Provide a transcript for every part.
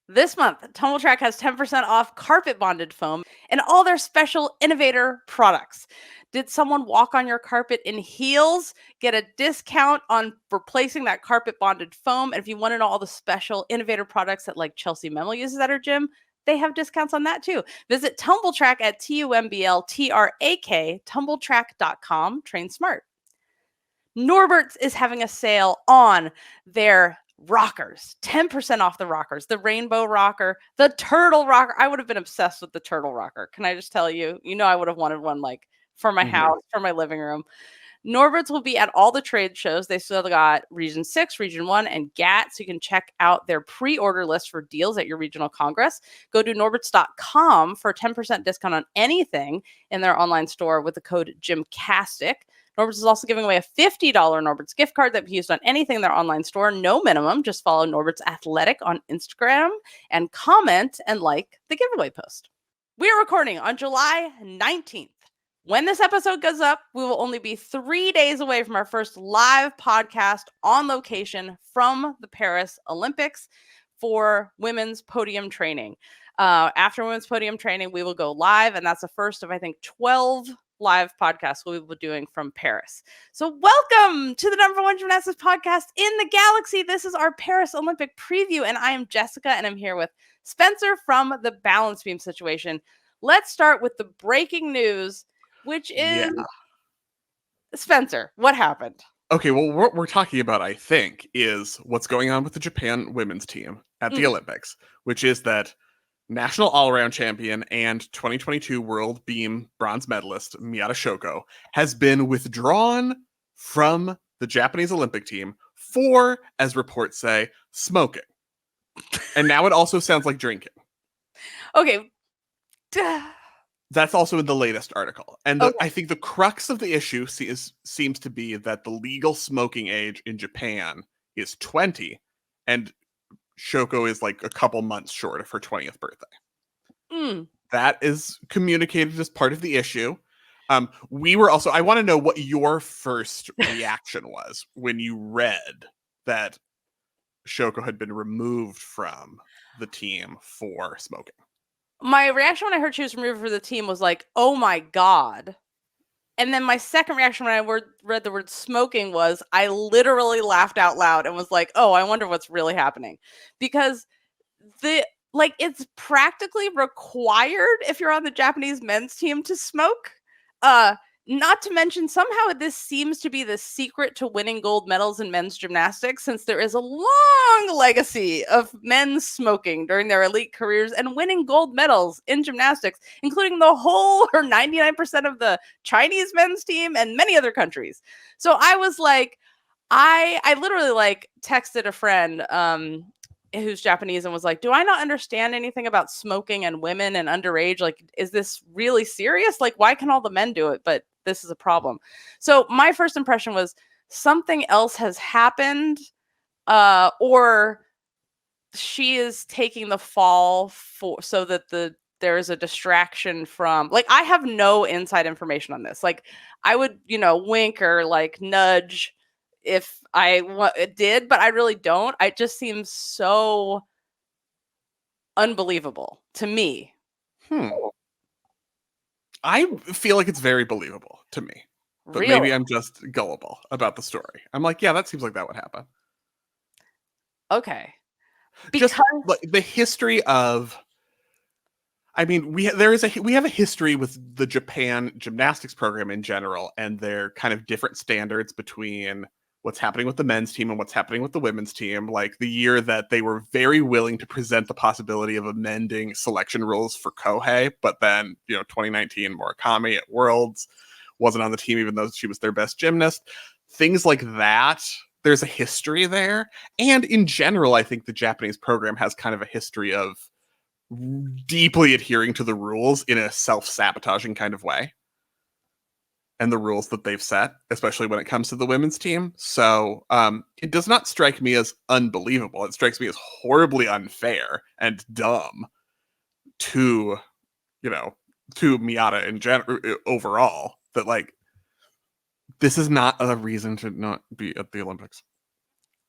This month, Tumble Track has 10% off carpet bonded foam and all their special innovator products. Did someone walk on your carpet in heels? Get a discount on replacing that carpet bonded foam. And if you want to know all the special innovator products that like Chelsea Memo uses at her gym, they have discounts on that too. Visit TumbleTrack at TUMBLTRAK, tumbletrack.com. Train smart. Norbert's is having a sale on their rockers, 10% off the rockers, the rainbow rocker, the turtle rocker. I would have been obsessed with the turtle rocker. Can I just tell you? I would have wanted one like for my house, for my living room. Norbert's will be at all the trade shows. They still got Region 6, Region 1, and GAT, so you can check out their pre-order list for deals at your regional congress. Go to norberts.com for a 10% discount on anything in their online store with the code GymCastic. Norbert's is also giving away a $50 Norbert's gift card that can be used on anything in their online store. No minimum. Just follow Norbert's Athletic on Instagram and comment and like the giveaway post. We are recording on July 19th. When this episode goes up, we will only be 3 days away from our first live podcast on location from the Paris Olympics for women's podium training. After women's podium training, we will go live, and that's the first of, I think, 12 live podcasts we'll be doing from Paris. So welcome to the #1 gymnastics podcast in the galaxy. This is our Paris Olympic preview, and I am Jessica, and I'm here with Spencer from the Balance Beam Situation. Let's start with the breaking news, which is Spencer, what happened? Okay, well, what we're talking about, I think, is what's going on with the Japan women's team at the Olympics, which is that national all-around champion and 2022 World Beam bronze medalist Miyata Shoko has been withdrawn from the Japanese Olympic team for, as reports say, smoking. And now it also sounds like drinking. Okay. That's also in the latest article. And I think the crux of the issue seems to be that the legal smoking age in Japan is 20, and Shoko is like a couple months short of her 20th birthday. That is communicated as part of the issue. I want to know what your first reaction was when you read that Shoko had been removed from the team for smoking. My reaction when I heard she was removed for the team was like, oh my God. And then my second reaction when I read the word smoking was I literally laughed out loud and was like, oh, I wonder what's really happening. Because it's practically required if you're on the Japanese men's team to smoke. Not to mention, somehow this seems to be the secret to winning gold medals in men's gymnastics, since there is a long legacy of men smoking during their elite careers and winning gold medals in gymnastics, including the whole or 99% of the Chinese men's team and many other countries. So I was like, I literally like texted a friend who's Japanese and was like, do I not understand anything about smoking and women and underage? Like, is this really serious? Like, why can all the men do it, but this is a problem? So my first impression was something else has happened, or she is taking the fall so that there is a distraction from, like, I have no inside information on this. Like, I would, wink or like nudge if I did, but I really don't. It just seems so unbelievable to me. I feel like it's very believable to me, but really? Maybe I'm just gullible about the story. I'm like, yeah, that seems like that would happen. Okay. Because just like the history of, I mean, we have a history with the Japan gymnastics program in general, and their kind of different standards between what's happening with the men's team and what's happening with the women's team. Like the year that they were very willing to present the possibility of amending selection rules for Kohei, but then, 2019 Murakami at Worlds wasn't on the team, even though she was their best gymnast. Things like that. There's a history there. And in general, I think the Japanese program has kind of a history of deeply adhering to the rules in a self-sabotaging kind of way. And the rules that they've set, especially when it comes to the women's team. So it does not strike me as unbelievable. It strikes me as horribly unfair and dumb to Miyata in general overall, that like, this is not a reason to not be at the Olympics.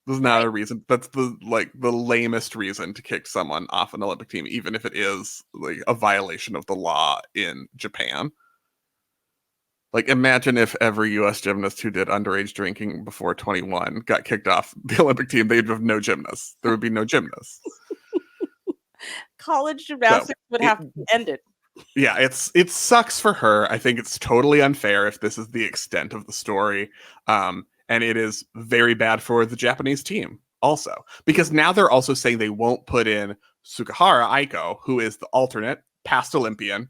There's not a reason. That's the lamest reason to kick someone off an Olympic team, even if it is like a violation of the law in Japan. Like, imagine if every U.S. gymnast who did underage drinking before 21 got kicked off the Olympic team. They'd have no gymnasts. There would be no gymnasts. College gymnastics would have to be ended. Yeah, it sucks for her. I think it's totally unfair if this is the extent of the story. And it is very bad for the Japanese team also, because now they're also saying they won't put in Sugihara Aiko, who is the alternate, past Olympian,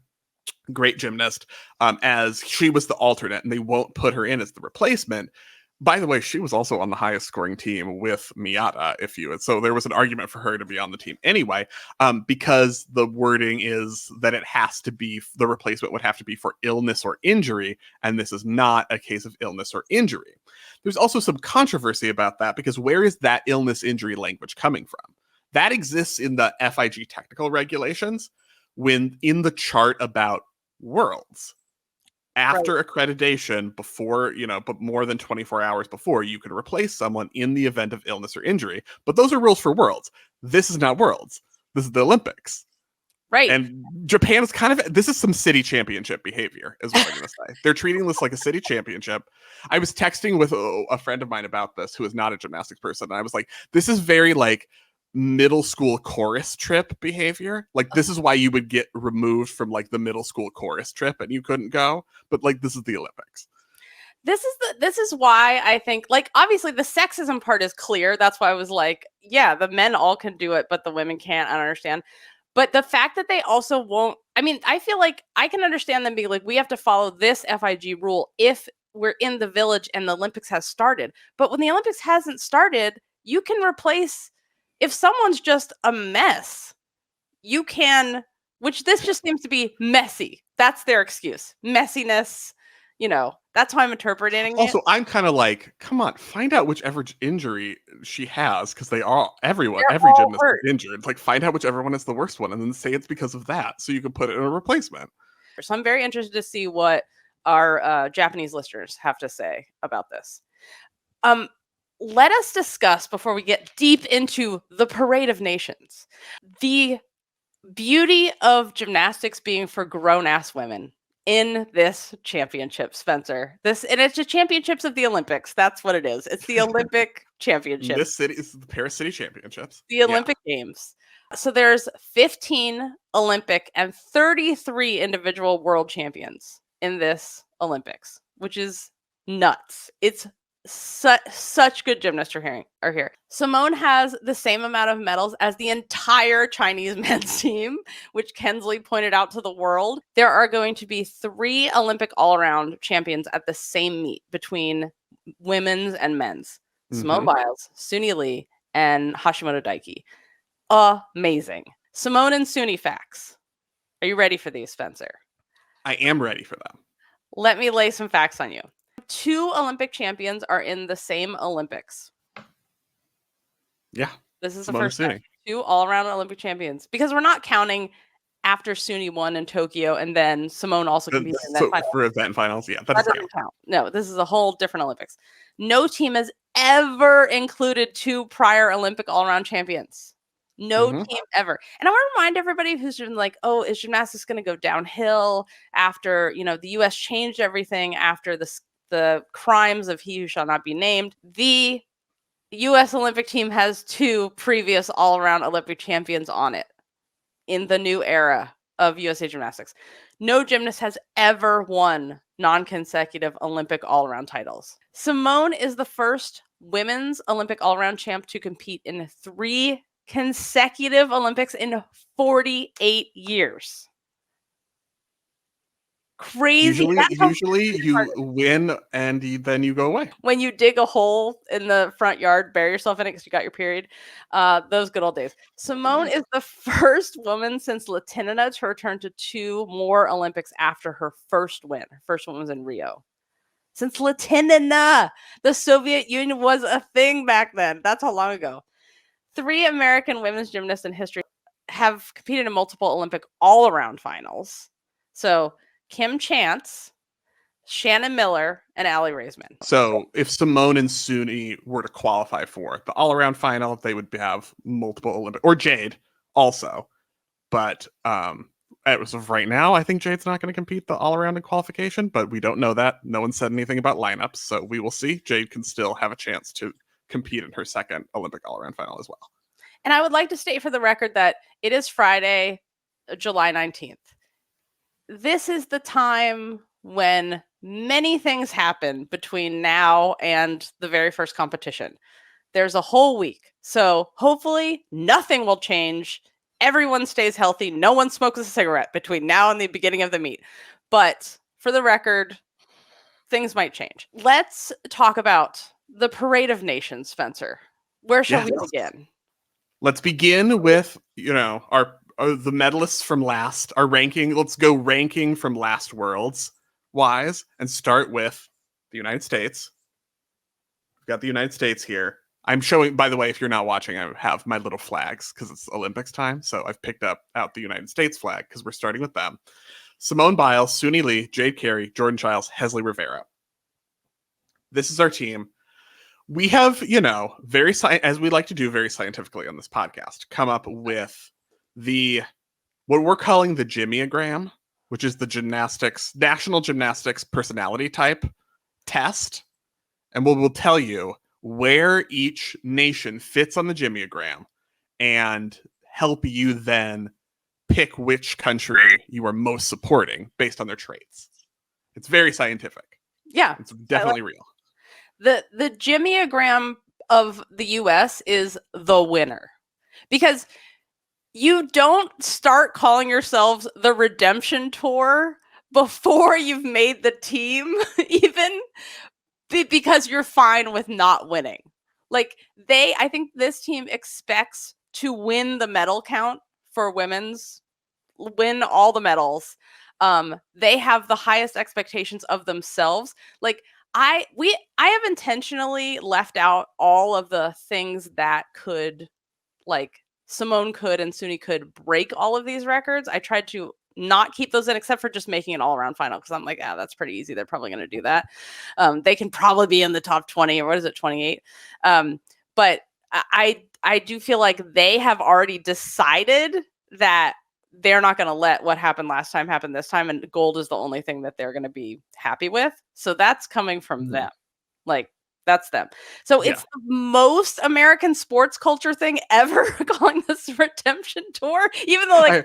great gymnast, as she was the alternate, and they won't put her in as the replacement. By the way, she was also on the highest scoring team with Miyata, so there was an argument for her to be on the team anyway, because the wording is that it has to be, the replacement would have to be for illness or injury, and this is not a case of illness or injury. There's also some controversy about that, because where is that illness injury language coming from? That exists in the F.I.G technical regulations, when in the chart about worlds. After accreditation, before, but more than 24 hours before, you can replace someone in the event of illness or injury. But those are rules for worlds. This is not worlds. This is the Olympics. Right. And Japan is this is some city championship behavior, is what I'm going to say. They're treating this like a city championship. I was texting with a friend of mine about this who is not a gymnastics person. And I was like, this is very like middle school chorus trip behavior. Like, this is why you would get removed from like the middle school chorus trip and you couldn't go. But like, this is the Olympics. This is why I think, like, obviously the sexism part is clear. That's why I was like, yeah, the men all can do it, but the women can't. I don't understand. But the fact that they also won't, I mean, I feel like I can understand them being like, we have to follow this FIG rule if we're in the village and the Olympics has started. But when the Olympics hasn't started, you can replace, if someone's just a mess, you can, which this just seems to be messy. That's their excuse. Messiness, that's how I'm interpreting it. Also, I'm kind of like, come on, find out whichever injury she has, because every gymnast is injured. It's like, find out whichever one is the worst one, and then say it's because of that, so you can put it in a replacement. So I'm very interested to see what our Japanese listeners have to say about this. Let us discuss, before we get deep into the Parade of Nations, the beauty of gymnastics being for grown-ass women in this championship, Spencer. And it's the championships of the Olympics. That's what it is. It's the Olympic championship. This city is the Paris City Championships. The Olympic Games. So there's 15 Olympic and 33 individual world champions in this Olympics, which is nuts. It's such good gymnasts are here. Simone has the same amount of medals as the entire Chinese men's team, which Kensley pointed out to the world. There are going to be 3 Olympic all-around champions at the same meet between women's and men's. Simone Biles, Suni Lee, and Hashimoto Daiki. Amazing. Simone and Suni facts. Are you ready for these, Spencer? I am ready for them. Let me lay some facts on you. 2 Olympic champions are in the same Olympics. Yeah. This is the first time. 2 all-around Olympic champions. Because we're not counting after Suni won in Tokyo and then Simone also competed in that final. For event finals, yeah. That doesn't count. No, this is a whole different Olympics. No team has ever included 2 prior Olympic all-around champions. No team ever. And I want to remind everybody who's been like, oh, is gymnastics going to go downhill after, the U.S. changed everything after the crimes of he who shall not be named. The U.S. Olympic team has 2 previous all-around Olympic champions on it in the new era of USA Gymnastics. No gymnast has ever won non-consecutive Olympic all-around titles. Simone is the first women's Olympic all-around champ to compete in 3 consecutive Olympics in 48 years. Crazy. Usually you win and then you go away. When you dig a hole in the front yard, bury yourself in it because you got your period. Those good old days. Simone is the first woman since Latinina to return to 2 more Olympics after her first win. Her first one was in Rio. Since Latinina, the Soviet Union was a thing back then. That's how long ago. 3 American women's gymnasts in history have competed in multiple Olympic all-around finals. So Kim Chance, Shannon Miller, and Allie Raisman. So if Simone and Suni were to qualify for the all-around final, they would have multiple Olympic, or Jade also. But as of right now, I think Jade's not going to compete the all-around in qualification, but we don't know that. No one said anything about lineups, so we will see. Jade can still have a chance to compete in her second Olympic all-around final as well. And I would like to state for the record that it is Friday, July 19th. This is the time when many things happen between now and the very first competition. There's a whole week. So hopefully nothing will change. Everyone stays healthy. No one smokes a cigarette between now and the beginning of the meet. But for the record, things might change. Let's talk about the Parade of Nations, Spencer. Where shall we begin? Let's begin with, our the medalists from last, our ranking. Let's go ranking from last Worlds wise and start with the United States. We've got the United States here. I'm showing, by the way, if you're not watching, I have my little flags because it's Olympics time. So I've picked out the United States flag because we're starting with them. Simone Biles, Suni Lee, Jade Carey, Jordan Chiles, Hesley Rivera. This is our team. We have, as we like to do very scientifically on this podcast, come up with what we're calling the Gymiogram, which is the National Gymnastics personality type test. And we'll tell you where each nation fits on the Gymiogram and help you then pick which country you are most supporting based on their traits. It's very scientific. Yeah. It's definitely real. The Gymiogram of the US is the winner, because you don't start calling yourselves the Redemption Tour before you've made the team, even because you're fine with not winning. I think this team expects to win the medal count for women's, win all the medals. They have the highest expectations of themselves. I have intentionally left out all of the things that could, Simone could and Suni could break all of these records. I tried to not keep those in, except for just making an all-around final, because I'm like, that's pretty easy. They're probably going to do that. They can probably be in the top 20, or what is it, 28? But I do feel like they have already decided that they're not going to let what happened last time happen this time, and gold is the only thing that they're going to be happy with. So that's coming from them. That's them. So it's the most American sports culture thing ever, calling this Redemption Tour, even though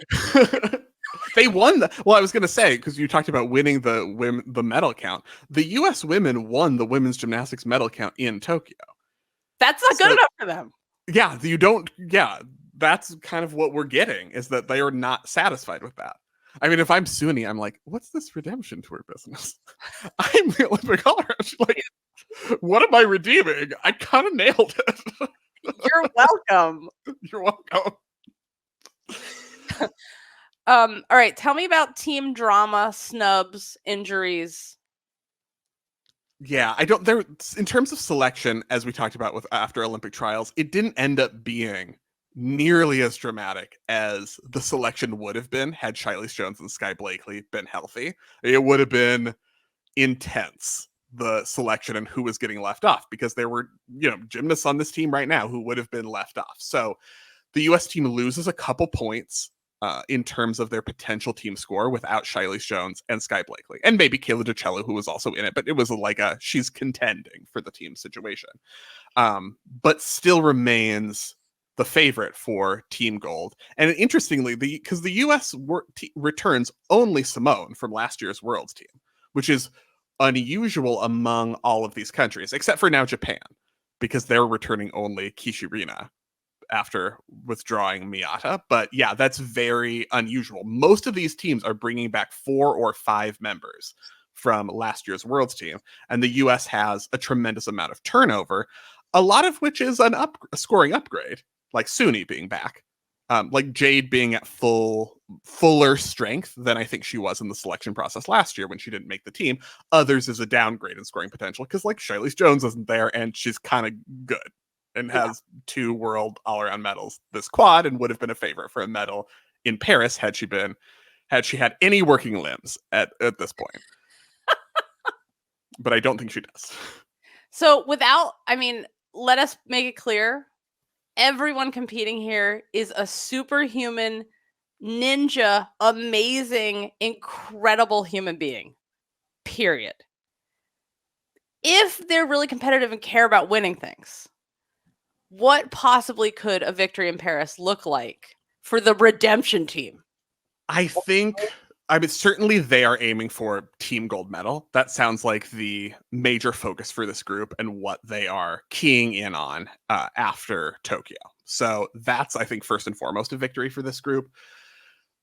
they won. I was going to say, because you talked about winning the medal count. The U.S. women won the women's gymnastics medal count in Tokyo. That's not good enough for them. Yeah, you don't. Yeah, that's kind of what we're getting, is that they are not satisfied with that. I mean, if I'm Suni, I'm like, what's this Redemption Tour business? I'm the Olympic all-around. What am I redeeming? I kind of nailed it. You're welcome. You're welcome. All right, tell me about team drama, snubs, injuries. Yeah, in terms of selection, as we talked about with after Olympic trials, it didn't end up being nearly as dramatic as the selection would have been had Shiley Jones and Sky Blakely been healthy. It would have been intense, the selection and who was getting left off, because there were, gymnasts on this team right now who would have been left off. So the U.S. team loses a couple points in terms of their potential team score without Shiley Jones and Sky Blakely, and maybe Kayla DiCello, who was also in it, but it was she's contending for the team situation, but still remains the favorite for team gold. And interestingly, because the U.S. returns only Simone from last year's Worlds team, which is unusual among all of these countries, except for now Japan, because they're returning only Kishirina after withdrawing Miyata. But yeah, that's very unusual. Most of these teams are bringing back 4 or 5 members from last year's Worlds team, and the U.S. has a tremendous amount of turnover, a lot of which is a scoring upgrade, like Suni being back, like Jade being at fuller strength than I think she was in the selection process last year when she didn't make the team. Others is a downgrade in scoring potential, because Shiley Jones isn't there, and she's kind of good and has 2 world all-around medals this quad, and would have been a favorite for a medal in Paris had she had any working limbs at this point. but I don't think she does. So let us make it clear. Everyone competing here is a superhuman, ninja, amazing, incredible human being. Period. If they're really competitive and care about winning things, what possibly could a victory in Paris look like for the redemption team? I mean, certainly they are aiming for team gold medal. That sounds like the major focus for this group and what they are keying in on after Tokyo. So that's, I think, first and foremost, a victory for this group.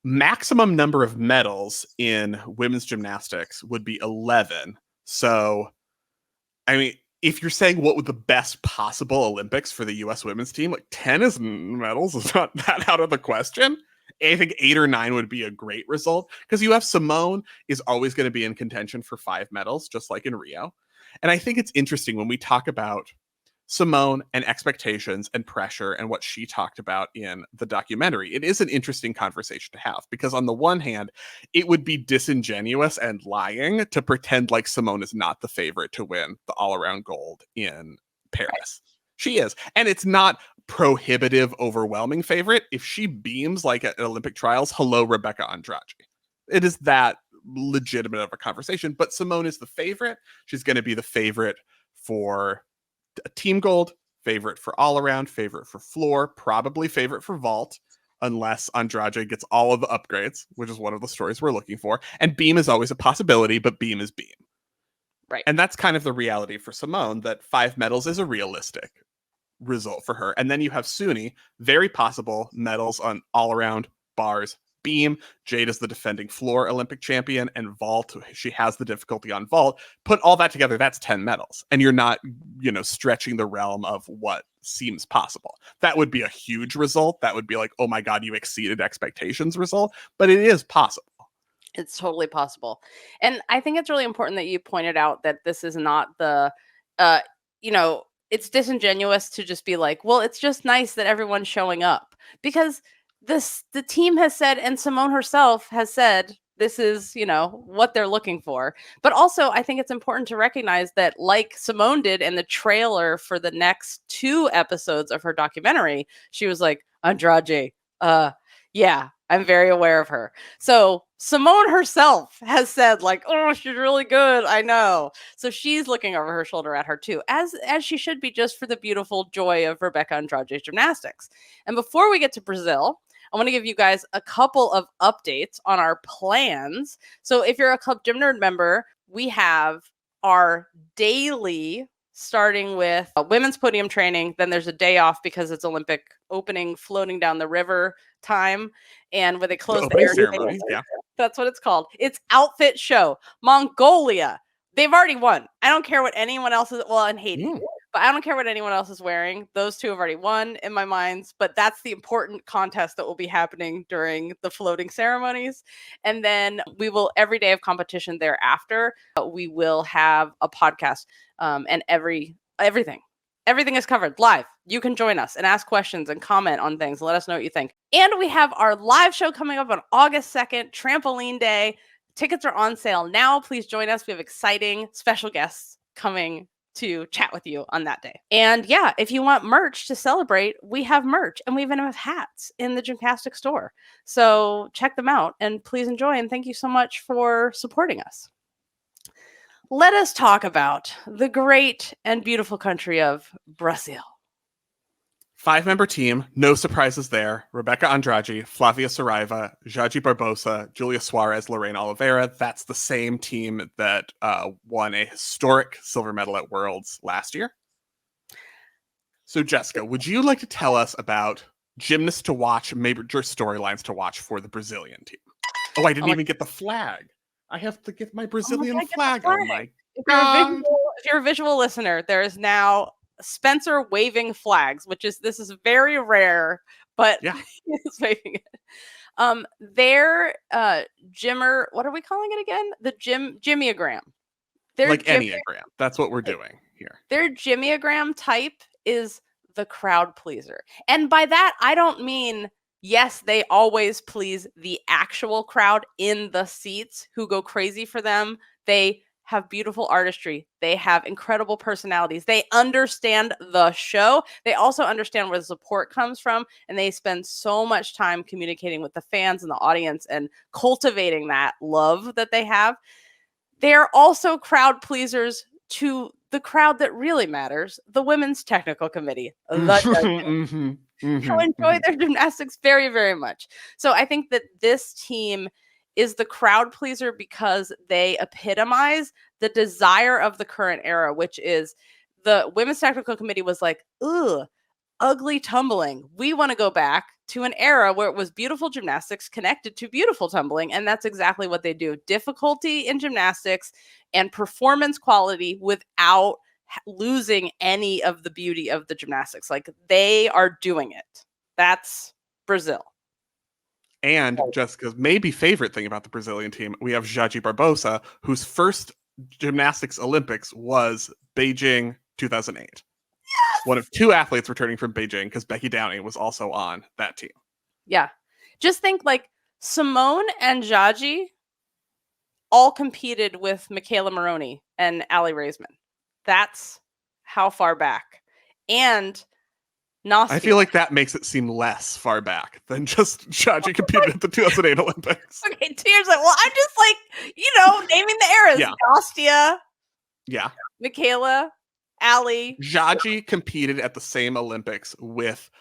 Maximum number of medals in women's gymnastics would be 11. So, I mean, if you're saying what would the best possible Olympics for the U.S. women's team, like 10 is medals is not that out of the question. I think 8 or 9 would be a great result because you have Simone is always going to be in contention for 5 medals, just like in Rio. And I think it's interesting when we talk about Simone and expectations and pressure and what she talked about in the documentary. It is an interesting conversation to have because on the one hand, it would be disingenuous and lying to pretend like Simone is not the favorite to win the all-around gold in Paris. She is. And it's not prohibitive, overwhelming favorite. If she beams like at Olympic trials, hello, Rebecca Andrade. It is that legitimate of a conversation, but Simone is the favorite. She's going to be the favorite for a team gold, favorite for all around, favorite for floor, probably favorite for vault, unless Andrade gets all of the upgrades, which is one of the stories we're looking for. And beam is always a possibility, but beam is beam. Right. And that's kind of the reality for Simone, that 5 medals is a realistic result for her. And then you have Suni, very possible medals on all around, bars, beam. Jade is the defending floor Olympic champion, and vault, she has the difficulty on vault. Put all that together, that's 10 medals. And you're not, stretching the realm of what seems possible. That would be a huge result. That would be like, oh my God, you exceeded expectations result. But it is possible. It's totally possible. And I think it's really important that you pointed out that this is not the, it's disingenuous to just be like, well, it's just nice that everyone's showing up, because the team has said, and Simone herself has said, this is, what they're looking for. But also, I think it's important to recognize that, like Simone did in the trailer for the next 2 episodes of her documentary, she was like, Andrade, yeah, I'm very aware of her. So Simone herself has said, like, oh, she's really good. I know. So she's looking over her shoulder at her too, as she should be, just for the beautiful joy of Rebecca Andrade's gymnastics. And before we get to Brazil, I want to give you guys a couple of updates on our plans. So if you're a Club Gym Nerd member, we have our daily, starting with women's podium training. Then there's a day off because it's Olympic opening, floating down the river time. And when they close the air ceremony, yeah. That's what it's called. It's outfit show. Mongolia. They've already won. I don't care what anyone else is. Well, and Haiti. But I don't care what anyone else is wearing. Those 2 have already won in my minds. But that's the important contest that will be happening during the floating ceremonies. And then we will, every day of competition thereafter, we will have a podcast. And everything is covered live. You can join us and ask questions and comment on things. Let us know what you think. And we have our live show coming up on August 2nd, Trampoline Day. Tickets are on sale now. Please join us. We have exciting special guests coming to chat with you on that day. And yeah, if you want merch to celebrate, we have merch, and we even have hats in the GymCastic store. So check them out and please enjoy. And thank you so much for supporting us. Let us talk about the great and beautiful country of Brazil. 5-member team, no surprises there. Rebecca Andrade, Flavia Saraiva, Jaji Barbosa, Julia Suarez, Lorena Oliveira. That's the same team that won a historic silver medal at Worlds last year. So, Jessica, would you like to tell us about gymnasts to watch, major storylines to watch for the Brazilian team? Oh, I didn't even get the flag. I have to get my Brazilian flag. Oh my God. If you're a visual listener, there is now Spencer waving flags, this is very rare, but yeah, he's waving it. Their Gymmer, what are we calling it again? The Gymiogram. Like Enneagram. That's what we're doing here. Their Gymiogram type is the crowd pleaser. And by that, I don't mean, yes, they always please the actual crowd in the seats who go crazy for them. They have beautiful artistry. They have incredible personalities. They understand the show. They also understand where the support comes from. And they spend so much time communicating with the fans and the audience and cultivating that love that they have. They're also crowd pleasers to the crowd that really matters, the Women's Technical Committee, who enjoy their gymnastics very, very much. So I think that this team is the crowd pleaser because they epitomize the desire of the current era, which is the Women's Technical Committee was like, ugh, ugly tumbling. We want to go back to an era where it was beautiful gymnastics connected to beautiful tumbling. And that's exactly what they do. Difficulty in gymnastics and performance quality without losing any of the beauty of the gymnastics. Like, they are doing it. That's Brazil. And Jessica's maybe favorite thing about the Brazilian team, we have Hughes Barbosa, whose first gymnastics Olympics was Beijing 2008. Yes! One of two athletes returning from Beijing, because Becky Downey was also on that team. Yeah. Just think, like, Simone and Hughes all competed with Michaela Maroney and Allie Raisman. That's how far back. And Nastia. I feel like that makes it seem less far back than just Hughes competed at the 2008 Olympics. Okay, 2 years later. Well, I'm just like, naming the eras. Yeah. Nastia. Yeah. Michaela. Allie. Hughes competed at the same Olympics with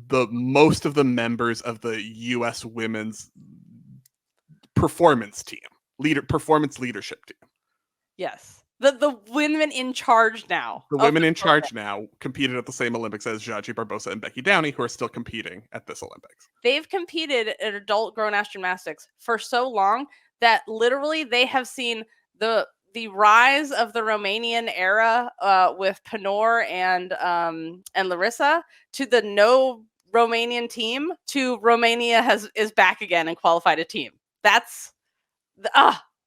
the most of the members of the U.S. women's performance team, performance leadership team. Yes. The women in charge now. The women in charge now competed at the same Olympics as Hughes Barbosa and Becky Downey, who are still competing at this Olympics. They've competed at adult grown-ass gymnastics for so long that literally they have seen the rise of the Romanian era with Panor and Larissa to the no Romanian team to Romania is back again and qualified a team. That's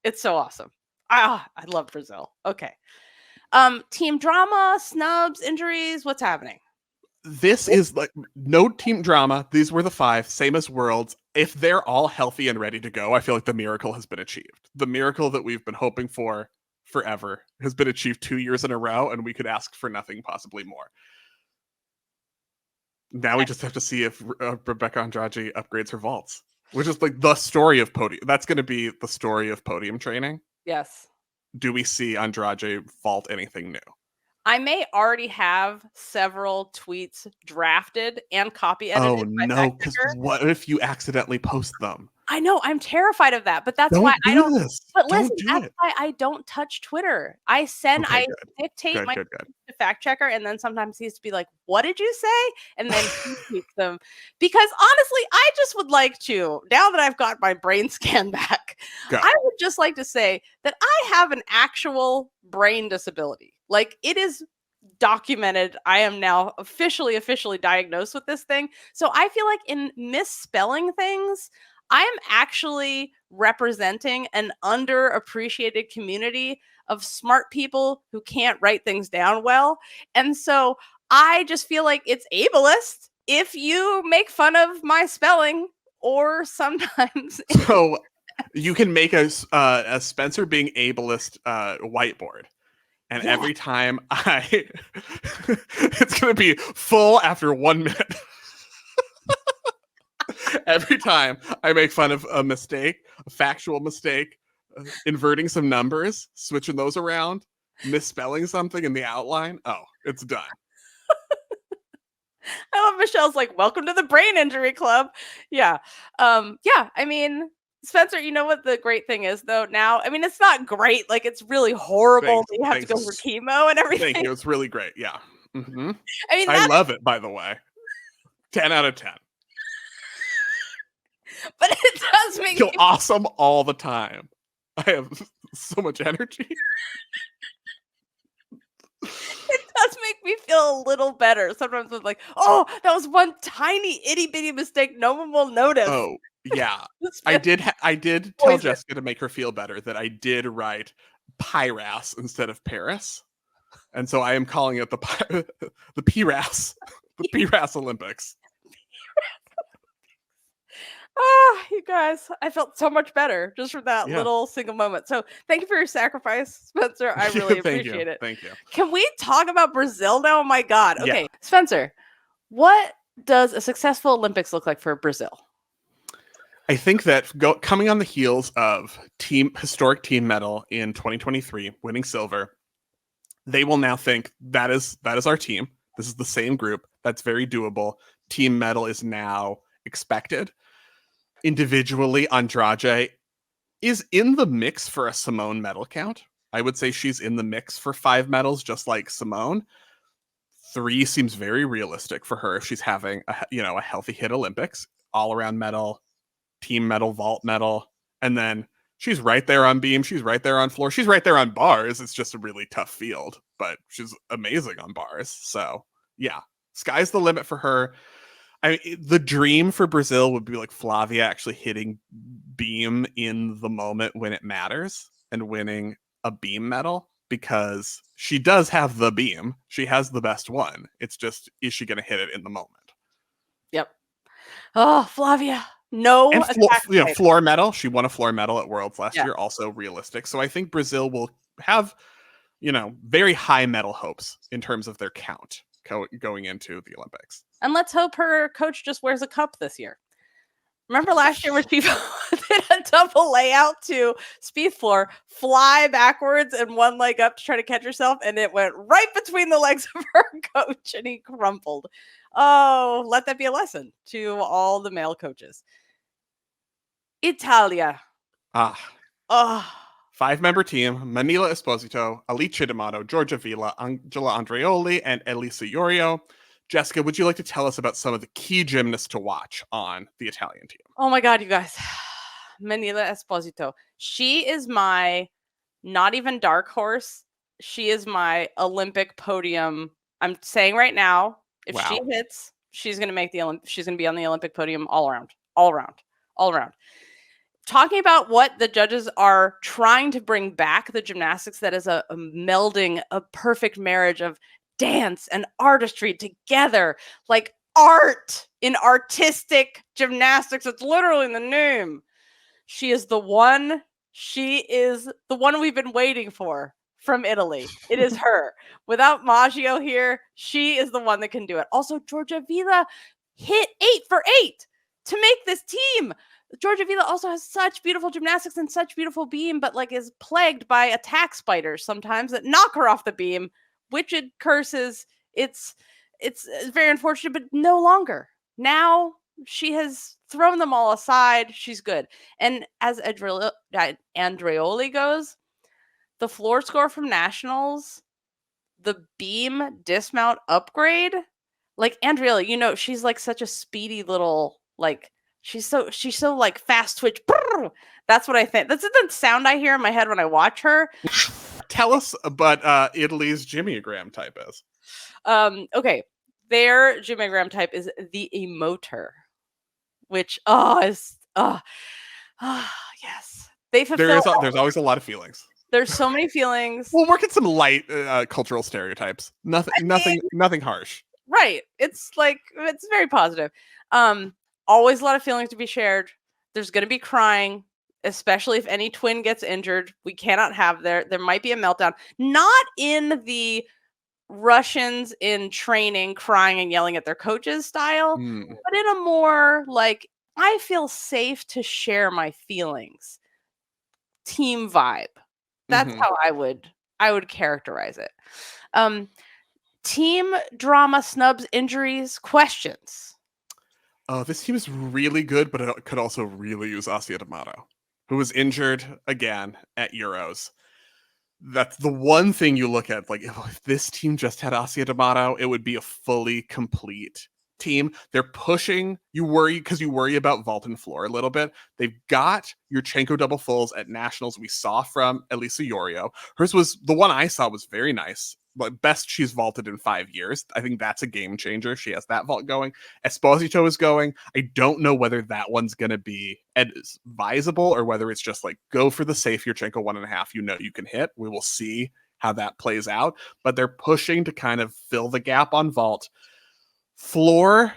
it's so awesome. I love Brazil. Okay. Team drama, snubs, injuries. What's happening? This is like no team drama. These were the 5, same as Worlds. If they're all healthy and ready to go, I feel like the miracle has been achieved. The miracle that we've been hoping for forever has been achieved 2 years in a row, and we could ask for nothing possibly more. Now we just have to see if Rebecca Andrade upgrades her vaults, which is like the story of podium. That's going to be the story of podium training. Yes. Do we see Andrade vault anything new? I may already have several tweets drafted and copy edited. Oh no, because what if you accidentally post them? I know, I'm terrified of that, but that's why I don't. But listen, that's why I don't touch Twitter. I dictate my fact checker, and then sometimes he has to be like, "What did you say?" And then he tweets them. Because honestly, I just would like to, now that I've got my brain scan back, I would just like to say that I have an actual brain disability. Like, it is documented. I am now officially diagnosed with this thing. So I feel like in misspelling things, I am actually representing an underappreciated community of smart people who can't write things down well. And so I just feel like it's ableist if you make fun of my spelling, or sometimes. So you can make a Spencer being ableist whiteboard. And every time it's going to be full after 1 minute. Every time I make fun of a mistake, a factual mistake, inverting some numbers, switching those around, misspelling something in the outline, it's done. I love Michelle's like, welcome to the brain injury club. Yeah. I mean, Spencer, you know what the great thing is, though, now? I mean, it's not great. Like, it's really horrible. You have to go for chemo and everything. Thank you. It's really great. Yeah. Mm-hmm. I mean, I love it, by the way. 10 out of 10. But it does make me feel awesome all the time. I have so much energy. It does make me feel a little better. Sometimes I'm like, oh, that was one tiny itty bitty mistake no one will notice. Oh, yeah. I did tell Jessica to make her feel better that I did write Pyras instead of Paris. And so I am calling it the PRAS, the PRAS Olympics. You guys, I felt so much better just from that Yeah. little single moment. So thank you for your sacrifice, Spencer. I really Thank you. appreciate it. Thank you. Can we talk about Brazil now? Oh my God. Yeah. Okay, Spencer, what does a successful Olympics look like for Brazil? I think that coming on the heels of historic team medal in 2023, winning silver, they will now think that is our team. This is the same group. That's very doable. Team medal is now expected. Individually, Andrade is in the mix for a Simone medal count. I would say she's in the mix for 5 medals, just like Simone. 3 seems very realistic for her if she's having a healthy hit Olympics, all around medal, team medal, vault medal, and then she's right there on beam. She's right there on floor. She's right there on bars. It's just a really tough field, but she's amazing on bars. So yeah, sky's the limit for her. The dream for Brazil would be like Flavia actually hitting beam in the moment when it matters and winning a beam medal, because she does have the beam. She has the best one. It's just, is she going to hit it in the moment? Yep. Oh, Flavia. No And attack. floor medal. She won a floor medal at Worlds last year, also realistic. So I think Brazil will have, very high medal hopes in terms of their count going into the Olympics. And let's hope her coach just wears a cup this year. Remember last year when she did a double layout to speed floor, fly backwards and one leg up to try to catch herself, and it went right between the legs of her coach and he crumpled. Oh, let that be a lesson to all the male coaches. Italia. Oh. 5-member team: Manila Esposito, Alice D'Amato, Giorgia Villa, Angela Andreoli, and Elisa Iorio. Jessica, would you like to tell us about some of the key gymnasts to watch on the Italian team? Oh my God, you guys. Manila Esposito. She is my not even dark horse. She is my Olympic podium. I'm saying right now, if she hits, she's going to make she's going to be on the Olympic podium all around. Talking about what the judges are trying to bring back the gymnastics, that is a melding, a perfect marriage of dance and artistry together, like art in artistic gymnastics. It's literally in the name. She is the one. She is the one we've been waiting for from Italy. It is her. Without Maggio here, she is the one that can do it. Also, Giorgia Villa hit 8 for 8 to make this team. Giorgia Villa also has such beautiful gymnastics and such beautiful beam, but like is plagued by attack spiders sometimes that knock her off the beam. Witched curses. It's very unfortunate, but no longer. Now she has thrown them all aside. She's good. And as Andreoli goes, the floor score from nationals, the beam dismount upgrade, like Andreoli, she's like such a speedy little, like, she's so like fast twitch. That's what I think. That's the sound I hear in my head when I watch her. Tell us about Italy's gymnagram type is. Okay. Their gymnagram type is the emoter, which yes. They fulfill. There's always a lot of feelings. There's so many feelings. We'll work at some light cultural stereotypes. Nothing harsh. Right. It's very positive. Always a lot of feelings to be shared. There's going to be crying, especially if any twin gets injured. We cannot have there might be a meltdown. Not in the Russians in training crying and yelling at their coaches style, but in a more like, I feel safe to share my feelings team vibe. That's how I would characterize it. Team drama, snubs, injuries, questions. Oh, this team is really good, but it could also really use Asia D'Amato, who was injured again at Euros. That's the one thing you look at. Like, if this team just had Asia D'Amato, it would be a fully complete team. They're pushing. You worry about vault and floor a little bit. They've got Yurchenko double fulls at nationals. We saw from Elisa Iorio. Hers was the one I saw was very nice. But best she's vaulted in 5 years. I think that's a game changer. She has that vault going. Esposito is going. I don't know whether that one's going to be advisable or whether it's just like, go for the safe Yurchenko 1.5. You can hit. We will see how that plays out. But they're pushing to kind of fill the gap on vault. Floor,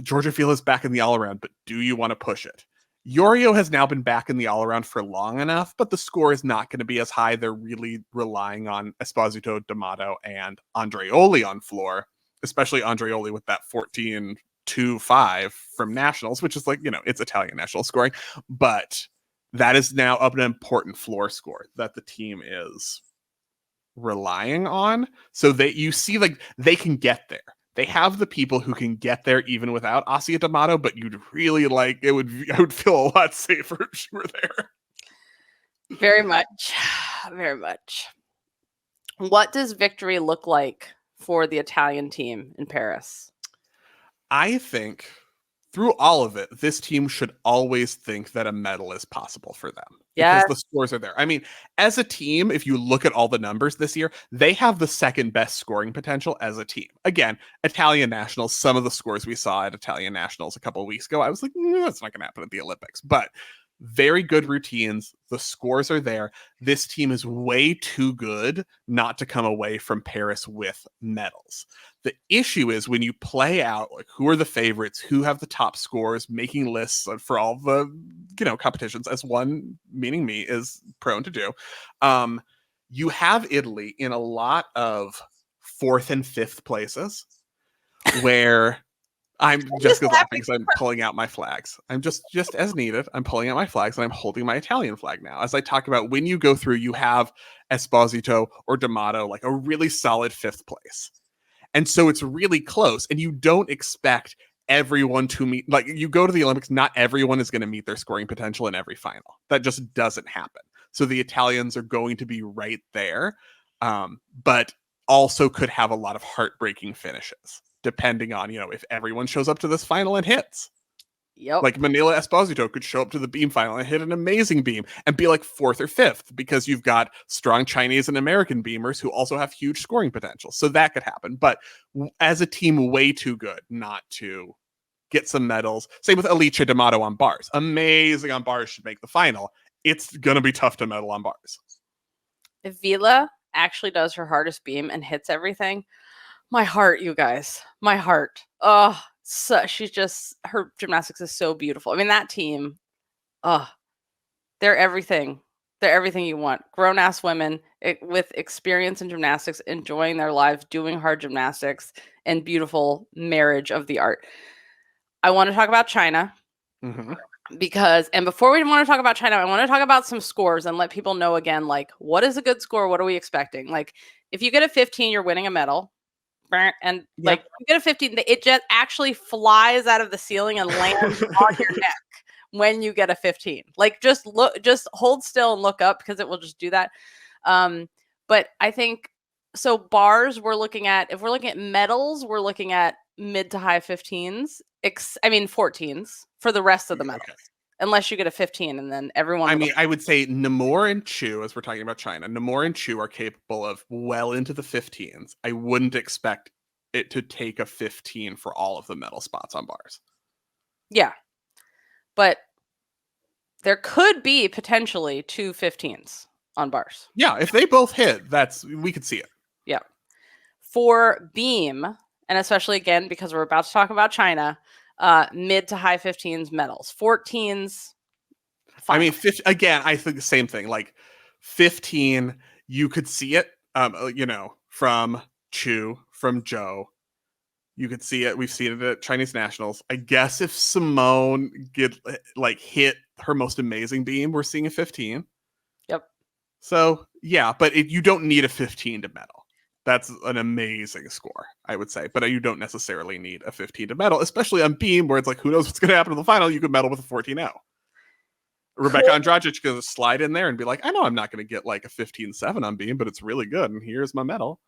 Georgia Field is back in the all-around, but do you want to push it? Yorio has now been back in the all-around for long enough, but the score is not going to be as high. They're really relying on Esposito, D'Amato, and Andreoli on floor, especially Andreoli with that 14-2-5 from nationals, which is it's Italian national scoring, but that is now up an important floor score that the team is relying on. So that you see they can get there. They have the people who can get there even without Asia D'Amato, but you'd really I would feel a lot safer if she were there. Very much. Very much. What does victory look like for the Italian team in Paris? I think through all of it, this team should always think that a medal is possible for them. Yes. Because the scores are there. I mean, as a team, if you look at all the numbers this year, they have the second best scoring potential as a team. Again, Italian nationals, some of the scores we saw at Italian nationals a couple of weeks ago, I was like, that's not going to happen at the Olympics. But very good routines. The scores are there. This team is way too good not to come away from Paris with medals. The issue is when you play out who are the favorites, who have the top scores, making lists for all the competitions, as one, meaning me, is prone to do. You have Italy in a lot of 4th and 5th places where Jessica's laughing because I'm pulling out my flags. I'm just as needed. I'm pulling out my flags and I'm holding my Italian flag now. As I talk about, when you go through, you have Esposito or D'Amato, a really solid 5th place. And so it's really close, and you don't expect everyone to meet. You go to the Olympics, not everyone is going to meet their scoring potential in every final. That just doesn't happen. So the Italians are going to be right there, but also could have a lot of heartbreaking finishes, depending on, if everyone shows up to this final and hits. Yep. Like Manila Esposito could show up to the beam final and hit an amazing beam and be 4th or 5th because you've got strong Chinese and American beamers who also have huge scoring potential. So that could happen. But as a team, way too good not to get some medals. Same with Alicia D'Amato on bars. Amazing on bars, should make the final. It's going to be tough to medal on bars. If Vila actually does her hardest beam and hits everything, my heart, you guys, my heart. Oh, so her gymnastics is so beautiful. I mean, that team, they're everything. They're everything you want. Grown-ass women with experience in gymnastics, enjoying their lives, doing hard gymnastics, and beautiful marriage of the art. I want to talk about China. Mm-hmm. And before we want to talk about China, I want to talk about some scores and let people know again, what is a good score? What are we expecting? If you get a 15, you're winning a medal. And you get a 15, it just actually flies out of the ceiling and lands on your neck when you get a 15. Just hold still and look up, because it will just do that. But I think so. Bars, if we're looking at medals, we're looking at mid to high 15s. 14s for the rest of the medals. Okay. Unless you get a 15, and then everyone. I would say Namor and Chu, as we're talking about China, Namor and Chu are capable of well into the 15s. I wouldn't expect it to take a 15 for all of the medal spots on bars. Yeah. But there could be potentially 2 15s on bars. Yeah, if they both hit, we could see it. Yeah. For beam, and especially again, because we're about to talk about China, mid to high 15s medals. 14s, fine. Again, I think the same thing. 15, you could see it, from Chu, from Zhou. You could see it. We've seen it at Chinese nationals. I guess if Simone hit her most amazing beam, we're seeing a 15. Yep. So yeah, but you don't need a 15 to medal. That's an amazing score, I would say. But you don't necessarily need a 15 to medal, especially on beam, where it's who knows what's going to happen in the final. You could medal with a 14-0. Rebecca Andrade could slide in there and be I know I'm not going to get a 15-7 on beam, but it's really good, and here's my medal.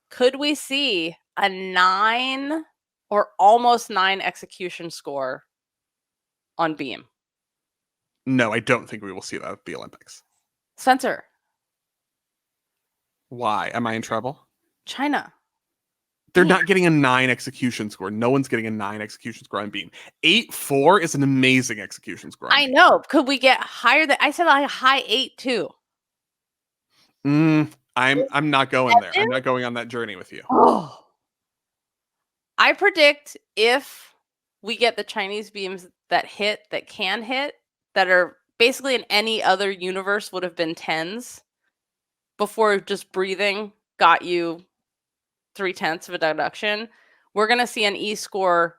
Could we see a 9 or almost 9 execution score on beam? No, I don't think we will see that at the Olympics. Spencer. Why? Am I in trouble? China. They're not getting a 9 execution score. No one's getting a 9 execution score on beam. 8-4 is an amazing execution score. I know. Could we get higher than I said? A high 8 too. I'm not going there. I'm not going on that journey with you. Oh. I predict if we get the Chinese beams that can hit, that are basically in any other universe would have been 10s before just breathing got you 3/10 of a deduction, we're going to see an E-score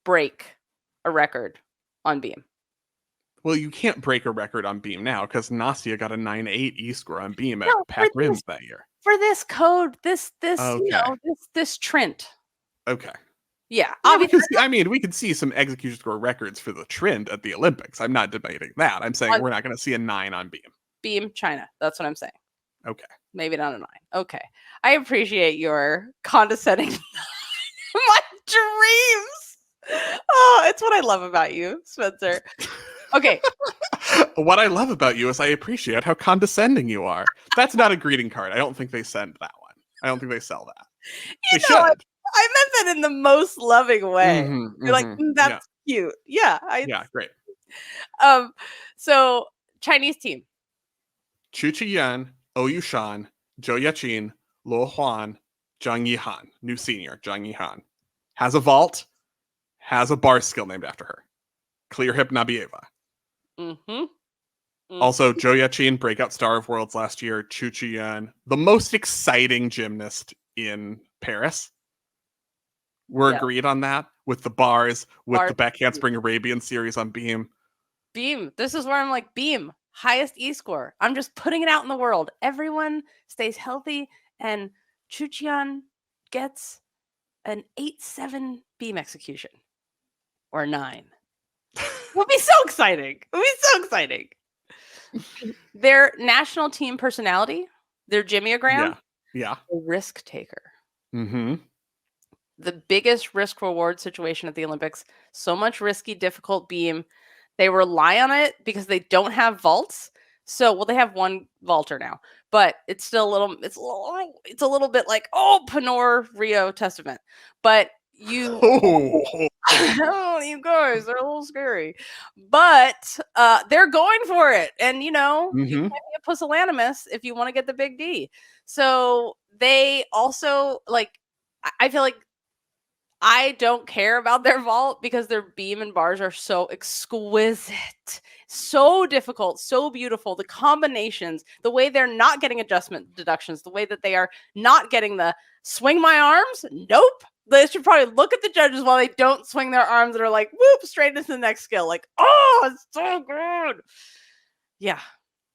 break a record on beam. Well, you can't break a record on beam now because Nastia got a 9.8 E-score on beam at No, Pac Rims that year. For this code, this Okay. this Trent. Okay. Yeah, Yeah, obviously. we could see some execution score records for the trend at the Olympics. I'm not debating that. I'm saying we're not going to see a 9 on beam. Beam China. That's what I'm saying. Okay. Maybe not a 9. Okay. I appreciate your condescending my dreams. Oh, it's what I love about you, Spencer. Okay. What I love about you is I appreciate how condescending you are. That's not a greeting card. I don't think they send that one. I don't think they sell that. They should. I meant that in the most loving way. You're like, that's cute. Yeah. Yeah, great. So Chinese team. Chu Chiyan, Ou Yushan, Zhou Yaqin, Luo Huan, Zhang Yihan, new senior, Zhang Yihan. Has a vault, has a bar skill named after her. Clear hip Nabieva. Also, Zhou Yaqin, breakout star of Worlds last year. Chu Chiyan, the most exciting gymnast in Paris. We're agreed on that with the bars, with the back handspring Arabian series on beam. Beam. This is where I'm like, beam, highest E-score. I'm just putting it out in the world. Everyone stays healthy, and Chu Chiyan gets an 8-7 beam execution. Or 9. It would be so exciting. It would be so exciting. Their national team personality, their Gymiogram, a risk taker. Mm-hmm. The biggest risk reward situation at the Olympics. So much risky, difficult beam. They rely on it because they don't have vaults. So, well, they have one vaulter now, but it's still it's a little bit like, Panor Rio Testament. But you you guys, they're a little scary. But they're going for it. And you can't be a pusillanimous if you want to get the big D. So they also I feel like I don't care about their vault because their beam and bars are so exquisite, so difficult, so beautiful. The combinations, the way they're not getting adjustment deductions, the way that they are not getting the swing my arms. Nope. They should probably look at the judges while they don't swing their arms and are like, whoop, straight into the next skill. Like, oh, it's so good. Yeah.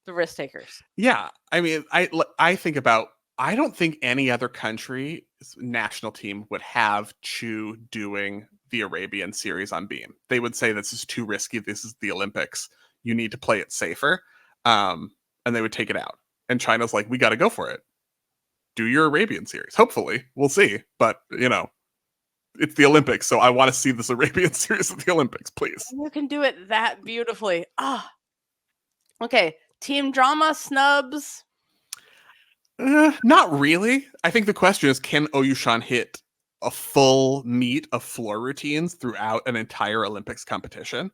The risk takers. Yeah. I mean, I think about, I don't think any other country's national team would have Chu doing the Arabian series on beam. They would say this is too risky. This is the Olympics. You need to play it safer. And they would take it out. And China's like, we got to go for it. Do your Arabian series. Hopefully. We'll see. But, it's the Olympics. So I want to see this Arabian series at the Olympics, please. You can do it that beautifully. Okay. Team drama snubs. Not really. I think the question is, can Ou Yushan hit a full meet of floor routines throughout an entire Olympics competition?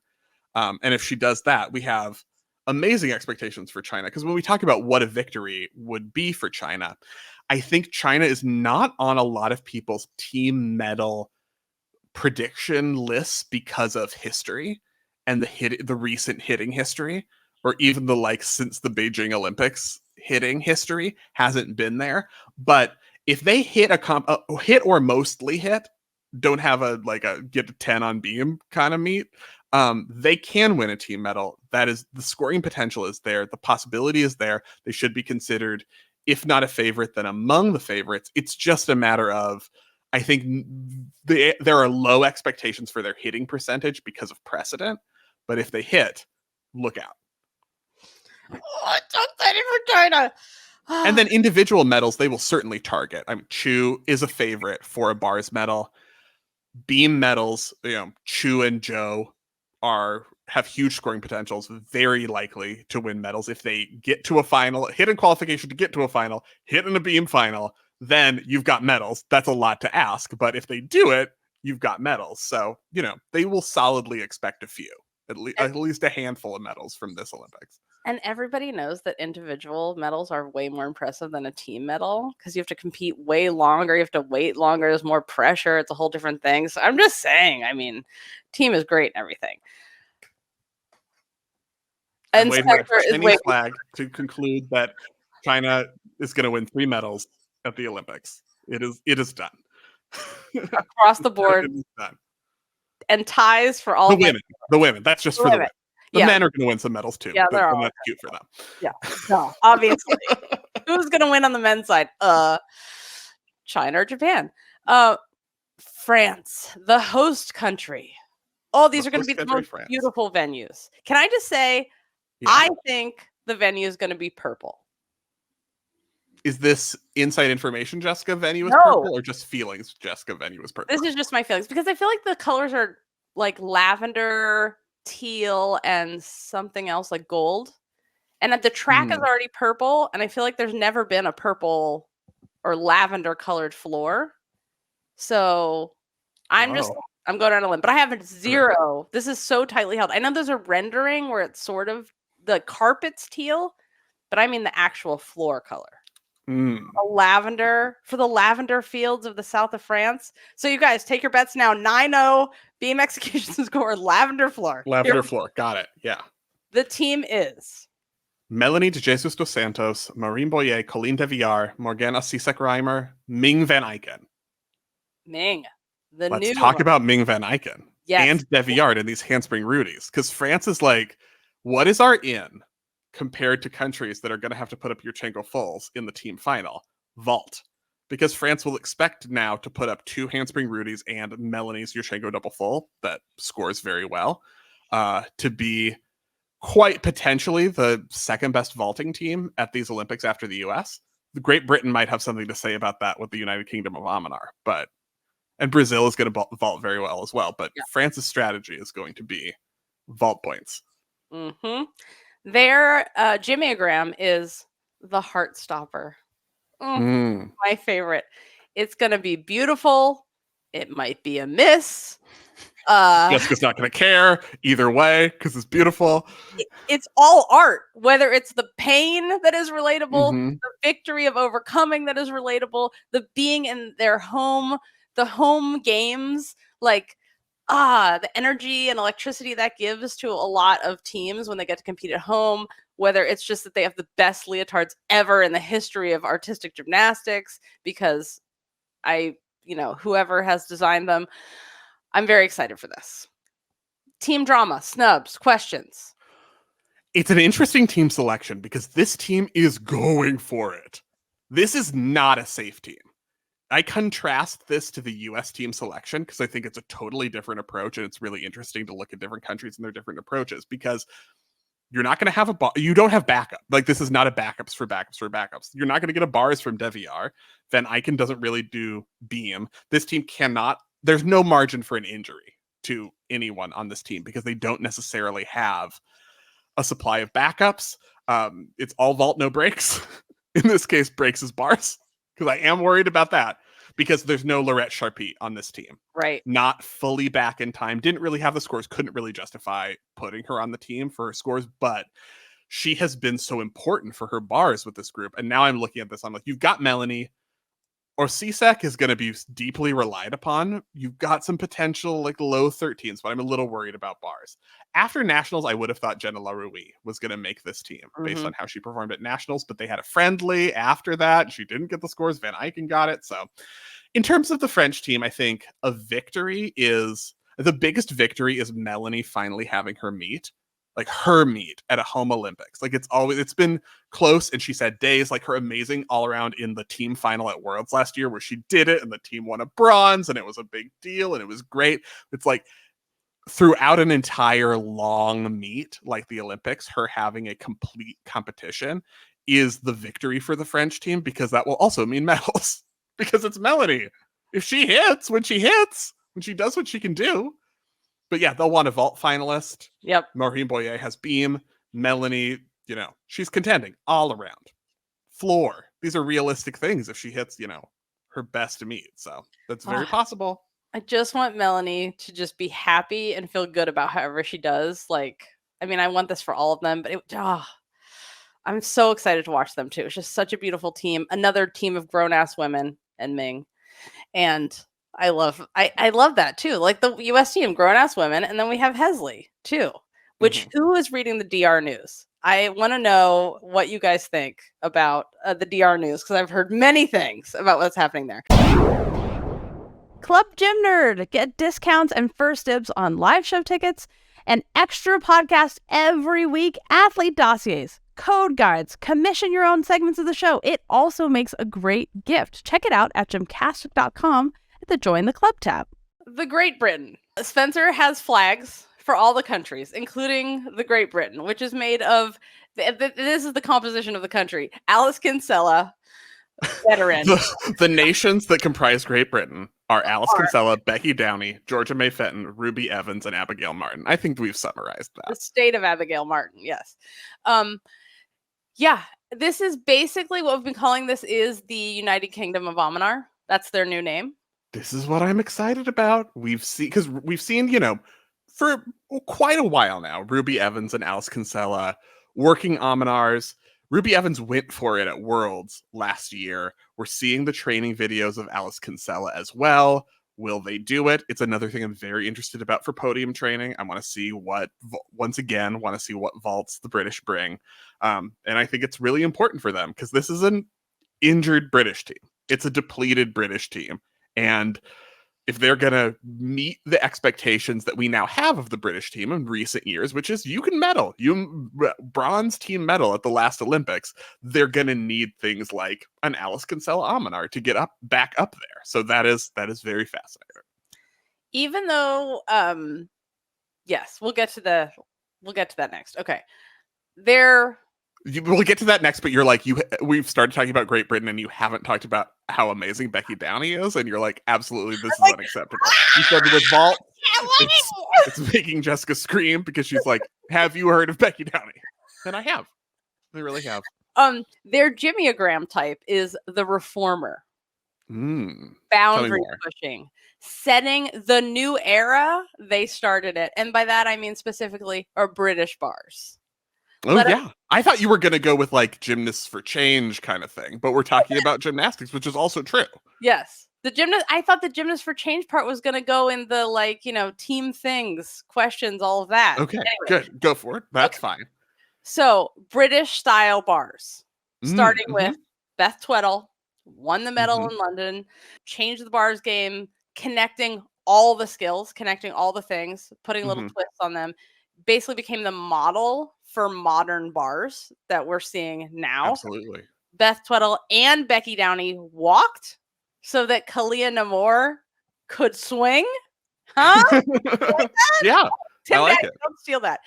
And if she does that, we have amazing expectations for China. Because when we talk about what a victory would be for China, I think China is not on a lot of people's team medal prediction lists because of history and the recent hitting history, or even the since the Beijing Olympics hitting history hasn't been there. But if they hit a hit or mostly hit, don't have a get a 10 on beam kind of meet, they can win a team medal. That is, the scoring potential is there, the possibility is there. They should be considered, if not a favorite, then among the favorites. It's just a matter of, I think there are low expectations for their hitting percentage because of precedent, but if they hit, look out. I'm so excited for China. And then individual medals, they will certainly target. Chu is a favorite for a bars medal. Beam medals, Chu and Zhou have huge scoring potentials, very likely to win medals if they get to a final, hit in qualification to get to a final, hit in a beam final, then you've got medals. That's a lot to ask, but if they do it, you've got medals. So, they will solidly expect a few, at least a handful of medals from this Olympics. And everybody knows that individual medals are way more impressive than a team medal because you have to compete way longer. You have to wait longer. There's more pressure. It's a whole different thing. So I'm just saying, I mean, team is great and everything. I'm And waving my Spencer is Chinese waving. flag to conclude that China is going to win 3 medals at the Olympics. It is done. Across the board. It is done. And ties for all The of my women. The women. That's just for the women. The Yeah. men are going to win some medals too. Yeah, they're and all that's cute for them. Yeah, no, obviously. Who's gonna win on the men's side? China or Japan? France, the host country. Oh, these The are gonna host be the country, most France. beautiful venues. Can I just say, Yeah. I think the venue is gonna be purple. Is this inside information, Jessica? Venue is No. purple, or just feelings? Jessica, venue is purple. This is just my feelings because I feel like the colors are like lavender, teal, and something else like gold. And that the track is already purple, and I feel like there's never been a purple or lavender colored floor. So I'm going on a limb, but I have zero. This is so tightly held. I know there's a rendering where it's sort of the carpet's teal, but I mean the actual floor color. A lavender for the lavender fields of the south of France. So you guys take your bets now. 9-0 beam execution score, lavender floor. Lavender floor. Got it. Yeah. The team is Melanie de Jesus dos Santos, Maureen Boyer, Colleen de Villar, Morgana Sisek-Reimer, Ming van Eycken. Ming. Let's talk about Ming van Eycken. Yes. And de Villar in these handspring rudies. Because France is like, what is our in compared to countries that are going to have to put up Yurchenko fulls in the team final? Vault. Because France will expect now to put up 2 handspring rudies and Melanie's Yurchenko double full that scores very well to be quite potentially the second best vaulting team at these Olympics after the US. Great Britain might have something to say about that with the United Kingdom of Amanar, and Brazil is going to vault very well as well. But France's strategy is going to be vault points. Their gymnagram is the heart stopper. My favorite. It's going to be beautiful. It might be a miss. Jessica's not going to care either way because it's beautiful. It's all art, whether it's the pain that is relatable, the victory of overcoming that is relatable, the being in their home, the home games, like the energy and electricity that gives to a lot of teams when they get to compete at home, whether it's just that they have the best leotards ever in the history of artistic gymnastics because whoever has designed them. I'm very excited for this. Team drama, snubs, questions. It's an interesting team selection because this team is going for it. This is not a safe team. I contrast this to the US team selection because I think it's a totally different approach, and it's really interesting to look at different countries and their different approaches because you're not going to have you don't have backup. Like, this is not a backups for backups for backups. You're not going to get a bars from de Villar. Van Eycken doesn't really do beam. This team cannot, there's no margin for an injury to anyone on this team because they don't necessarily have a supply of backups. It's all vault, no breaks. In this case, breaks is bars because I am worried about that because there's no Laurette Charpie on this team. Right. Not fully back in time. Didn't really have the scores. Couldn't really justify putting her on the team for her scores, but she has been so important for her bars with this group. And now I'm looking at this. I'm like, you've got Melanie. Or CSEC is going to be deeply relied upon. You've got some potential like low 13s, but I'm a little worried about bars. After Nationals, I would have thought Jenna Laroui was going to make this team based on how she performed at Nationals, but they had a friendly after that. She didn't get the scores. Van Eycken got it. So in terms of the French team, I think the biggest victory is Melanie finally having her meet at a home Olympics. Like, it's been close. And she said days, like her amazing all around in the team final at Worlds last year where she did it and the team won a bronze and it was a big deal and it was great. It's like throughout an entire long meet, like the Olympics, her having a complete competition is the victory for the French team because that will also mean medals because it's Melanie. If she hits, when she does what she can do. But yeah, they'll want a vault finalist. Yep. Maureen Boyer has beam. Melanie, she's contending all around. Floor. These are realistic things if she hits, her best meet. So that's very possible. I just want Melanie to just be happy and feel good about however she does. Like, I mean, I want this for all of them, but I'm so excited to watch them too. It's just such a beautiful team. Another team of grown-ass women and Ming. And I love that too. Like the US team, grown-ass women, and then we have Hesley too. Which who is reading the DR news? I want to know what you guys think about the DR news, because I've heard many things about what's happening there. Club Gym Nerd. Get discounts and first dibs on live show tickets, and extra podcast every week, athlete dossiers, code guides, commission your own segments of the show. It also makes a great gift. Check it out at gymcastic.com at the Join the Club tab. The Great Britain. Spencer has flags for all the countries, including the Great Britain, which is made of, this is the composition of the country. Alice Kinsella, veteran. The nations that comprise Great Britain are Alice Kinsella, Becky Downey, Georgia May Fenton, Ruby Evans, and Abigail Martin. I think we've summarized that. The state of Abigail Martin, yes. Yeah, this is basically what we've been calling this is the United Kingdom of Amanar. That's their new name. This is what I'm excited about. We've seen, you know, for quite a while now, Ruby Evans and Alice Kinsella working Amanars. Ruby Evans went for it at Worlds last year. We're seeing the training videos of Alice Kinsella as well. Will they do it? It's another thing I'm very interested about for podium training. I want to see what vaults the British bring. And I think it's really important for them because this is an injured British team. It's a depleted British team. And if they're going to meet the expectations that we now have of the British team in recent years, which is you can medal, bronze team medal at the last Olympics, they're going to need things like an Alice Kinsella Amanar to get back up there. So that is very fascinating. Even though, yes, we'll get to that next. Okay. We'll get to that next, but you're like, we've started talking about Great Britain and you haven't talked about how amazing Becky Downey is, and you're like, absolutely, this is unacceptable. You started with vault. It's making Jessica scream because she's like, have you heard of Becky Downey? And I have. I really have. Their gymiogram type is the reformer. Boundary pushing. Setting the new era, they started it. And by that, I mean specifically our British bars. I thought you were going to go with like gymnasts for change kind of thing, but we're talking about gymnastics, which is also true. Yes. I thought the gymnast for change part was going to go in the, like, you know, team things, questions, all of that. Okay, anyway. Good. Go for it. That's fine. So British style bars, starting with Beth Tweddle, won the medal in London, changed the bars game, connecting all the skills, connecting all the things, putting little twists on them, basically became the model for modern bars that we're seeing now. Absolutely. Beth Tweddle and Becky Downey walked so that Kalia Namor could swing. Huh? Like yeah. Tim, I like it. Don't steal that.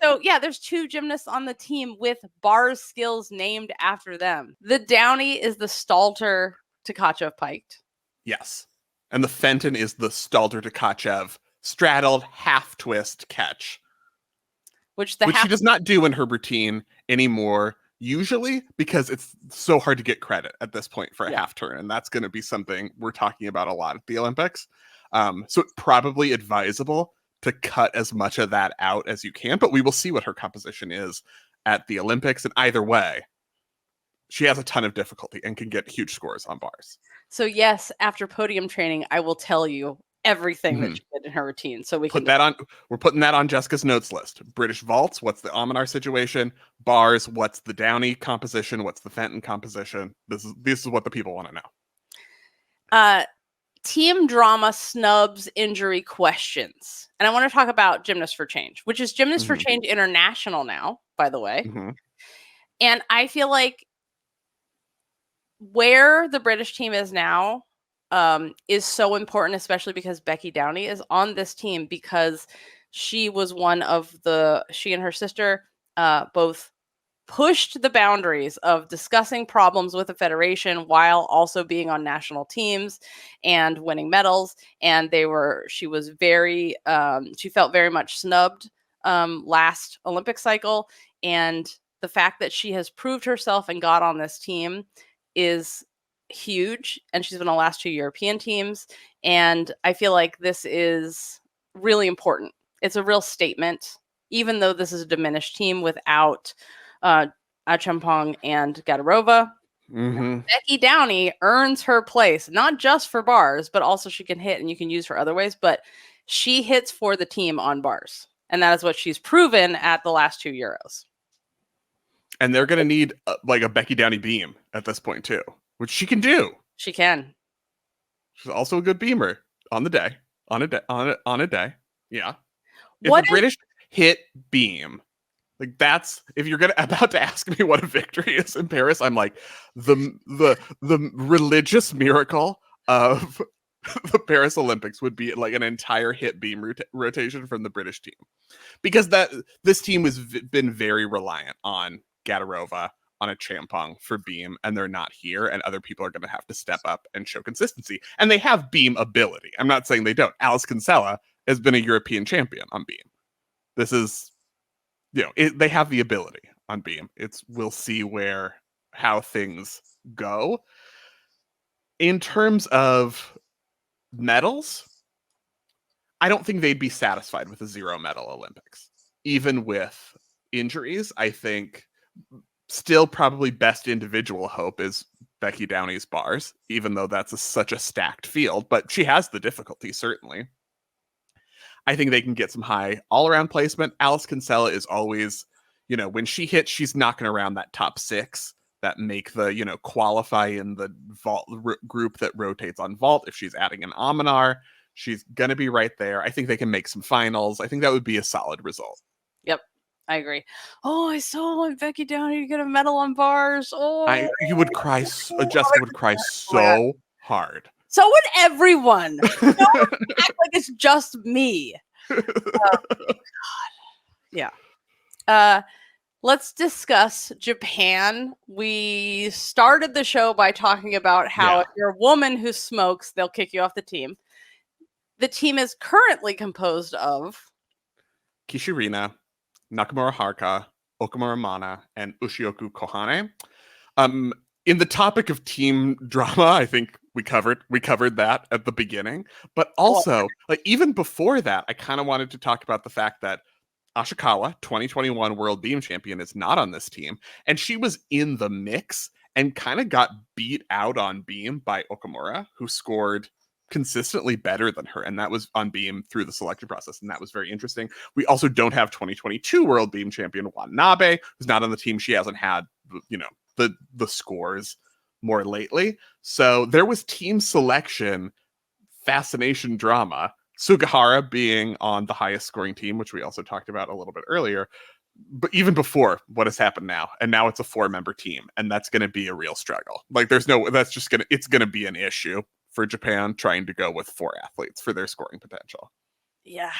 So yeah, there's two gymnasts on the team with bars skills named after them. The Downey is the Stalter Tkachev piked. Yes. And the Fenton is the Stalter Tkachev straddled half twist catch. Which she does not do in her routine anymore, usually, because it's so hard to get credit at this point for a half turn. And that's going to be something we're talking about a lot at the Olympics. So it's probably advisable to cut as much of that out as you can, but we will see what her composition is at the Olympics. And either way, she has a ton of difficulty and can get huge scores on bars. So yes, after podium training, I will tell you everything that she did in her routine. So we're putting that on Jessica's notes list. British vaults, what's the Amanar situation? Bars, what's the Downey composition? What's the Fenton composition? This is what the people want to know. Team drama, snubs, injury questions. And I want to talk about Gymnasts for Change, which is Gymnasts for Change International now, by the way. And I feel like where the British team is now is so important, especially because Becky Downey is on this team, because she was she and her sister both pushed the boundaries of discussing problems with the federation while also being on national teams and winning medals. And she felt very much snubbed last Olympic cycle. And the fact that she has proved herself and got on this team is huge. And she's been on the last two European teams. And I feel like this is really important. It's a real statement even though this is a diminished team without Achampong and Gadarova. Mm-hmm. Becky Downey earns her place, not just for bars, but also she can hit and you can use for other ways. But she hits for the team on bars. And that is what she's proven at the last 2 Euros. And they're going to need like a Becky Downey beam at this point too, which she can do. She can. She's also a good beamer on the day, on a day. Yeah. If What the British hit beam, like that's, if you're about to ask me what a victory is in Paris, I'm like the religious miracle of the Paris Olympics would be like an entire hit beam rotation from the British team, because this team has been very reliant on Gadarova, on Achampong for beam, and they're not here, and other people are going to have to step up and show consistency, and they have beam ability. I'm not saying they don't. Alice Kinsella has been a European champion on beam. This is, they have the ability on beam. We'll see how things go. In terms of medals, I don't think they'd be satisfied with a 0 medal Olympics. Even with injuries, I think still probably best individual hope is Becky Downey's bars, even though that's such a stacked field, but she has the difficulty, certainly. I think they can get some high all-around placement. Alice Kinsella is always, when she hits, she's knocking around that top 6 that make the, qualify in the vault group that rotates on vault. If she's adding an Amanar, she's going to be right there. I think they can make some finals. I think that would be a solid result. Yep, I agree. Oh, I so want Becky Downey to get a medal on bars. Oh, you would cry. Jessica would cry so hard. So would everyone. Don't act like it's just me. God. Yeah. Let's discuss Japan. We started the show by talking about how if you're a woman who smokes, they'll kick you off the team. The team is currently composed of Kishirina, Nakamura Haruka, Okamura Mana, and Ushioku Kohane. In the topic of team drama, I think we covered that at the beginning. But also, like even before that, I kind of wanted to talk about the fact that Ashikawa, 2021 World Beam Champion, is not on this team. And she was in the mix and kind of got beat out on beam by Okamura, who scored consistently better than her. And that was on beam through the selection process. And that was very interesting. We also don't have 2022 World Beam Champion Watanabe, who's not on the team. She hasn't had, the scores more lately. So there was team selection, fascination drama. Sugihara being on the highest scoring team, which we also talked about a little bit earlier, but even before what has happened now, and now it's a 4-member team, and that's going to be a real struggle. Like it's going to be an issue for Japan trying to go with 4 athletes for their scoring potential. Yeah.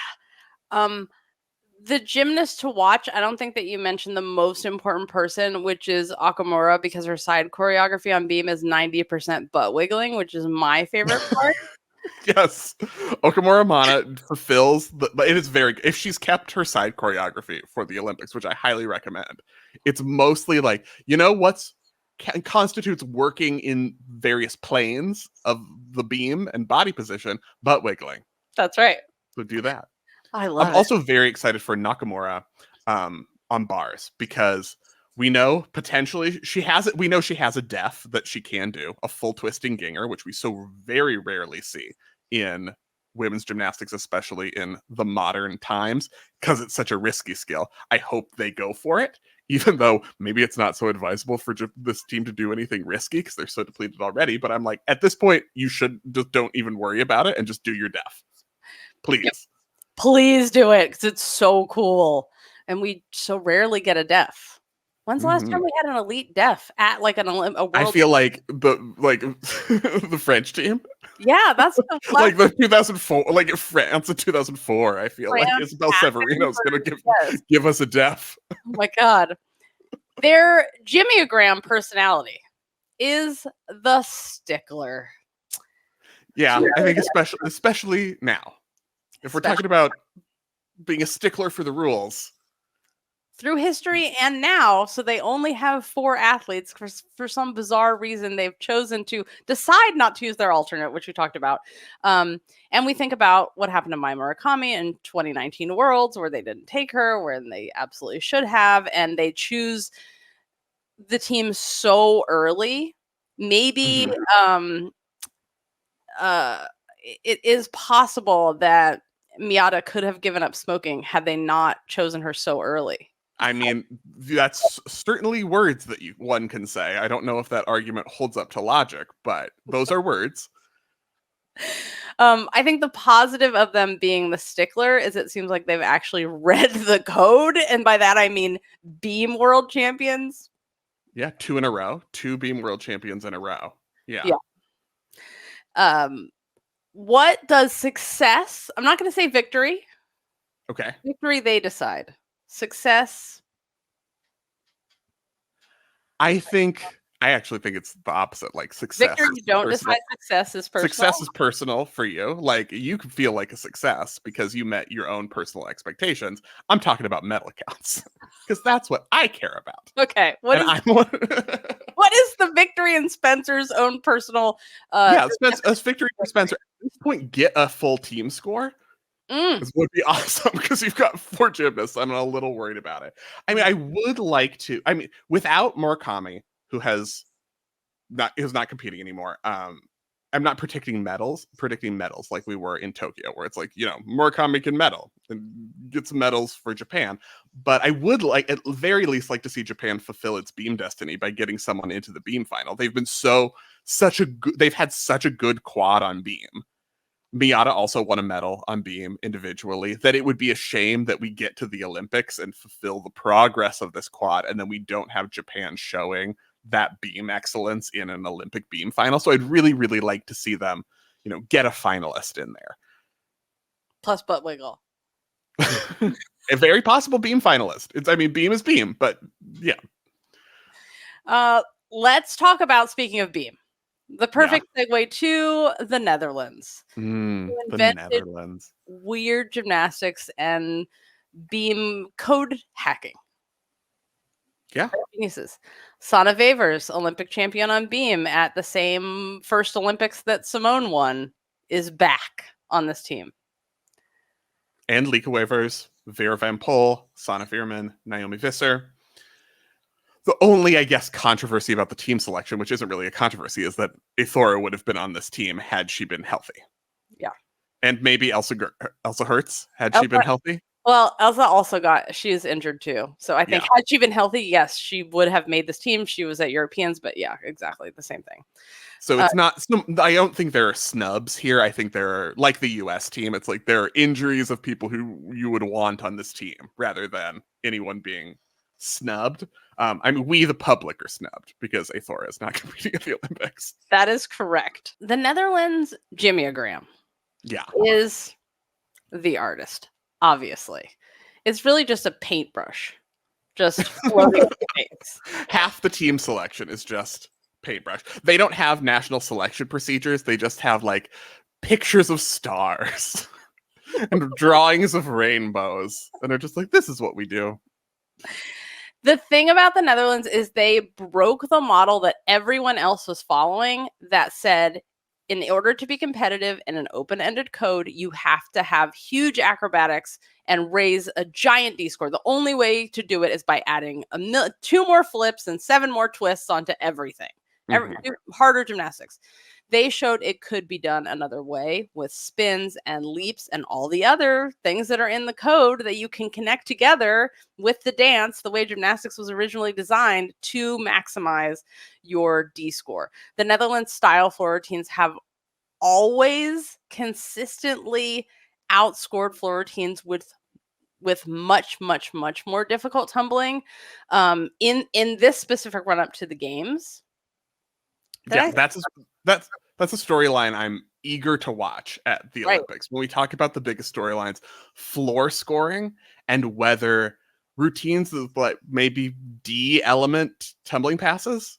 The gymnast to watch, I don't think that you mentioned the most important person, which is Okamura, because her side choreography on beam is 90% butt wiggling, which is my favorite part. Yes, Okamura Mana fulfills it is very, if she's kept her side choreography for the Olympics, which I highly recommend, it's mostly like, what's constitutes working in various planes of the beam and body position, butt wiggling. That's right. So do that. I love I'm also very excited for Nakamura on bars, because we know potentially she has a def that she can do, a full twisting ginger, which we so very rarely see in women's gymnastics, especially in the modern times, because it's such a risky skill. I hope they go for it, even though maybe it's not so advisable for this team to do anything risky because they're so depleted already. But I'm like, at this point, you should just don't even worry about it and just do your def. Please. Yep. Please do it, because it's so cool. And we so rarely get a def. When's the last time we had an elite def at like a world? I feel like the French team. Yeah, that's like the 2004, like France in 2004. I feel like Isabel Severino is going to give us a def. Oh my God. Their Gymiogram personality is the stickler. Yeah, I think especially now. If we're talking about being a stickler for the rules, through history and now. So they only have 4 athletes. For some bizarre reason, they've chosen to decide not to use their alternate, which we talked about. And we think about what happened to Mai Murakami in 2019 Worlds, where they didn't take her, where they absolutely should have, and they choose the team so early. Maybe it is possible that Miata could have given up smoking had they not chosen her so early. I mean, that's certainly words that one can say. I don't know if that argument holds up to logic, but those are words. I think the positive of them being the stickler is it seems like they've actually read the code. And by that, I mean beam world champions. Yeah, 2 in a row. 2 beam world champions in a row. Yeah. What does success? I'm not going to say victory. Okay. Victory, they decide. Success. I actually think it's the opposite. Like success. Victory, you don't decide. Success is personal. Success is personal for you. Like you can feel like a success because you met your own personal expectations. I'm talking about medal counts because that's what I care about. Okay. What is the victory in Spencer's own personal? Victory for Spencer. At this point, get a full team score. This would be awesome because you've got 4 gymnasts. I'm a little worried about it. I mean, I would like to. I mean, without Murakami, who is not competing anymore. I'm not predicting medals like we were in Tokyo, where it's like, Murakami can medal and get some medals for Japan. But I would like, at the very least, like to see Japan fulfill its beam destiny by getting someone into the beam final. They've been they've had such a good quad on beam. Miata also won a medal on beam individually, that it would be a shame that we get to the Olympics and fulfill the progress of this quad, and then we don't have Japan showing that beam excellence in an Olympic beam final. So I'd really, really like to see them, get a finalist in there. Plus butt wiggle. A very possible beam finalist. Beam is beam, but yeah. Let's talk about, speaking of beam, the perfect segue to the Netherlands. The Netherlands. Weird gymnastics and beam code hacking. Yeah. Sanne Wevers, Olympic champion on beam at the same first Olympics that Simone won, is back on this team. And Lieke Wevers, Vera Van Poel, Sanne Veerman, Naomi Visser. The only, I guess, controversy about the team selection, which isn't really a controversy, is that Ithora would have been on this team had she been healthy. Yeah. And maybe Elsa Hertz, had she been healthy. Well, Elsa she is injured too. So I think had she been healthy, yes, she would have made this team. She was at Europeans, but yeah, exactly the same thing. So it's not, I don't think there are snubs here. I think there are, like the US team, it's like there are injuries of people who you would want on this team rather than anyone being snubbed. We, the public, are snubbed because Ithora is not competing at the Olympics. That is correct. The Netherlands gymnogram is the artist. Obviously, it's really just a paintbrush, just floating paints. Half the team selection is just paintbrush. They don't have national selection procedures. They just have like pictures of stars and drawings of rainbows, and they're just like, this is what we do. The thing about the Netherlands is they broke the model that everyone else was following that said, in order to be competitive in an open-ended code, you have to have huge acrobatics and raise a giant D-score. The only way to do it is by adding 2 more flips and 7 more twists onto everything. Harder gymnastics. They showed it could be done another way with spins and leaps and all the other things that are in the code that you can connect together with the dance, the way gymnastics was originally designed to maximize your D-score. The Netherlands style floor routines have always consistently outscored floor routines with much, much, much more difficult tumbling. In this specific run up to the games. That's a storyline I'm eager to watch at the Olympics. When we talk about the biggest storylines, floor scoring and whether routines with like maybe D element tumbling passes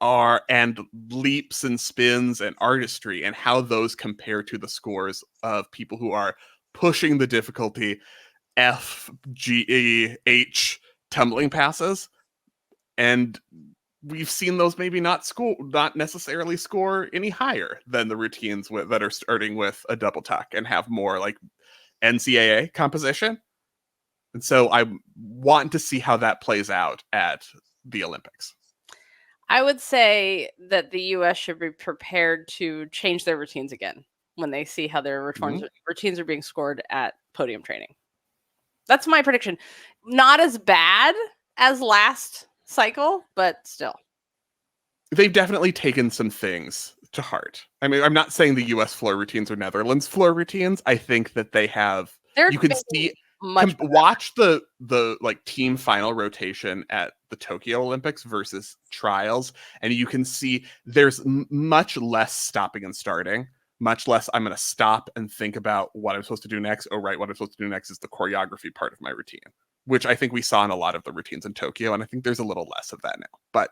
and leaps and spins and artistry, and how those compare to the scores of people who are pushing the difficulty F, G, H tumbling passes, and we've seen those maybe not necessarily score any higher than the routines that are starting with a double tuck and have more like NCAA composition. And so I want to see how that plays out at the Olympics. I would say that the U.S. should be prepared to change their routines again when they see how their routines are being scored at podium training. That's my prediction. Not as bad as last cycle, but still. They've definitely taken some things to heart. I mean, I'm not saying the U.S. floor routines or Netherlands floor routines. I think that they have. You can see. Watch the like team final rotation at the Tokyo Olympics versus trials, and you can see there's much less stopping and starting, much less I'm going to stop and think about what I'm supposed to do next. Oh, right, what I'm supposed to do next is the choreography part of my routine, which I think we saw in a lot of the routines in Tokyo, and I think there's a little less of that now. But,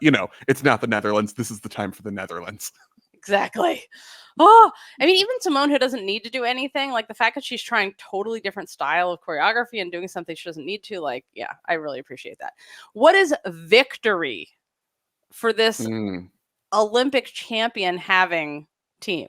it's not the Netherlands. This is the time for the Netherlands. Exactly. Oh, I mean, even Simone, who doesn't need to do anything, like the fact that she's trying totally different style of choreography and doing something she doesn't need to, like, yeah, I really appreciate that. What is victory for this Olympic champion having team?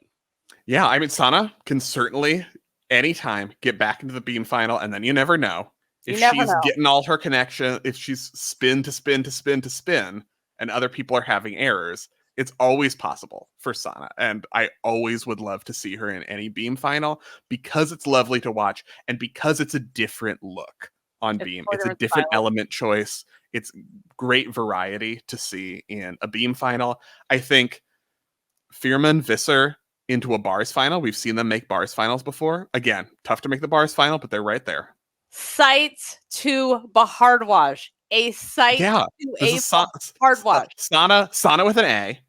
Yeah, I mean, Sana can certainly anytime get back into the beam final, and then you never know. If she's getting all her connection, if she's spin to spin to spin to spin, and other people are having errors, it's always possible for Sana. And I always would love to see her in any beam final because it's lovely to watch and because it's a different look on beam. It's a different element choice. It's great variety to see in a beam final. I think Fierman, Visser into a bars final. We've seen them make bars finals before. Again, tough to make the bars final, but they're right there. Sights to Bahardwaj. A sight to a Bahardwaj. Sana with an A.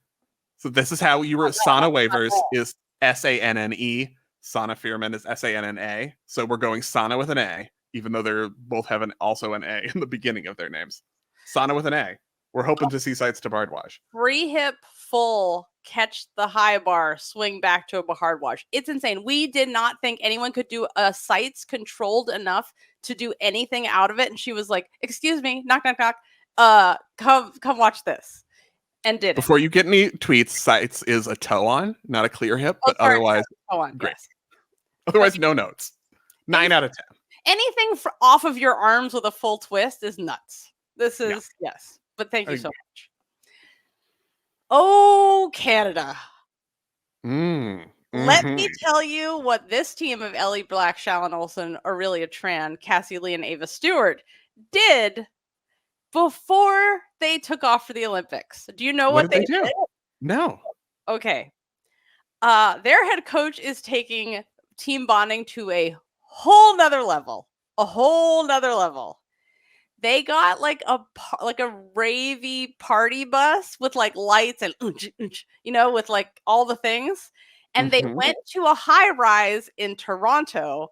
So this is how you were. Sana Wavers is Sanne. Sana Fierman is Sanna. So we're going Sana with an A, even though they're both have also an A in the beginning of their names. Sana with an A. We're hoping to see sights to Bahardwaj. Free hip full, catch the high bar, swing back to a Bahardwaj. It's insane. We did not think anyone could do a sights controlled enough to do anything out of it. And she was like, excuse me, knock, knock, knock. Come watch this. And did Before you get any tweets, sights is a toe on, not a clear hip, but otherwise, great. Yes. Otherwise, no notes. 9 out of 10. Anything off of your arms with a full twist is nuts. This is, yes. But thank you so much. Oh, Canada. Let me tell you what this team of Ellie Black, Shallon Olsen, Aurelia Tran, Cassie Lee, and Ava Stewart did before they took off for the Olympics. Do you know what they did? No. Okay. Their head coach is taking team bonding to a whole nother level. They got like a ravey party bus with like lights and with like all the things. And they went to a high rise in Toronto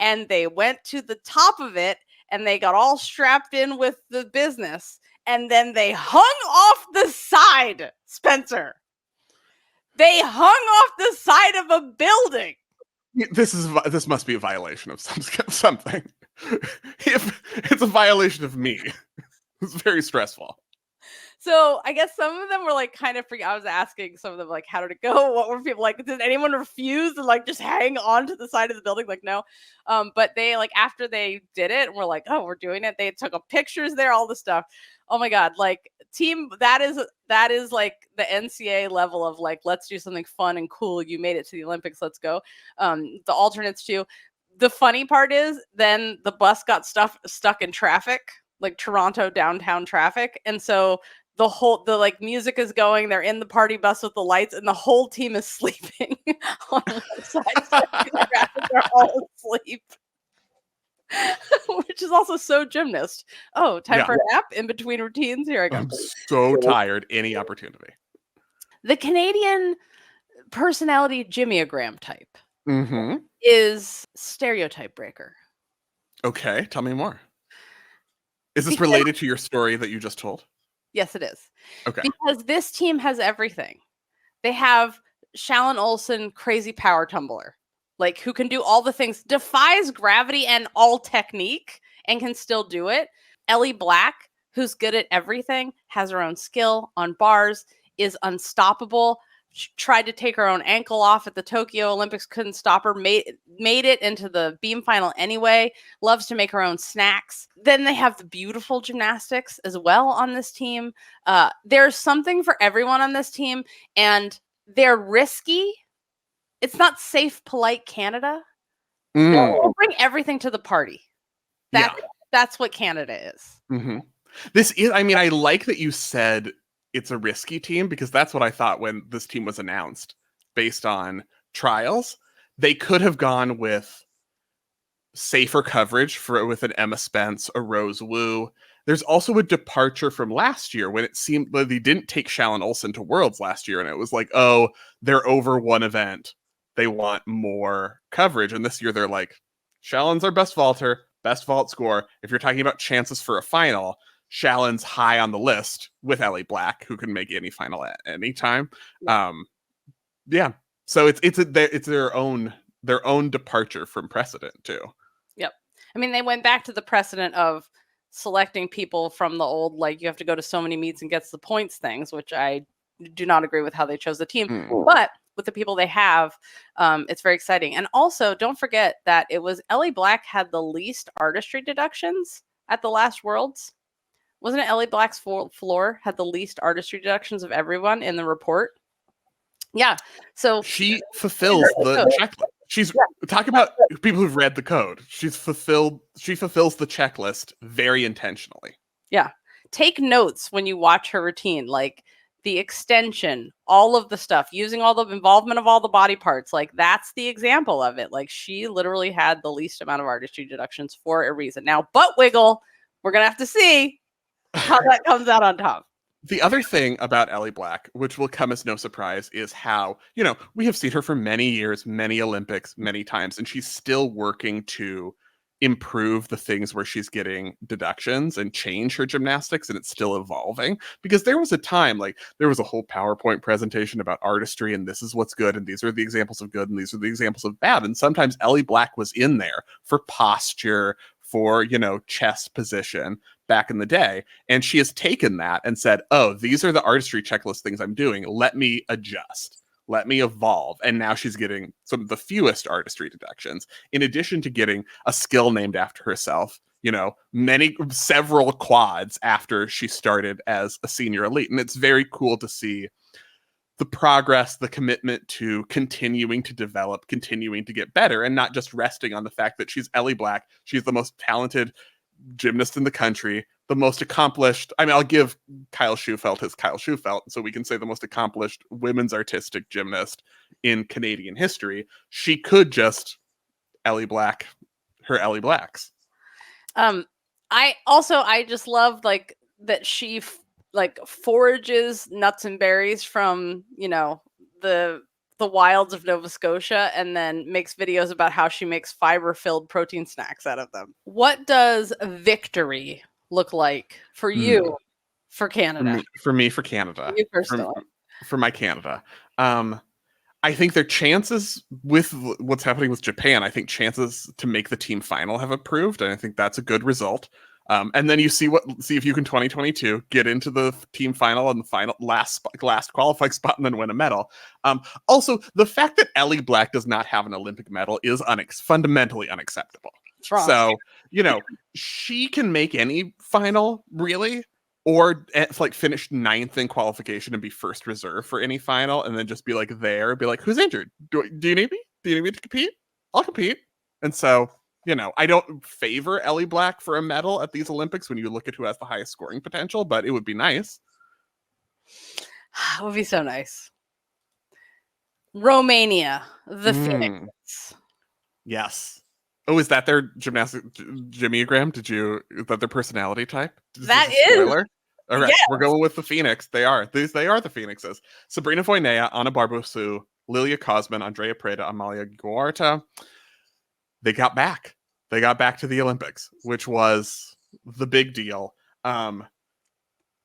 and they went to the top of it and they got all strapped in with the business. And then they hung off the side, Spencer. They hung off the side of a building. This must be a violation of something. If it's a violation of me, it's very stressful. So I guess some of them were like kind of I was asking some of them like, how did it go? What were people like? Did anyone refuse to like just hang on to the side of the building? Like, no. But they like after they did it and we're like, oh, we're doing it. They took pictures there, all the stuff. Oh my God. Like team, that is like the NCAA level of like, let's do something fun and cool. You made it to the Olympics. Let's go. The alternates too. The funny part is then the bus got stuck in traffic, like Toronto downtown traffic. And so the like music is going, they're in the party bus with the lights and the whole team is sleeping on one side. They're all asleep. Which is also so gymnast. Oh, time for a nap in between routines. Here I go. I'm so tired. Any opportunity. The Canadian personality Gymiogram type is stereotype breaker. Okay, tell me more. Is this related to your story that you just told? Yes, it is. Okay. Because this team has everything. They have Shallon Olsen, crazy power tumbler, like who can do all the things, defies gravity and all technique, and can still do it. Ellie Black, who's good at everything, has her own skill on bars, is unstoppable. She tried to take her own ankle off at the Tokyo Olympics, couldn't stop her, made it into the beam final anyway, loves to make her own snacks. Then they have the beautiful gymnastics as well on this team. There's something for everyone on this team, and they're risky. It's not safe, polite Canada. They'll bring everything to the party. That's what Canada is. Mm-hmm. This is, I mean, I like that you said it's a risky team, because that's what I thought when this team was announced based on trials. They could have gone with safer coverage with an Emma Spence, a Rose Wu. There's also a departure from last year when it seemed that they didn't take Shallon Olsen to Worlds last year, and it was like, oh, they're over one event. They want more coverage. And this year they're like, Shallon's our best vaulter, best vault score. If you're talking about chances for a final, Shallon's high on the list with Ellie Black, who can make any final at any time. Yeah. So it's their own departure from precedent too. Yep. I mean, they went back to the precedent of selecting people from the old, like, you have to go to so many meets and gets the points things, which I do not agree with how they chose the team. But with the people they have, it's very exciting. And also, don't forget that it was Ellie Black had the least artistry deductions at the last Worlds. Wasn't it Ellie Black's floor had the least artistry deductions of everyone in the report? Yeah. So she fulfills the checklist. She's talking about people who've read the code. She fulfills the checklist very intentionally. Yeah. Take notes when you watch her routine, like the extension, all of the stuff, using all the involvement of all the body parts. Like, that's the example of it. Like, she literally had the least amount of artistry deductions for a reason. Now, butt wiggle, we're going to have to see how that comes out on top. The other thing about Ellie Black, which will come as no surprise, is how, we have seen her for many years, many Olympics, many times, and she's still working to improve the things where she's getting deductions and change her gymnastics, and it's still evolving. Because there was a time, like, there was a whole PowerPoint presentation about artistry, and this is what's good, and these are the examples of good, and these are the examples of bad. And sometimes Ellie Black was in there for posture, for, chest position back in the day. And she has taken that and said, oh, these are the artistry checklist things I'm doing. Let me adjust. Let me evolve. And now she's getting some of the fewest artistry deductions, in addition to getting a skill named after herself, several quads after she started as a senior elite. And it's very cool to see the progress, the commitment to continuing to develop, continuing to get better, and not just resting on the fact that she's Ellie Black. She's the most talented gymnast in the country, the most accomplished. I mean, I'll give Kyle Schufelt his Kyle Schufelt, so we can say the most accomplished women's artistic gymnast in Canadian history. She could just Ellie Black her Ellie Blacks. I just love like that she forages nuts and berries from, the wilds of Nova Scotia, and then makes videos about how she makes fiber-filled protein snacks out of them. What does victory look like for you, for Canada? For me, for Canada. For you personally. For my Canada. I think their chances with what's happening with Japan, I think chances to make the team final have improved, and I think that's a good result. And then you see if you can 2022 get into the team final and the final last qualifying spot and then win a medal. Also, the fact that Ellie Black does not have an Olympic medal is fundamentally unacceptable. So, she can make any final, really, or finish 9th in qualification and be first reserve for any final, and then just be like be like, who's injured? Do you need me? Do you need me to compete? I'll compete. And so, I don't favor Ellie Black for a medal at these Olympics when you look at who has the highest scoring potential, but it would be nice. It would be so nice. Romania, the Phoenix. Yes. Oh, is that their gymnastic gymiogram? Is that their personality type? That is. Spoiler? All right, yes. We're going with the Phoenix. They are the Phoenixes. Sabrina Voinea, Anna Barbusu, Lilia Kosman, Andrea Preda, Amalia Guarta. They got back. They got back to the Olympics, which was the big deal.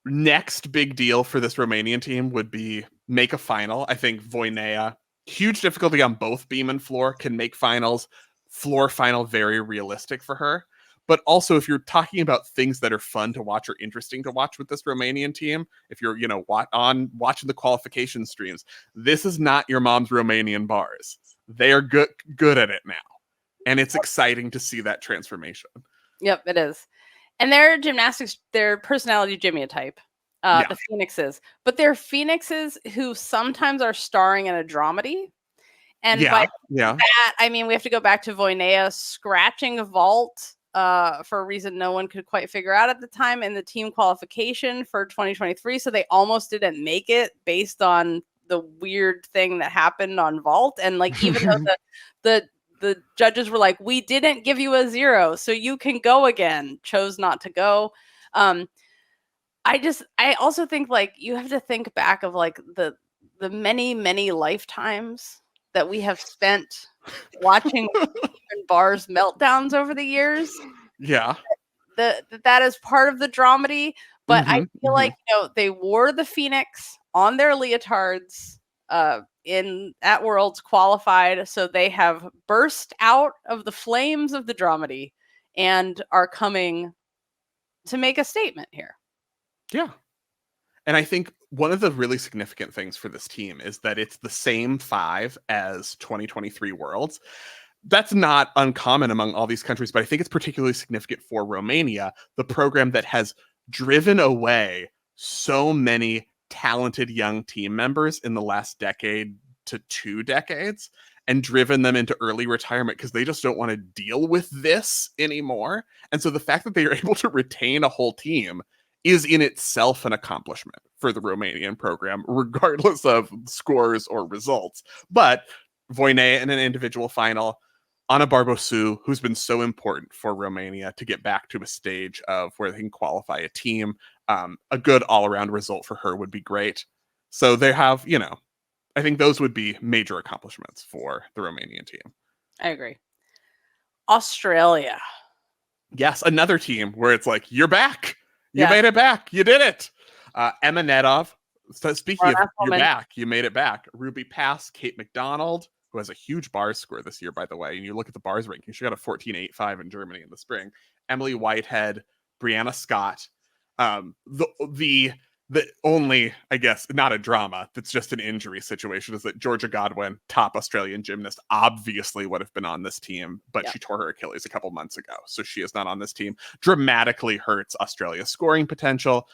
Next big deal for this Romanian team would be make a final. I think Voinea, huge difficulty on both beam and floor, can make finals. Floor final, very realistic for her. But also, if you're talking about things that are fun to watch or interesting to watch with this Romanian team, if you're, watching the qualification streams, this is not your mom's Romanian bars. They are good at it now. And it's exciting to see that transformation. Yep, it is. And their gymnastics, their personality gymiotype, the Phoenixes. But they're Phoenixes who sometimes are starring in a dramedy. And by that, I mean, we have to go back to Voinea scratching a vault for a reason no one could quite figure out at the time in the team qualification for 2023. So they almost didn't make it based on the weird thing that happened on vault. And like, even though the judges were like, we didn't give you a 0, so you can go again, chose not to go. I also think like you have to think back of like the many lifetimes that we have spent watching bars meltdowns over the years. Yeah. That is part of the dramedy, but I feel like, they wore the Phoenix on their leotards at Worlds, qualified, so they have burst out of the flames of the dramedy and are coming to make a statement here. Yeah. And I think one of the really significant things for this team is that it's the same 5 as 2023 Worlds. That's not uncommon among all these countries, but I think it's particularly significant for Romania, the program that has driven away so many talented young team members in the last decade to 2 decades and driven them into early retirement because they just don't want to deal with this anymore. And so the fact that they are able to retain a whole team is in itself an accomplishment for the Romanian program, regardless of scores or results. But Voinea in an individual final, Ana Barbosu, who's been so important for Romania to get back to a stage of where they can qualify a team, a good all-around result for her would be great. So they have, I think those would be major accomplishments for the Romanian team. I agree. Australia. Yes, another team where it's like, you're back. You made it back. You did it. Emma Nedov. So speaking of you're back, you made it back. Ruby Pass, Kate McDonald, who has a huge bars score this year, by the way. And you look at the bars ranking, she got a 14.85 in Germany in the spring. Emily Whitehead, Brianna Scott. The only, I guess, not a drama, that's just an injury situation, is that Georgia Godwin, top Australian gymnast, obviously would have been on this team, but she tore her Achilles a couple months ago, so she is not on this team. Dramatically hurts Australia's scoring potential,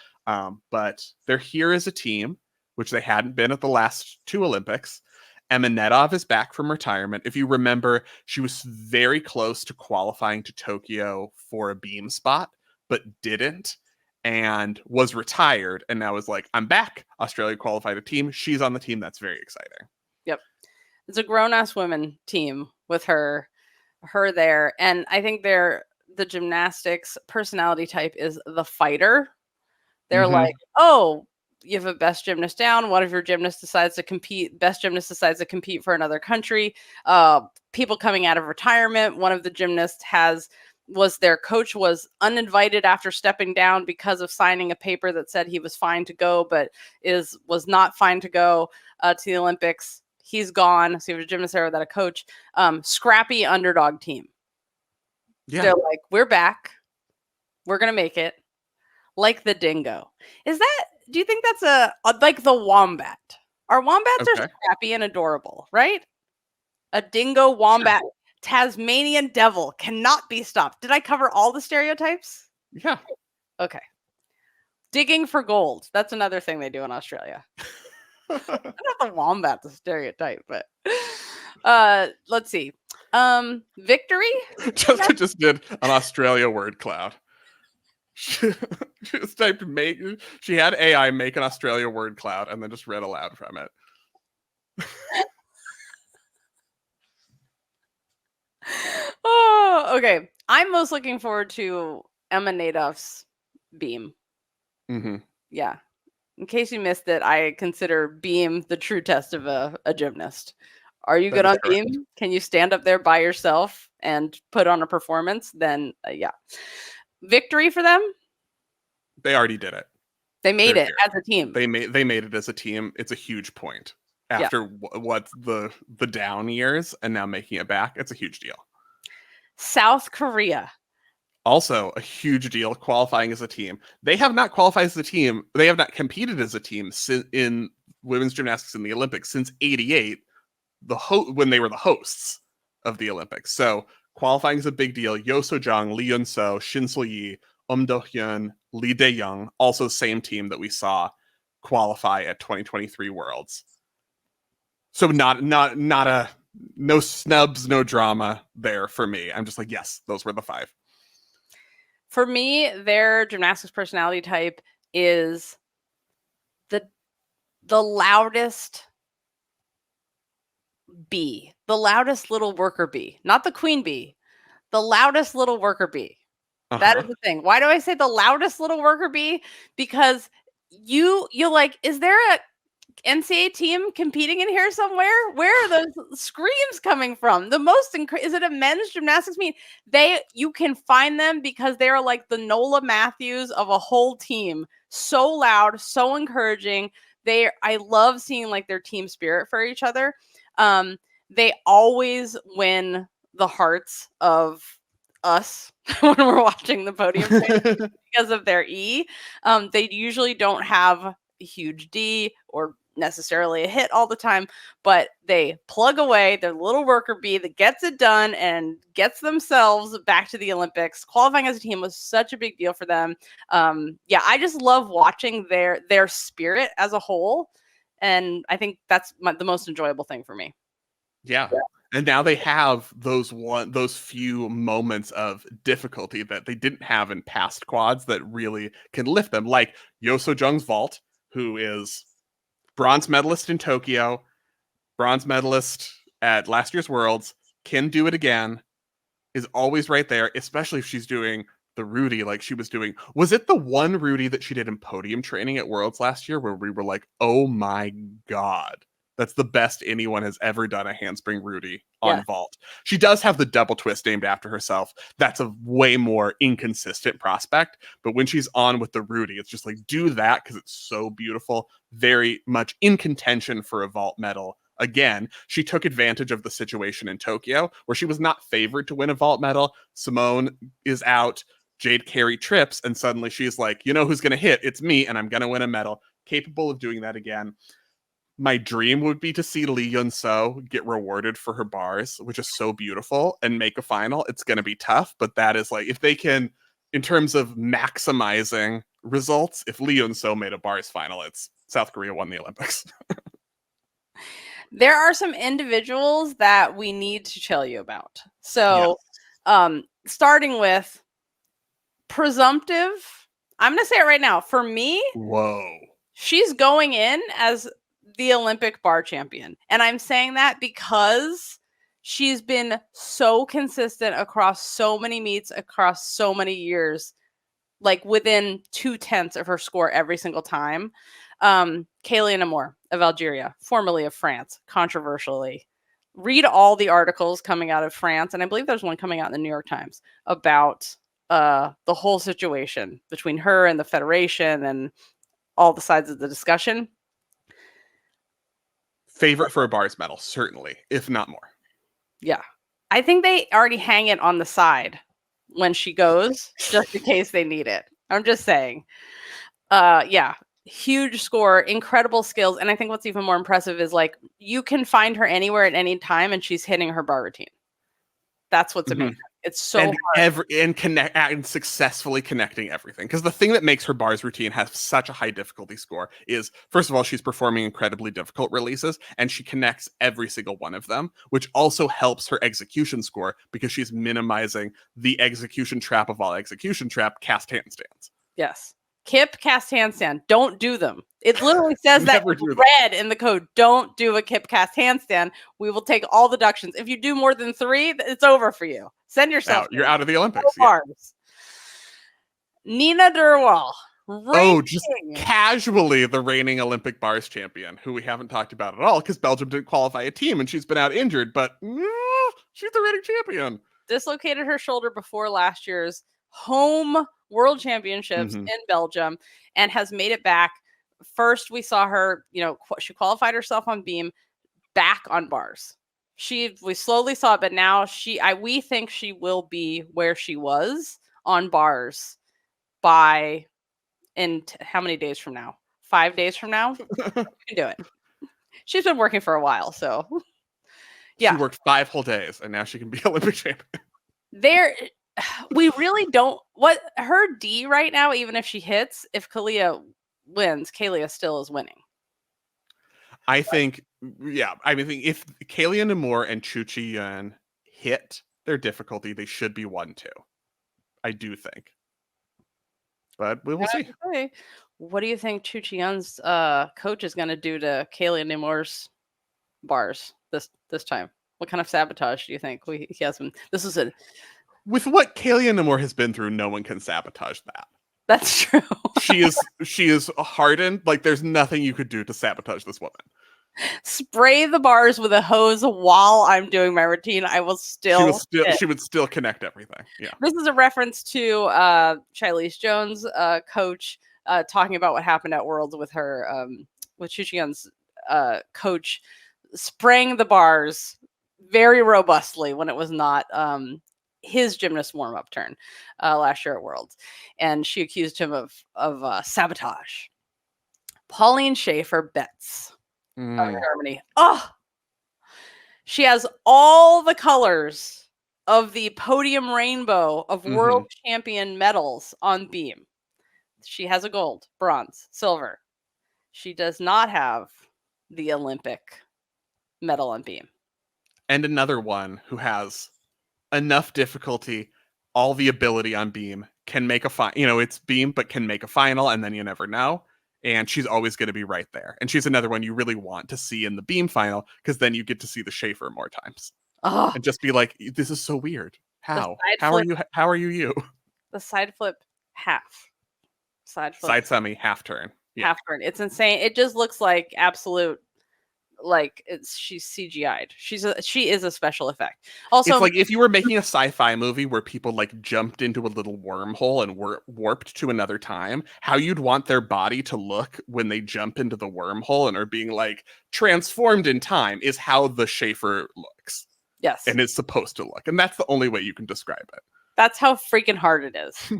but they're here as a team, which they hadn't been at the last 2 Olympics. Emma Nedov is back from retirement. If you remember, she was very close to qualifying to Tokyo for a beam spot, but didn't. And was retired, and now is like, I'm back. Australia qualified a team. She's on the team. That's very exciting. Yep. It's a grown-ass women team with her there. And I think the gymnastics personality type is the fighter. They're like, oh, you have a best gymnast down. One of your gymnasts decides to compete. Best gymnast decides to compete for another country. People coming out of retirement. One of the gymnasts their coach was uninvited after stepping down because of signing a paper that said he was fine to go, but was not fine to go to the Olympics. He's gone. So you have a gymnast there without a coach. Scrappy underdog team. Yeah. They're like, we're back. We're going to make it. Like the dingo. Do you think that's like the wombat? Our wombats are scrappy and adorable, right? A dingo wombat. Sure. Tasmanian devil cannot be stopped. Did I cover all the stereotypes? Yeah. Okay. Digging for gold. That's another thing they do in Australia. Not the wombat, the stereotype, but let's see. Victory? Jessica just did an Australia word cloud. She just typed make. She had AI make an Australia word cloud and then just read aloud from it. Oh, okay. I'm most looking forward to Emma Nedov's beam. Yeah. In case you missed it, I consider beam the true test of a gymnast. Are you good on beam? Can you stand up there by yourself and put on a performance? Then, yeah. Victory for them? They already did it. They made it as a team. They made it as a team. It's a huge point. After what's the down years and now making it back, it's a huge deal. South Korea. Also, a huge deal qualifying as a team. They have not qualified as a team. They have not competed as a team in women's gymnastics in the Olympics since '88, when they were the hosts of the Olympics. So qualifying is a big deal. Yo So-jung, Lee Yun-so, Shin So-yi, Do-hyun, Lee Dae-young, also same team that we saw qualify at 2023 Worlds. So not a no snubs, no drama there for me. I'm just like, yes, those were the 5. For me, their gymnastics personality type is the loudest bee, the loudest little worker bee, not the queen bee, the loudest little worker bee. That is the thing. Why do I say the loudest little worker bee? Because you're like, is there a NCAA team competing in here somewhere? Where are those screams coming from? Is it a men's gymnastics meet? You can find them because they're like the Nola Matthews of a whole team. So loud, so encouraging. I love seeing like their team spirit for each other. They always win the hearts of us when we're watching the podium because of their E. They usually don't have a huge D or necessarily a hit all the time, but they plug away their little worker bee that gets it done and gets themselves back to the Olympics. Qualifying as a team was such a big deal for them. I just love watching their spirit as a whole, and I think that's the most enjoyable thing for me. Yeah. And now they have those few moments of difficulty that they didn't have in past quads that really can lift them, like Yo So-jung's vault, who is bronze medalist in Tokyo, bronze medalist at last year's Worlds, can do it again, is always right there, especially if she's doing the Rudy like she was doing. Was it the one Rudy that she did in podium training at Worlds last year where we were like, oh my God, that's the best anyone has ever done a handspring Rudy on vault. She does have the double twist named after herself. That's a way more inconsistent prospect. But when she's on with the Rudy, it's just like, do that because it's so beautiful. Very much in contention for a vault medal. Again, she took advantage of the situation in Tokyo where she was not favored to win a vault medal. Simone is out. Jade Carey trips. And suddenly she's like, you know who's going to hit? It's me. And I'm going to win a medal. Capable of doing that again. My dream would be to see Lee Yun-so get rewarded for her bars, which is so beautiful, and make a final. It's going to be tough, but that is like, if they can, in terms of maximizing results, if Lee Yun-so made a bars final, it's South Korea won the Olympics. There are some individuals that we need to tell you about. So, starting with presumptive, I'm going to say it right now. For me, she's going in as the Olympic bar champion. And I'm saying that because she's been so consistent across so many meets, across so many years, like within 0.2 of her score every single time. Kaylee Namor of Algeria, formerly of France, controversially. Read all the articles coming out of France, and I believe there's one coming out in the New York Times about the whole situation between her and the federation and all the sides of the discussion. Favorite for a bars medal, certainly, if not more. Yeah. I think they already hang it on the side when she goes, just in case they need it. I'm just saying. Huge score, incredible skills. And I think what's even more impressive is like, you can find her anywhere at any time and she's hitting her bar routine. That's what's amazing. It's so hard. And successfully connecting everything. Because the thing that makes her bars routine have such a high difficulty score is, first of all, she's performing incredibly difficult releases, and she connects every single one of them, which also helps her execution score because she's minimizing the execution trap of all execution trap, cast handstands. Yes. Kip cast handstand. Don't do them. It literally says that red in the code. Don't do a kip cast handstand. We will take all deductions. If you do more than 3, it's over for you. Send yourself. You're out of the Olympics. No bars. Nina Durwal. Just casually the reigning Olympic bars champion, who we haven't talked about at all because Belgium didn't qualify a team and she's been out injured, but she's the reigning champion. Dislocated her shoulder before last year's home World Championships in Belgium and has made it back. First, we saw her, she qualified herself on beam, back on bars. We slowly saw it, but now we think she will be where she was on bars by how many days from now? 5 days from now? You can do it. She's been working for a while, so She yeah. worked 5 whole days, and now she can be Olympic champion. We really don't. What her D right now, even if she hits, if Kalia wins, Kalia still is winning. I think, yeah. I mean, if Kalia Namor and Chu Chi-Yun hit their difficulty, they should be 1-2. I do think. But we will see. Okay. What do you think Chu Chi-Yun's coach is going to do to Kalia Namor's bars this time? What kind of sabotage do you think he has been? This is with what Kalia Namor has been through, no one can sabotage that. That's true. she is hardened. Like, there's nothing you could do to sabotage this woman. Spray the bars with a hose while I'm doing my routine. I will still. She would still connect everything. Yeah. This is a reference to Charlize Jones, coach, talking about what happened at Worlds with her, with Chu Chi-Yun's coach, spraying the bars very robustly when it was not his gymnast warm-up turn last year at Worlds, and she accused him of sabotage. Pauline Schaefer bets of Germany. Oh, she has all the colors of the podium rainbow of world champion medals on beam. She has a gold, bronze, silver. She does not have the Olympic medal on beam. And another one who has enough difficulty, all the ability on beam, can make a it's beam, but can make a final, and then you never know. And she's always going to be right there. And she's another one you really want to see in the beam final, because then you get to see the Schaefer more times. Oh, and just be like, this is so weird. How are you? The side flip half. Side semi half turn. Yeah. Half turn. It's insane. It just looks like absolute, like she's CGI'd. She is a special effect. Also, it's like if you were making a sci-fi movie where people like jumped into a little wormhole and were warped to another time, how you'd want their body to look when they jump into the wormhole and are being like transformed in time is how the Schaefer looks. Yes. And it's supposed to look. And that's the only way you can describe it. That's how freaking hard it is.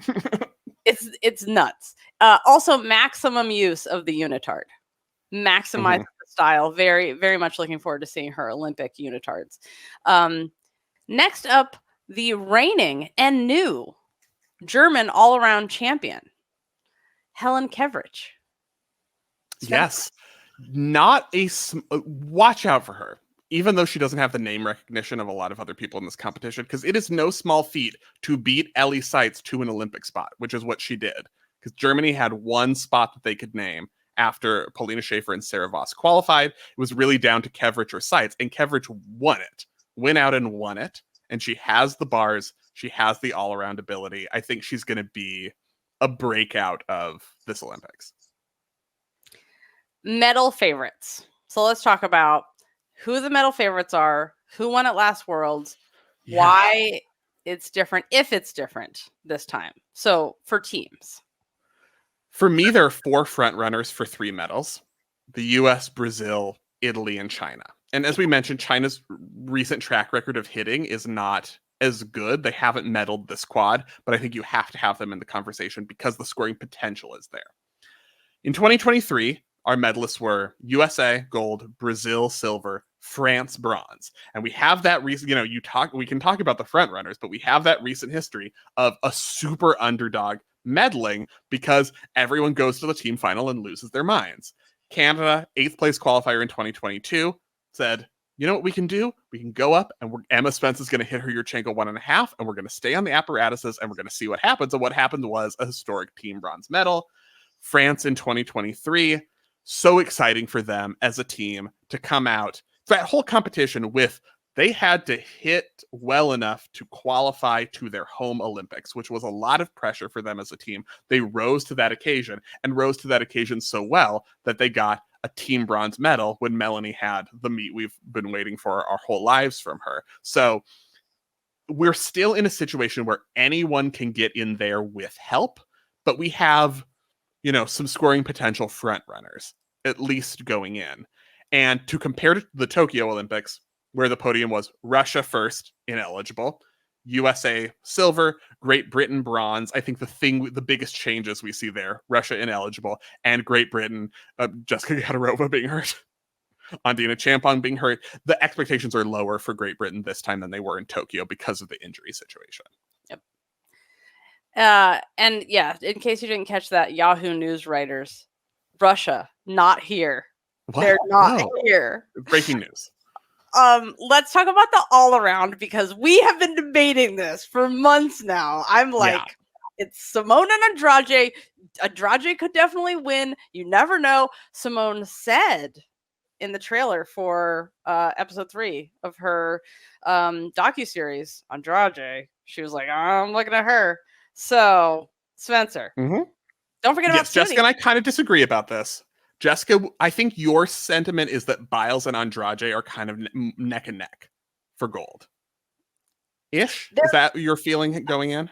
It's nuts. Also, maximum use of the unitard. Maximize the style. Very, very much looking forward to seeing her Olympic unitards. Next up, the reigning and new German all-around champion, Helen Kevrich. Yes. Not a... watch out for her. Even though she doesn't have the name recognition of a lot of other people in this competition, because it is no small feat to beat Ellie Seitz to an Olympic spot, which is what she did. Because Germany had one spot that they could name after Paulina Schaefer and Sarah Voss qualified. It was really down to Kevrich or Seitz, and Kevrich won it. Went out and won it. And she has the bars. She has the all-around ability. I think she's going to be a breakout of this Olympics. Medal favorites. So let's talk about who the medal favorites are, who won at last Worlds, why it's different, if it's different this time. So for teams. For me, there are 4 front runners for 3 medals: the US, Brazil, Italy, and China. And as we mentioned, China's recent track record of hitting is not as good. They haven't medaled this quad, but I think you have to have them in the conversation because the scoring potential is there. In 2023, our medalists were USA gold, Brazil silver, France bronze. And we have that recent, we can talk about the front runners, but we have that recent history of a super underdog medaling because everyone goes to the team final and loses their minds. Canada, 8th place qualifier in 2022, said, you know what we can do? We can go up and Emma Spence is going to hit her Yurchenko 1.5, and we're going to stay on the apparatuses and we're going to see what happens. And what happened was a historic team bronze medal. France in 2023, so exciting for them as a team to come out. That whole competition they had to hit well enough to qualify to their home Olympics, which was a lot of pressure for them as a team. They rose to that occasion so well that they got a team bronze medal when Melanie had the meet we've been waiting for our whole lives from her. So we're still in a situation where anyone can get in there with help, but we have some scoring potential front runners, at least going in. And to compare to the Tokyo Olympics, where the podium was Russia first, ineligible, USA silver, Great Britain bronze. I think the biggest changes we see there, Russia ineligible, and Great Britain, Jessica Gadarova being hurt, Andina Champong being hurt. The expectations are lower for Great Britain this time than they were in Tokyo because of the injury situation. Yep. And yeah, in case you didn't catch that, Yahoo News writers, Russia not here. What? They're not here. Breaking news. Let's talk about the all around, because we have been debating this for months now. I'm like, it's Simone and Andrade. Andrade could definitely win. You never know. Simone said in the trailer for episode 3 of her docuseries, Andrade, she was like, I'm looking at her. So, Spencer, don't forget about Jessica and I kind of disagree about this. Jessica, I think your sentiment is that Biles and Andrade are kind of neck and neck for gold. Ish? Is that your feeling going in?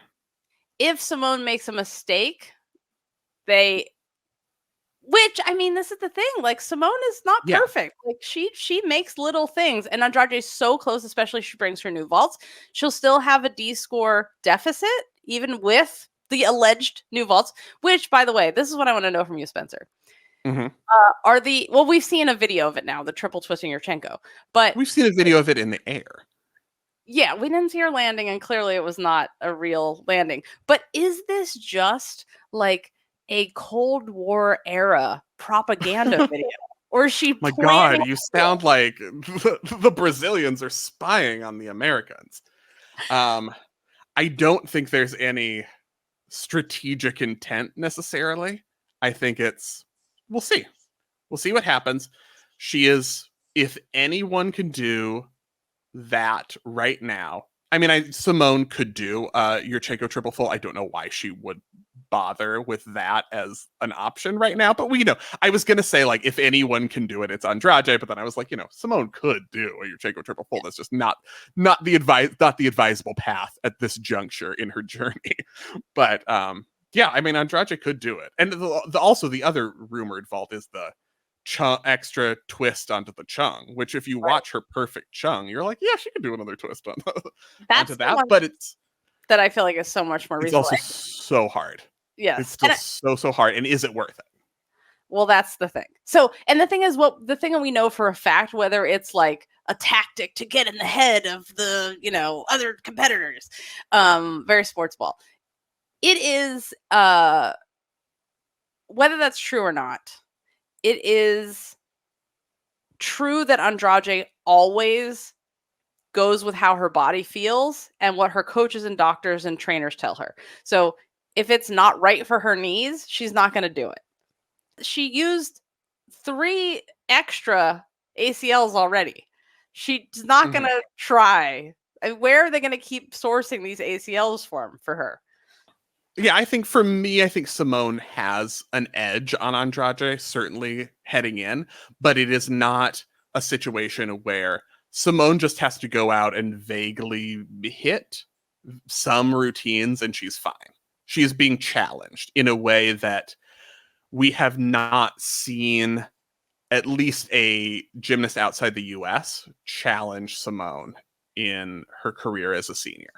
If Simone makes a mistake, which, I mean, this is the thing. Like, Simone is not perfect. Like, she makes little things, and Andrade is so close, especially if she brings her new vaults. She'll still have a D-score deficit, even with the alleged new vaults, which, by the way, this is what I want to know from you, Spencer. We've seen a video of it now, the triple twisting Yurchenko, but we've seen a video of it in the air. Yeah, we didn't see her landing, and clearly it was not a real landing. But is this just like a Cold War era propaganda video? Or is she My God, you sound like the Brazilians are spying on the Americans. I don't think there's any strategic intent necessarily. I think we'll see. We'll see what happens. She is, if anyone can do that right now. I mean, Simone could do Yurchenko triple full. I don't know why she would bother with that as an option right now, but I was gonna say, like, if anyone can do it, it's Andrade, but then I was like, Simone could do a Yurchenko triple full. That's just not the advisable path at this juncture in her journey. But yeah, I mean, Andrade could do it. And also the other rumored vault is the extra twist onto the chung, which if you watch her perfect chung, you're like, yeah, she could do another twist onto that. But it's that I feel like is so much more reasonable. It's also so hard. Yes. It's still so hard. And is it worth it? Well, that's the thing. So, and the thing is, the thing that we know for a fact, whether it's like a tactic to get in the head of the, other competitors, very sports ball. It is, whether that's true or not, it is true that Andrade always goes with how her body feels and what her coaches and doctors and trainers tell her. So if it's not right for her knees, she's not going to do it. She used 3 extra ACLs already. She's not going to try. Where are they going to keep sourcing these ACLs for her? Yeah, I think for me, Simone has an edge on Andrade, certainly heading in, but it is not a situation where Simone just has to go out and vaguely hit some routines and she's fine. She is being challenged in a way that we have not seen at least a gymnast outside the US challenge Simone in her career as a senior.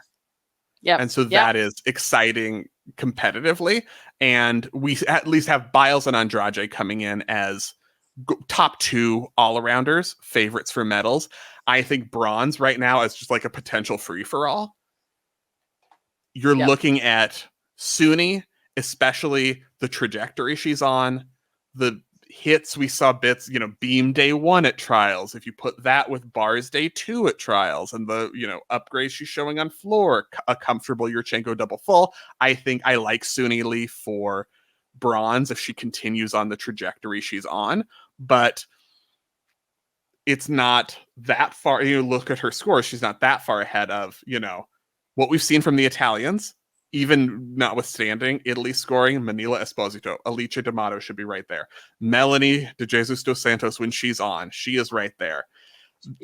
Yeah. And so that is exciting competitively. And we at least have Biles and Andrade coming in as top 2 all-arounders, favorites for medals. I think bronze right now is just like a potential free-for-all. You're looking at Suni, especially the trajectory she's on, the hits we saw bits, beam day 1 at trials. If you put that with bars day 2 at trials and the, upgrades she's showing on floor, a comfortable Yurchenko double full, I think I like Suni Lee for bronze if she continues on the trajectory she's on. But it's not that far. You look at her scores, she's not that far ahead of, what we've seen from the Italians. Even notwithstanding Italy scoring, Manila Esposito, Alicia D'Amato should be right there. Melanie De Jesus dos Santos, when she's on, she is right there.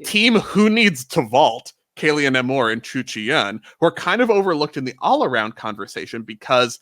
Team who needs to vault, Kaylia Nemore and Chu Chi-yun, who are kind of overlooked in the all-around conversation because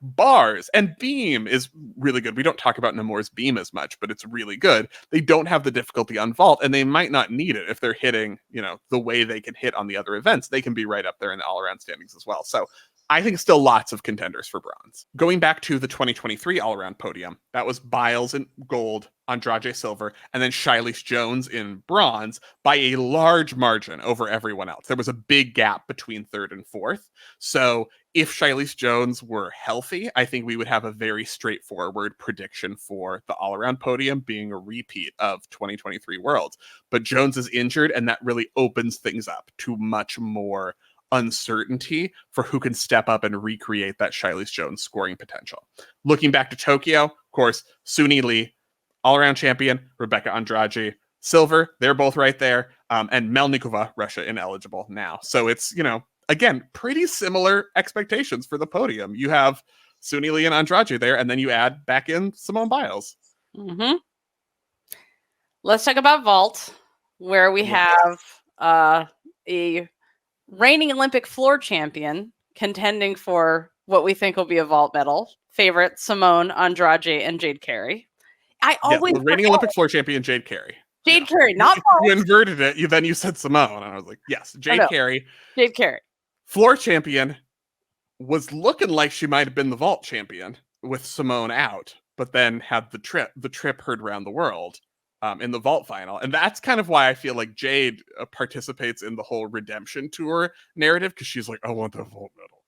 bars, and beam is really good. We don't talk about Nemours beam as much, but it's really good. They don't have the difficulty on vault, and they might not need it if they're hitting, the way they can hit on the other events. They can be right up there in the all-around standings as well. So I think still lots of contenders for bronze. Going back to the 2023 all-around podium, that was Biles in gold, Andrade silver, and then Shilese Jones in bronze by a large margin over everyone else. There was a big gap between third and fourth. So if Shilese Jones were healthy, I think we would have a very straightforward prediction for the all-around podium being a repeat of 2023 Worlds. But Jones is injured, and that really opens things up to much more uncertainty for who can step up and recreate that Shilese Jones scoring potential. Looking back to Tokyo, of course, Suni Lee, all-around champion, Rebecca Andrade, silver, they're both right there, and Melnikova, Russia, ineligible now. So it's, again, pretty similar expectations for the podium. You have Suni Lee and Andrade there, and then you add back in Simone Biles. Mm-hmm. Let's talk about vault, where we have a reigning Olympic floor champion contending for what we think will be a vault medal. Favorite Simone, Andrade, and Jade Carey. Reigning Olympic floor champion Jade Carey. Jade Carey, not vault. You inverted it. You said Simone, and I was like, yes, Jade Carey. Jade Carey. Floor champion was looking like she might have been the vault champion with Simone out, but then had the trip heard around the world in the vault final. And that's kind of why I feel like Jade participates in the whole redemption tour narrative, because she's like, I want the vault medal.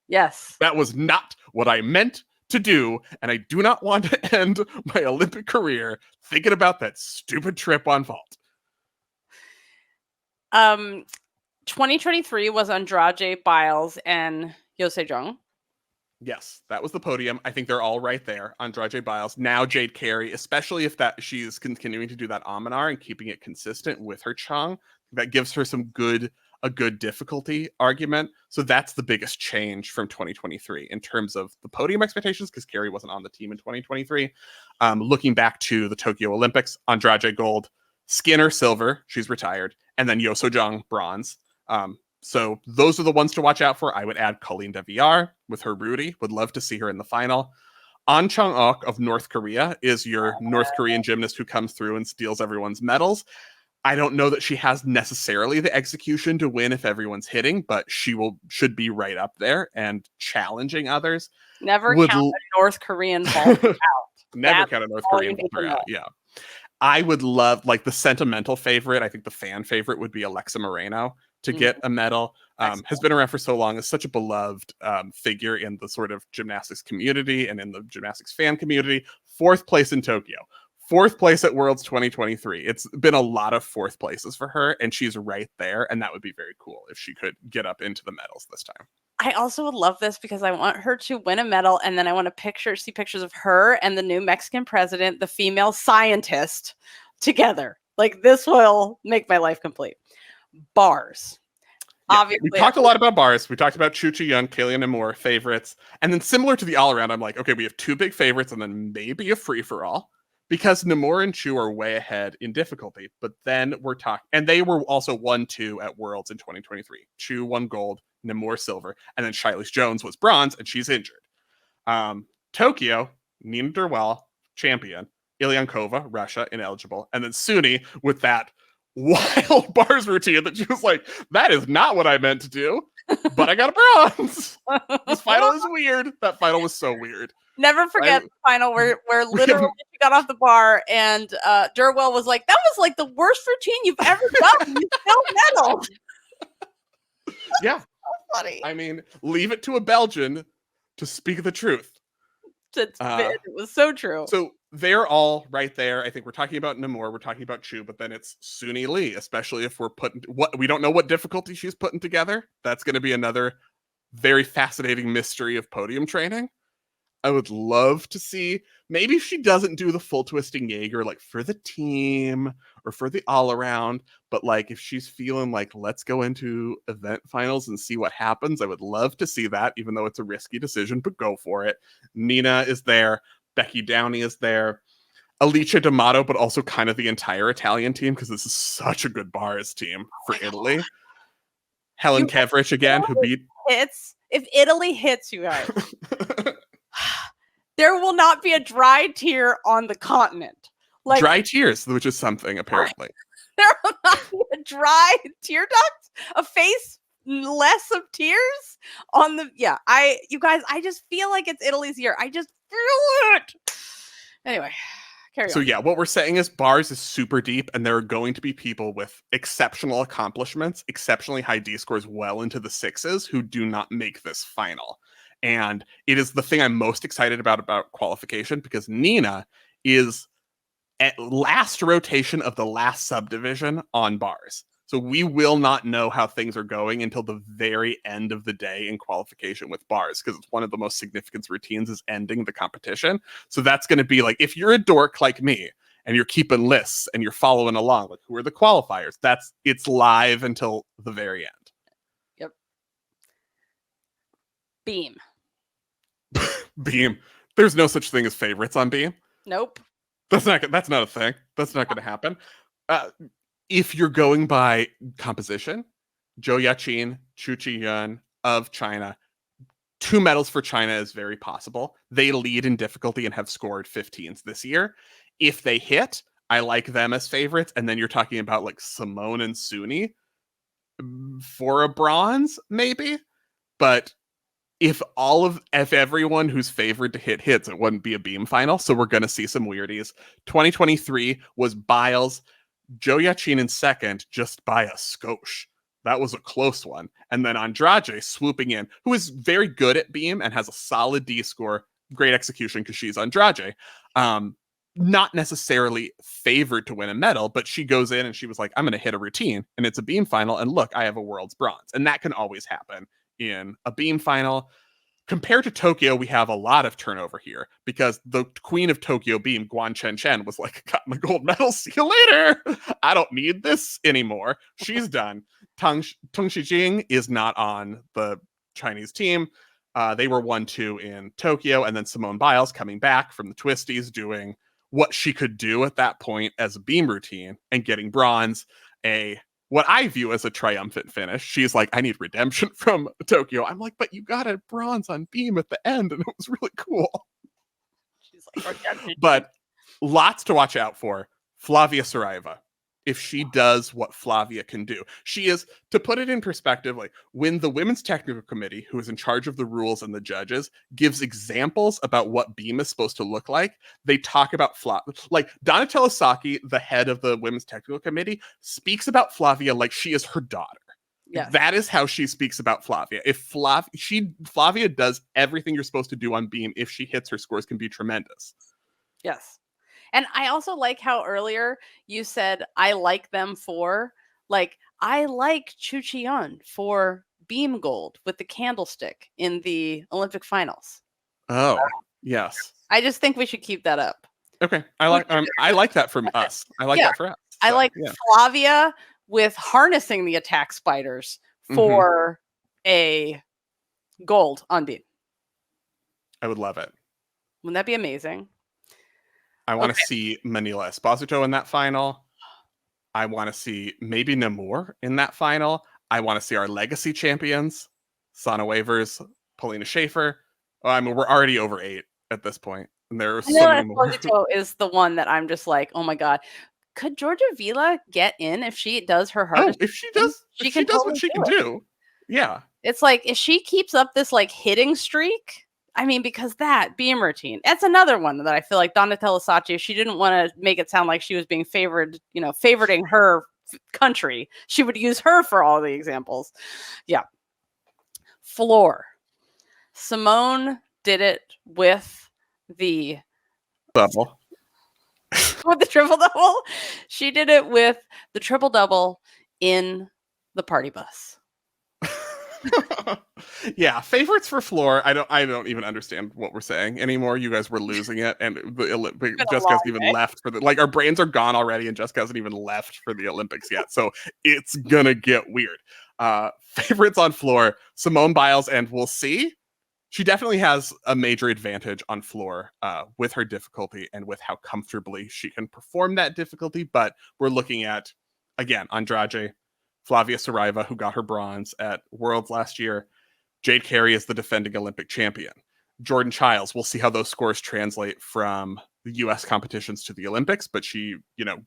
Yes. That was not what I meant to do, and I do not want to end my Olympic career thinking about that stupid trip on vault. 2023 was Andrade, Biles, and Yeo Se-jung. Yes, that was the podium. I think they're all right there. Andrade, Biles, now Jade Carey, especially if that she's continuing to do that Amanar and keeping it consistent with her Chang. That gives her a good difficulty argument. So that's the biggest change from 2023 in terms of the podium expectations, because Carey wasn't on the team in 2023. Looking back to the Tokyo Olympics, Andrade gold, Skinner silver, she's retired, and then Yeo Se-jung bronze. So those are the ones to watch out for. I would add Colleen Deviar with her Rudy. Would love to see her in the final. An Chang-ok of North Korea is your North Korean gymnast who comes through and steals everyone's medals. I don't know that she has necessarily the execution to win if everyone's hitting, but should be right up there and challenging others. Never count a North Korean vault out. Never count a North Korean vault out. Yeah. I would love, like, the sentimental favorite. I think the fan favorite would be Alexa Moreno to get a medal. Has been around for so long, is such a beloved figure in the sort of gymnastics community and in the gymnastics fan community. 4th place in Tokyo. 4th place at Worlds 2023. It's been a lot of 4th places for her, and she's right there. And that would be very cool if she could get up into the medals this time. I also would love this because I want her to win a medal, and then I want to see pictures of her and the new Mexican president, the female scientist, together. Like, this will make my life complete. Bars. Yeah, obviously, we talked a lot about bars. We talked about Chu Chi-young, Kaylee Nemours favorites. And then similar to the all-around, I'm like, okay, we have 2 big favorites and then maybe a free-for-all. Because Nemours and Chu are way ahead in difficulty. But then we're talking, and they were also 1-2 at Worlds in 2023. Chu won gold, Nemours silver, and then Shilese Jones was bronze, and she's injured. Tokyo, Nina Derwell, champion. Ilyankova, Russia, ineligible. And then Suni with that wild bars routine that she was like, that is not what I meant to do, but I got a bronze. This final is weird. That final was so weird. Never forget the final where literally she got off the bar and Derwell was like, that was like the worst routine you've ever done. You still medaled. Yeah. So funny. I mean, leave it to a Belgian to speak the truth. It was so true. So they're all right there. I think we're talking about Nemours, we're talking about Chu, but then it's Suni Lee, especially if we're we don't know what difficulty she's putting together. That's going to be another very fascinating mystery of podium training. I would love to see, maybe she doesn't do the full twisting Jaeger like for the team or for the all around, but like if she's feeling like, let's go into event finals and see what happens, I would love to see that, even though it's a risky decision, but go for it. Nina is there. Becky Downey is there. Alicia D'Amato, but also kind of the entire Italian team, because this is such a good bars team for Italy. Helen Kevrich again, who beat... Hits If Italy hits, you guys, there will not be a dry tear on the continent. Like, dry tears, which is something apparently. there will not be a dry tear duct, a face less of tears on the. Yeah, you guys, I just feel like it's Italy's year. I just feel it. Anyway, carry So on. yeah, what we're saying is bars is super deep, and there are going to be people with exceptional accomplishments, exceptionally high D scores well into the sixes who do not make this final. And it is the thing I'm most excited about qualification, because Nina is at last rotation of the last subdivision on bars. So we will not know how things are going until the very end of the day in qualification with bars, because it's one of the most significant routines is ending the competition. So that's going to be like, if you're a dork like me and you're keeping lists and you're following along, like who are the qualifiers, it's live until the very end. Yep. Beam. Beam. There's no such thing as favorites on Beam. Nope. That's not a thing. That's not going to happen. If you're going by composition, Zhou Yaqin, Chu Qiyuan of China, 2 medals for China is very possible. They lead in difficulty and have scored 15s this year. If they hit, I like them as favorites. And then you're talking about like Simone and Suni for a bronze, maybe. But if everyone who's favored to hit hits, it wouldn't be a beam final. So we're going to see some weirdies. 2023 was Biles, Zhou Yaqin in second, just by a skosh. That was a close one. And then Andrade swooping in, who is very good at beam and has a solid D score, great execution because she's Andrade. Not necessarily favored to win a medal, but she goes in and she was like, I'm going to hit a routine and it's a beam final. And look, I have a world's bronze. And that can always happen in a beam final. Compared to Tokyo, we have a lot of turnover here because the queen of Tokyo beam, Guan Chen, was like, got my gold medal. See you later. I don't need this anymore. She's done. Teng Shijing is not on the Chinese team. They were 1-2 in Tokyo. And then Simone Biles coming back from the twisties, doing what she could do at that point as a beam routine and getting bronze. What I view as a triumphant finish. She's like, I need redemption from Tokyo. I'm like, but you got a bronze on beam at the end, and it was really cool. She's like, but lots to watch out for. Flavia Saraiva. If she does what Flavia can do, she is, to put it in perspective, like when the Women's Technical Committee, who is in charge of the rules and the judges, gives examples about what beam is supposed to look like, they talk about Flavia. Like Donatella Sacchi, the head of the Women's Technical Committee, speaks about Flavia like she is her daughter. Yes. That is how she speaks about Flavia. If Flavia does everything you're supposed to do on beam, if she hits, her scores can be tremendous. Yes. And I also like how earlier you said, I like them for, like, I like Chu Qiyuan for beam gold with the candlestick in the Olympic finals. Oh, yes. I just think we should keep that up. Okay. I like that from us. I like that for us. So, I like Flavia with harnessing the attack spiders for a gold on beam. I would love it. Wouldn't that be amazing? I want to see Manila Esposito in that final. I want to see maybe Namor in that final. I want to see our legacy champions, Sana Wavers, Paulina Schaefer. I mean, we're already over 8 at this point, and there are so many more. Esposito is the one that I'm just like, oh my god, could Georgia Vila get in if she does her hardest? Oh, if she does what she can do. Yeah, it's like if she keeps up this like hitting streak. I mean, because that beam routine, that's another one that I feel like Donatella Sacchi, if she didn't want to make it sound like she was being favored, favoriting her country, she would use her for all the examples. Yeah. Floor. Simone did it with the double. With the triple double. She did it with the triple double in the party bus. Yeah, favorites for floor. I don't even understand what we're saying anymore. You guys were losing it, and Jessica hasn't even left for the our brains are gone already, and Jessica hasn't even left for the Olympics yet. So it's gonna get weird. Favorites on floor, Simone Biles, and we'll see. She definitely has a major advantage on floor with her difficulty and with how comfortably she can perform that difficulty. But we're looking at, again, Andrade, Flavia Saraiva, who got her bronze at Worlds last year, Jade Carey is the defending Olympic champion. Jordan Childs, we'll see how those scores translate from the US competitions to the Olympics, but she,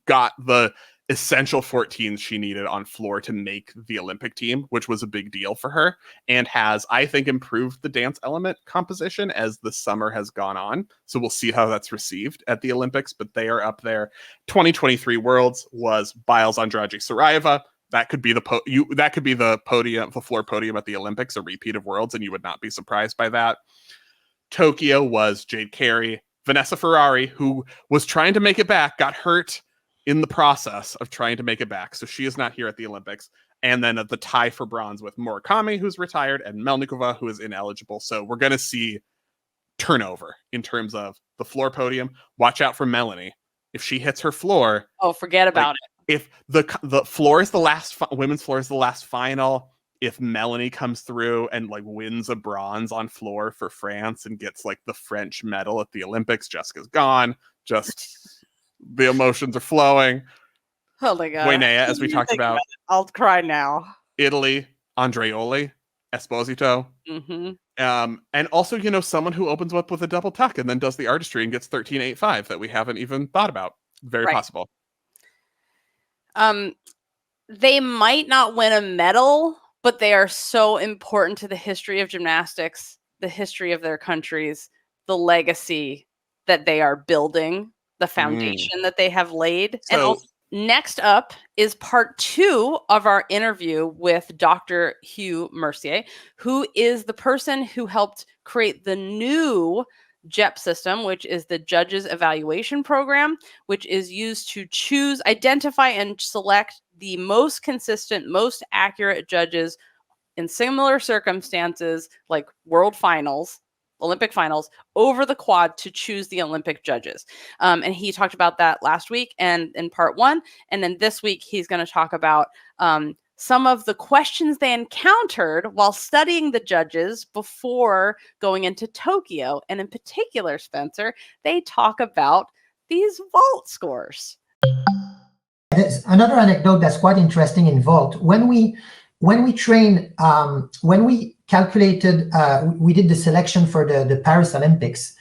got the essential 14s she needed on floor to make the Olympic team, which was a big deal for her, and has, I think, improved the dance element composition as the summer has gone on. So we'll see how that's received at the Olympics, but they are up there. 2023 Worlds was Biles Andrade Saraiva. That could be the podium, the floor podium at the Olympics, a repeat of Worlds, and you would not be surprised by that. Tokyo was Jade Carey. Vanessa Ferrari, who was trying to make it back, got hurt in the process of trying to make it back. So she is not here at the Olympics. And then at the tie for bronze with Murakami, who's retired, and Melnikova, who is ineligible. So we're going to see turnover in terms of the floor podium. Watch out for Melanie. If she hits her floor... Oh, forget about it. If the floor is the last... women's floor is the last final... If Melanie comes through and wins a bronze on floor for France and gets the French medal at the Olympics, Jessica's gone. Just the emotions are flowing. Oh my God. Guinea, as we talked about. I'll cry now. Italy, Andreoli, Esposito. Mm-hmm. And also, someone who opens up with a double tuck and then does the artistry and gets 13.85 that we haven't even thought about. Very possible. They might not win a medal, but they are so important to the history of gymnastics, the history of their countries, the legacy that they are building, the foundation that they have laid. So, and also, next up is part 2 of our interview with Dr. Hughes Mercier, who is the person who helped create the new JEP system, which is the Judges Evaluation Program, which is used to choose, identify, and select the most consistent, most accurate judges in similar circumstances, like world finals, Olympic finals, over the quad to choose the Olympic judges. And he talked about that last week and in part 1. And then this week, he's going to talk about some of the questions they encountered while studying the judges before going into Tokyo. And in particular, Spencer, they talk about these vault scores. There's another anecdote that's quite interesting in vault. When we train, when we calculated, we did the selection for the Paris Olympics.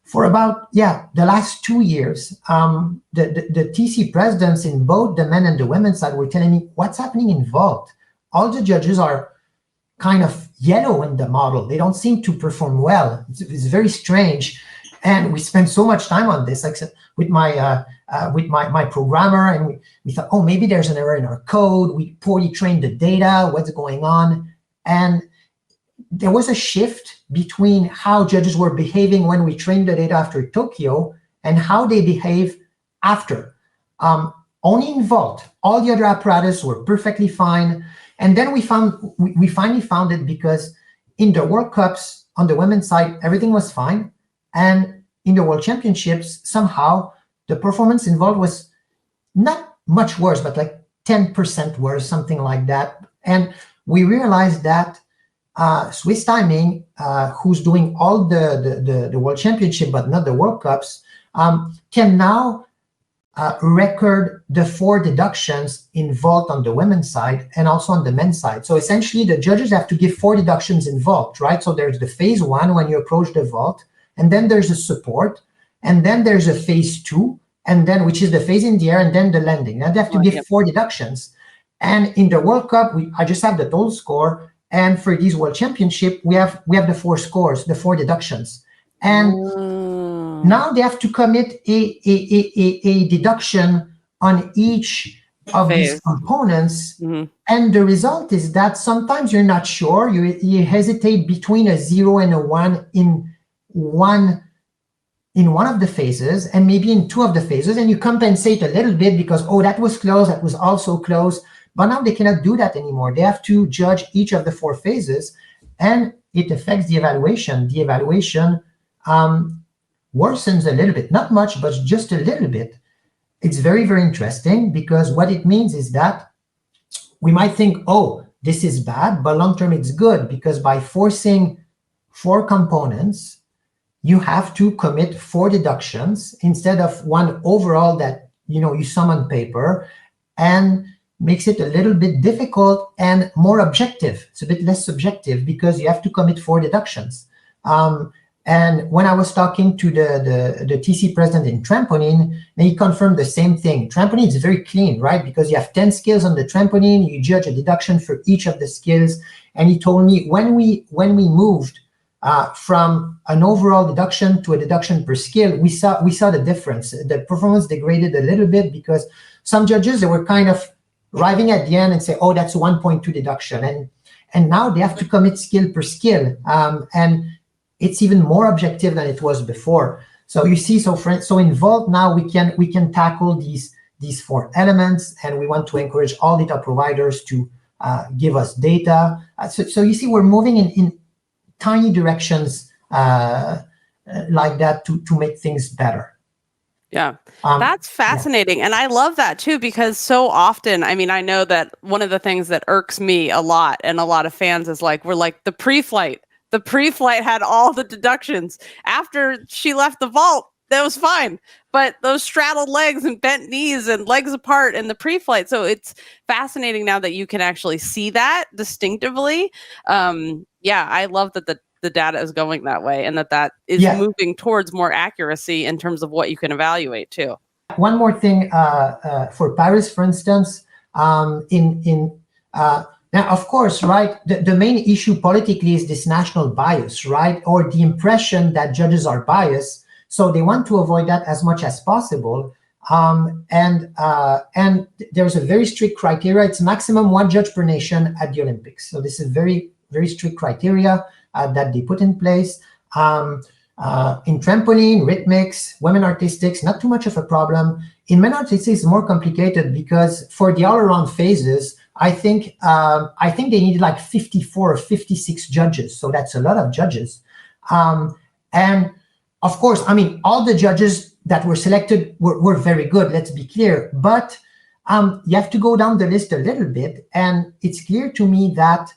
For about, the last 2 years, the TC presidents in both the men and the women's side were telling me what's happening in vault. All the judges are kind of yellow in the model. They don't seem to perform well. It's very strange. And we spent so much time on this, like with my programmer, and we thought, oh, maybe there's an error in our code. We poorly trained the data. What's going on? And there was a shift between how judges were behaving when we trained the data after Tokyo and how they behave after. Only in vault, all the other apparatus were perfectly fine. And then we finally found it because in the World Cups on the women's side, everything was fine. And in the World Championships, somehow the performance involved was not much worse, but 10% worse, something like that. And we realized that Swiss Timing, who's doing all the World Championship, but not the World Cups, can now record the 4 deductions in vault on the women's side and also on the men's side. So essentially, the judges have to give 4 deductions in vault, right? So there's the phase 1 when you approach the vault, and then there's a support, and then there's a phase 2, and then which is the phase in the air, and then the landing. Now they have to give 4 deductions. And in the World Cup, I just have the total score. And for these World Championship, we have the 4 scores, the 4 deductions. And now they have to commit a deduction on each of these components. And the result is that sometimes you're not sure. You hesitate between a 0 and a 1 in one of the phases, and maybe in 2 of the phases, and you compensate a little bit because, oh, that was close, that was also close. But now they cannot do that anymore. They have to judge each of the 4 phases, and it affects the evaluation. The evaluation worsens a little bit, not much, but just a little bit. It's very, very interesting because what it means is that we might think, oh, this is bad, but long-term it's good because by forcing 4 components, you have to commit 4 deductions instead of 1 overall that you sum on paper. And makes it a little bit difficult and more objective. It's a bit less subjective because you have to commit 4 deductions. And when I was talking to the TC president in trampoline, he confirmed the same thing. Trampoline is very clean, right? Because you have 10 skills on the trampoline, you judge a deduction for each of the skills. And he told me when we moved from an overall deduction to a deduction per skill, we saw the difference. The performance degraded a little bit because some judges, they were kind of arriving at the end and say, oh, that's a 1.2 deduction. And now they have to commit skill per skill. And it's even more objective than it was before. So you see, so in Vault now we can tackle these 4 elements, and we want to encourage all data providers to give us data. So you see, we're moving in tiny directions like that to make things better. Yeah, that's fascinating. Yeah. And I love that too, because so often, I mean, I know that one of the things that irks me a lot and a lot of fans is like, we're like the pre-flight had all the deductions. After she left the vault, that was fine. But those straddled legs and bent knees and legs apart in the pre-flight. So it's fascinating now that you can actually see that distinctively. Yeah, I love that the data is going that way, and that is moving towards more accuracy in terms of what you can evaluate too. One more thing for Paris, for instance, now, of course, right, the main issue politically is this national bias, right, or the impression that judges are biased. So they want to avoid that as much as possible. And there's a very strict criteria. It's maximum 1 judge per nation at the Olympics. So this is very, very strict criteria that they put in place. In trampoline, rhythmics, women artistics, not too much of a problem. In men artistics, it's more complicated because for the all-around phases, I think they needed like 54 or 56 judges. So that's a lot of judges. And of course, I mean, all the judges that were selected were very good, let's be clear. But you have to go down the list a little bit. And it's clear to me that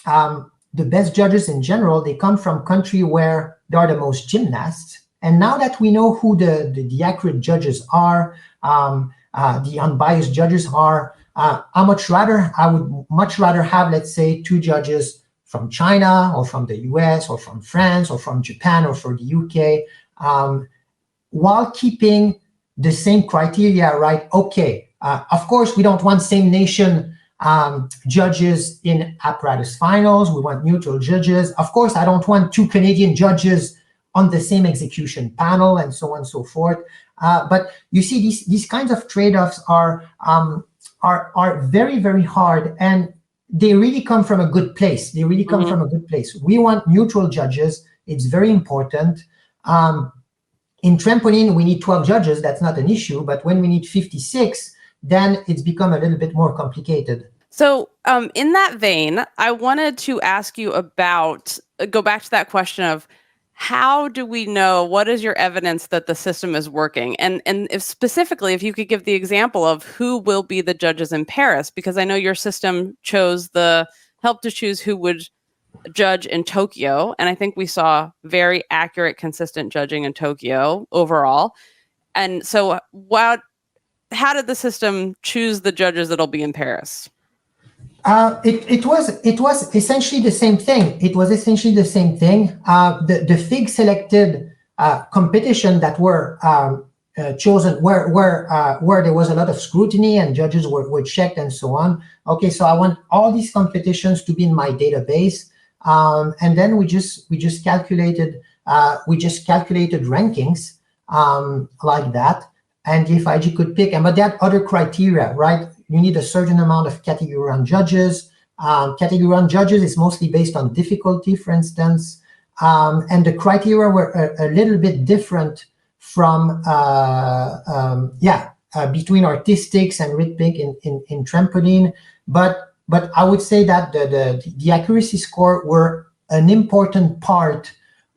the best judges in general, they come from country where there are the most gymnasts. And now that we know who the accurate judges are, the unbiased judges are, I would much rather have, let's say, 2 judges from China or from the US or from France or from Japan or for the UK, while keeping the same criteria, right? Okay, of course, we don't want same nation judges in apparatus finals. We want neutral judges. Of course, I don't want 2 Canadian judges on the same execution panel and so on and so forth. But you see, these kinds of trade-offs are very, very hard, and they really come from a good place. They really come from a good place. We want neutral judges. It's very important. In trampoline, we need 12 judges. That's not an issue. But when we need 56, then it's become a little bit more complicated. So in that vein, I wanted to ask you about, go back to that question of, how do we know, what is your evidence that the system is working? And if specifically, if you could give the example of who will be the judges in Paris, because I know your system helped to choose who would judge in Tokyo. And I think we saw very accurate, consistent judging in Tokyo overall. And so how did the system choose the judges that'll be in Paris? It was essentially the same thing. The F.I.G selected competition that were chosen where there was a lot of scrutiny and judges were checked and so on. Okay, so I want all these competitions to be in my database, and then we just calculated rankings like that, and the F.I.G could pick. But they had other criteria, right? You need a certain amount of category round judges. Category round judges is mostly based on difficulty, for instance. And the criteria were a little bit different from, between artistics and rhythmic in trampoline. But I would say that the accuracy score were an important part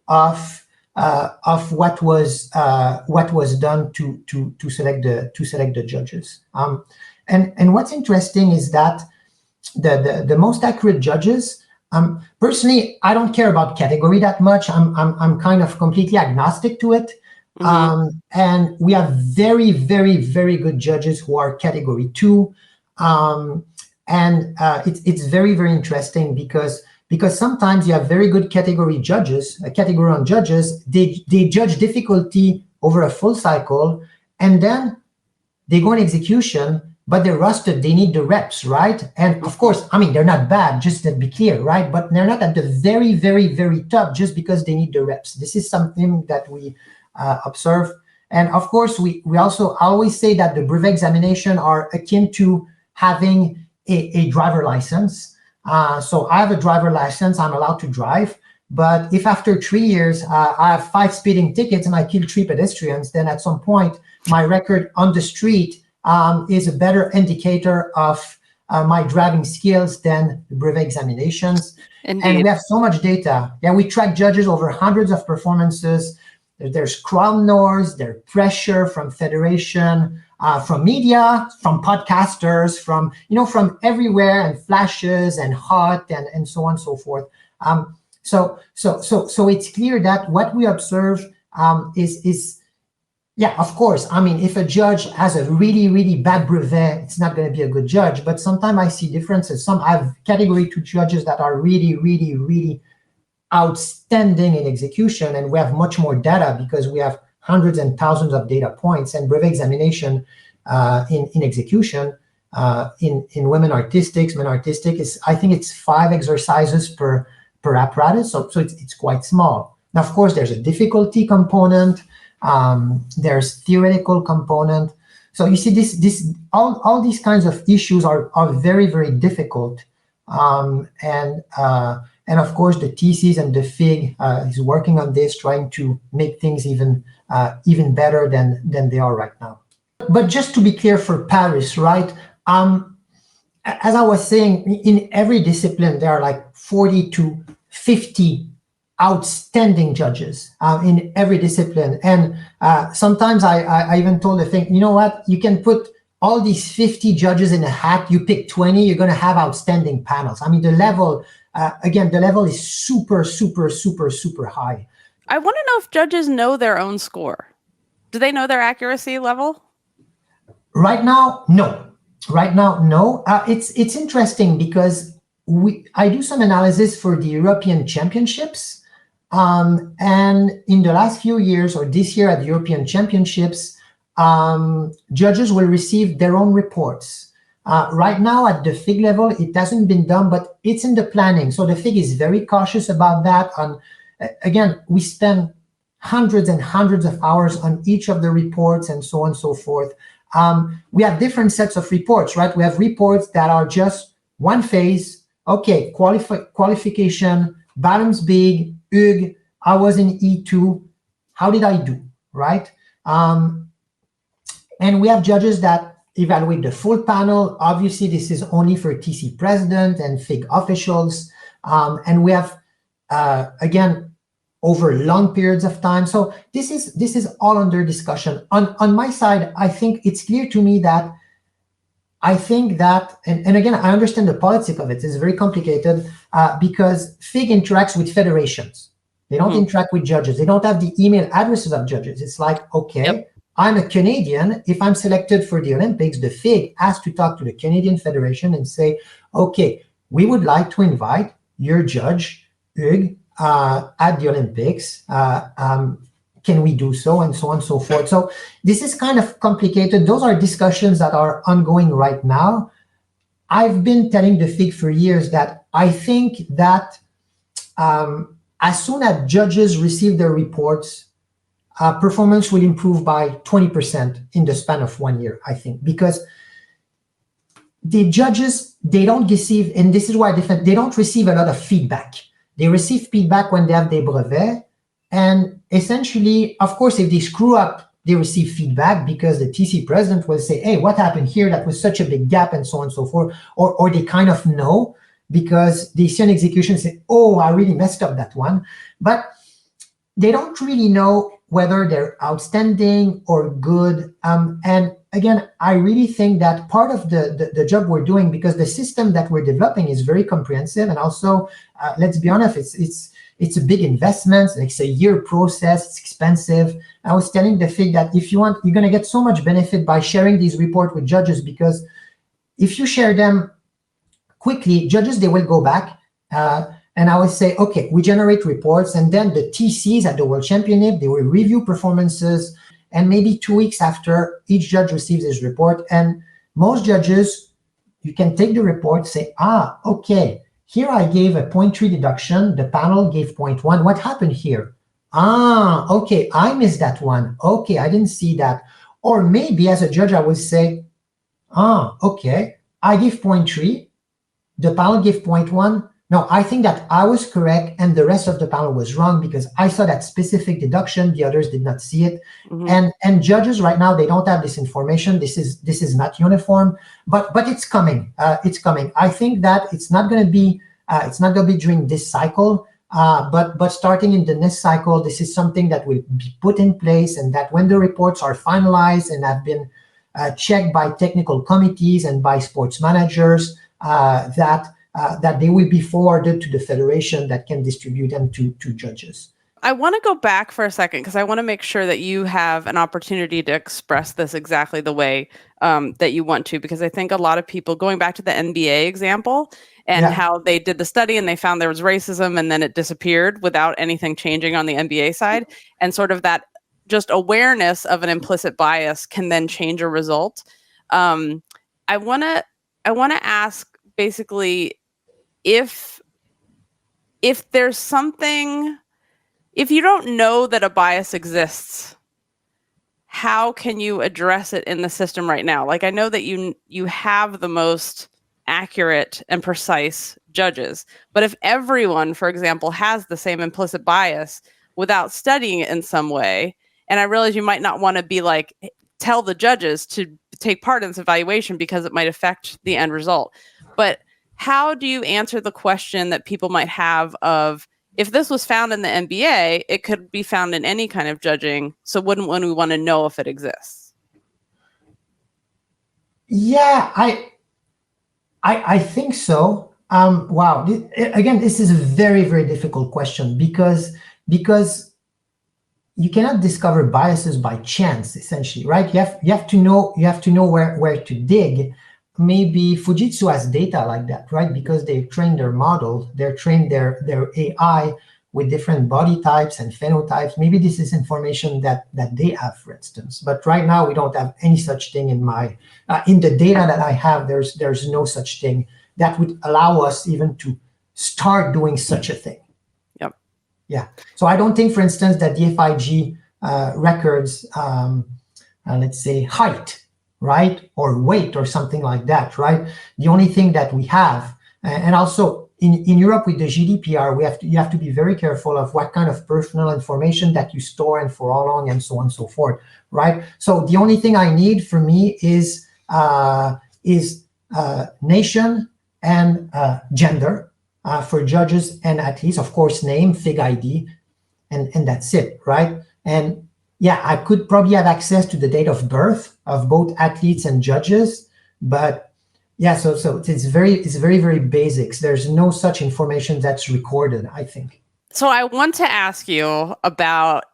of what was done to select the judges. And what's interesting is that the most accurate judges, personally, I don't care about category that much. I'm kind of completely agnostic to it. And we have very, very, very good judges who are category 2. It's very, very interesting because sometimes you have very good category judges, category one judges, they judge difficulty over a full cycle, and then they go in execution, but they're rusted, they need the reps, right? And of course, I mean, they're not bad, just to be clear, right? But they're not at the very, very, very top just because they need the reps. This is something that we observe. And of course, we also always say that the brevet examination are akin to having a driver license. So I have a driver license, I'm allowed to drive. But if after 3 years, I have 5 speeding tickets and I kill 3 pedestrians, then at some point, my record on the street is a better indicator of my driving skills than the brevet examinations. Indeed. And we have so much data. Yeah, we track judges over hundreds of performances. There's crowd noise, there's pressure from federation, from media, from podcasters, from everywhere, and flashes and hot and so on and so forth. So it's clear that what we observe is yeah, of course. I mean, if a judge has a really, really bad brevet, it's not going to be a good judge. But sometimes I see differences. I have category 2 judges that are really, really, really outstanding in execution, and we have much more data because we have hundreds and thousands of data points. And brevet examination in execution in women artistics, men artistic is, I think it's 5 exercises per apparatus, so it's quite small. Now, of course, there's a difficulty component. There's theoretical component. So you see, all these kinds of issues are very, very difficult. And of course, the TCs and the FIG is working on this, trying to make things even better than they are right now. But just to be clear for Paris, right? As I was saying, in every discipline, there are like 40 to 50 outstanding judges in every discipline. And sometimes I even told the thing, you know what, you can put all these 50 judges in a hat, you pick 20, you're going to have outstanding panels. I mean, the level, again, the level is super, super, super, super high. I want to know if judges know their own score. Do they know their accuracy level? Right now, no. Right now, no. It's interesting because I do some analysis for the European Championships. And in the last few years, or this year at the European Championships, judges will receive their own reports. Right now at the FIG level, it hasn't been done, but it's in the planning. So the FIG is very cautious about that. Again, we spend hundreds and hundreds of hours on each of the reports and so on and so forth. We have different sets of reports, right? We have reports that are just one phase. Okay, qualification, balance big, Hugues, I was in E2. How did I do, right? And we have judges that evaluate the full panel. Obviously, this is only for TC president and FIG officials. And we have, again, over long periods of time. So this is all under discussion. On my side, I think it's clear to me that and again, I understand the politics of it. It's very complicated because FIG interacts with federations. They don't interact with judges. They don't have the email addresses of judges. It's like, okay, yep. I'm a Canadian. If I'm selected for the Olympics, the FIG has to talk to the Canadian Federation and say, okay, we would like to invite your judge, Hugues, at the Olympics. Can we do so, and so on and so forth. So this is kind of complicated. Those are discussions that are ongoing right now. I've been telling the FIG for years that I think that as soon as judges receive their reports, performance will improve by 20% in the span of 1 year, I think, because the judges, they don't receive, and this is why they don't receive a lot of feedback. They receive feedback when they have their brevet. And essentially, of course, if they screw up, they receive feedback because the TC president will say, hey, what happened here? That was such a big gap, and so on and so forth. Or they kind of know because they see an execution and say, oh, I really messed up that one. But they don't really know whether they're outstanding or good. And again, I really think that part of the job we're doing, because the system that we're developing is very comprehensive. And also, let's be honest, it's a big investment. It's a year process. It's expensive. I was telling the FIG that if you want, you're going to get so much benefit by sharing these reports with judges, because if you share them quickly, judges, they will go back and I will say, okay, we generate reports, and then the TCs at the World Championship, they will review performances, and maybe 2 weeks after, each judge receives his report. And most judges, you can take the report, say, okay, here I gave a 0.3 deduction, the panel gave 0.1. What happened here? Okay, I missed that one. Okay, I didn't see that. Or maybe as a judge, I would say, okay, I give 0.3, the panel gave 0.1. No, I think that I was correct and the rest of the panel was wrong because I saw that specific deduction, the others did not see it. And judges right now, they don't have this information. This is not uniform, but it's coming. It's coming. I think that it's not going to be during this cycle, but starting in the next cycle, this is something that will be put in place, and that when the reports are finalized and have been checked by technical committees and by sports managers, that they will be forwarded to the federation that can distribute them to judges. I want to go back for a second because I want to make sure that you have an opportunity to express this exactly the way that you want to, because I think a lot of people, going back to the NBA example and how they did the study and they found there was racism and then it disappeared without anything changing on the NBA side, and sort of that just awareness of an implicit bias can then change a result. I want to ask basically if there's something, if you don't know that a bias exists, how can you address it in the system right now? Like, I know that you have the most accurate and precise judges, but if everyone, for example, has the same implicit bias without studying it in some way, and I realize you might not want to be like, tell the judges to take part in this evaluation because it might affect the end result, but how do you answer the question that people might have of, if this was found in the NBA, it could be found in any kind of judging. So wouldn't we want to know if it exists? Yeah, I think so. Wow. Again, this is a very, very difficult question because you cannot discover biases by chance, essentially, right? You have to know where to dig. Maybe Fujitsu has data like that, right? Because they trained their model, they trained their AI with different body types and phenotypes. Maybe this is information that they have, for instance. But right now, we don't have any such thing in the data that I have. There's no such thing that would allow us even to start doing such a thing. Yep. Yeah. So I don't think, for instance, that the F.I.G records, let's say, height, right, or weight or something like that, right? The only thing that we have, and also in Europe with the GDPR, you have to be very careful of what kind of personal information that you store and for how long and so on and so forth, right? So the only thing I need for me is nation and gender for judges and athletes, of course, name, F.I.G ID, and that's it, right? And yeah, I could probably have access to the date of birth of both athletes and judges, but yeah, so it's very, very basics. There's no such information that's recorded, I think. So I want to ask you about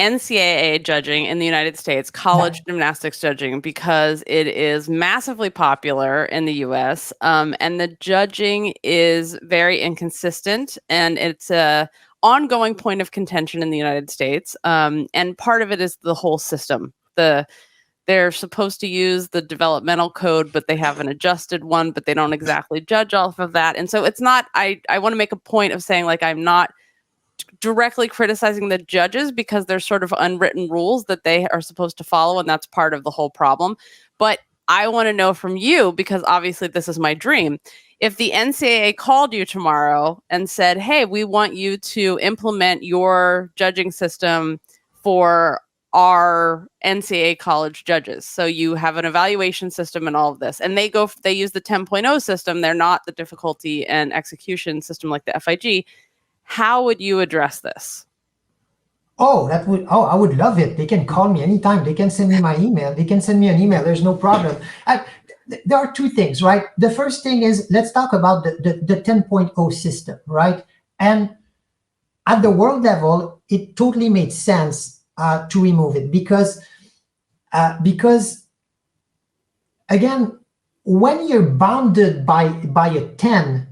NCAA judging in the United States, college gymnastics judging, because it is massively popular in the US, and the judging is very inconsistent, and it's a ongoing point of contention in the United States. And part of it is the whole system. They're supposed to use the developmental code, but they have an adjusted one, but they don't exactly judge off of that. And so it's not, I want to make a point of saying, like, I'm not directly criticizing the judges because there's sort of unwritten rules that they are supposed to follow, and that's part of the whole problem. But I want to know from you, because obviously this is my dream. If the NCAA called you tomorrow and said, hey, we want you to implement your judging system for our NCAA college judges. So you have an evaluation system and all of this, and they use the 10.0 system. They're not the difficulty and execution system like the F.I.G. How would you address this? I would love it. They can call me anytime. They can send me my email. They can send me an email. There's no problem. There are two things, right? The first thing is, let's talk about the 10.0 system, right? And at the world level, it totally made sense to remove it because again, when you're bounded by a 10,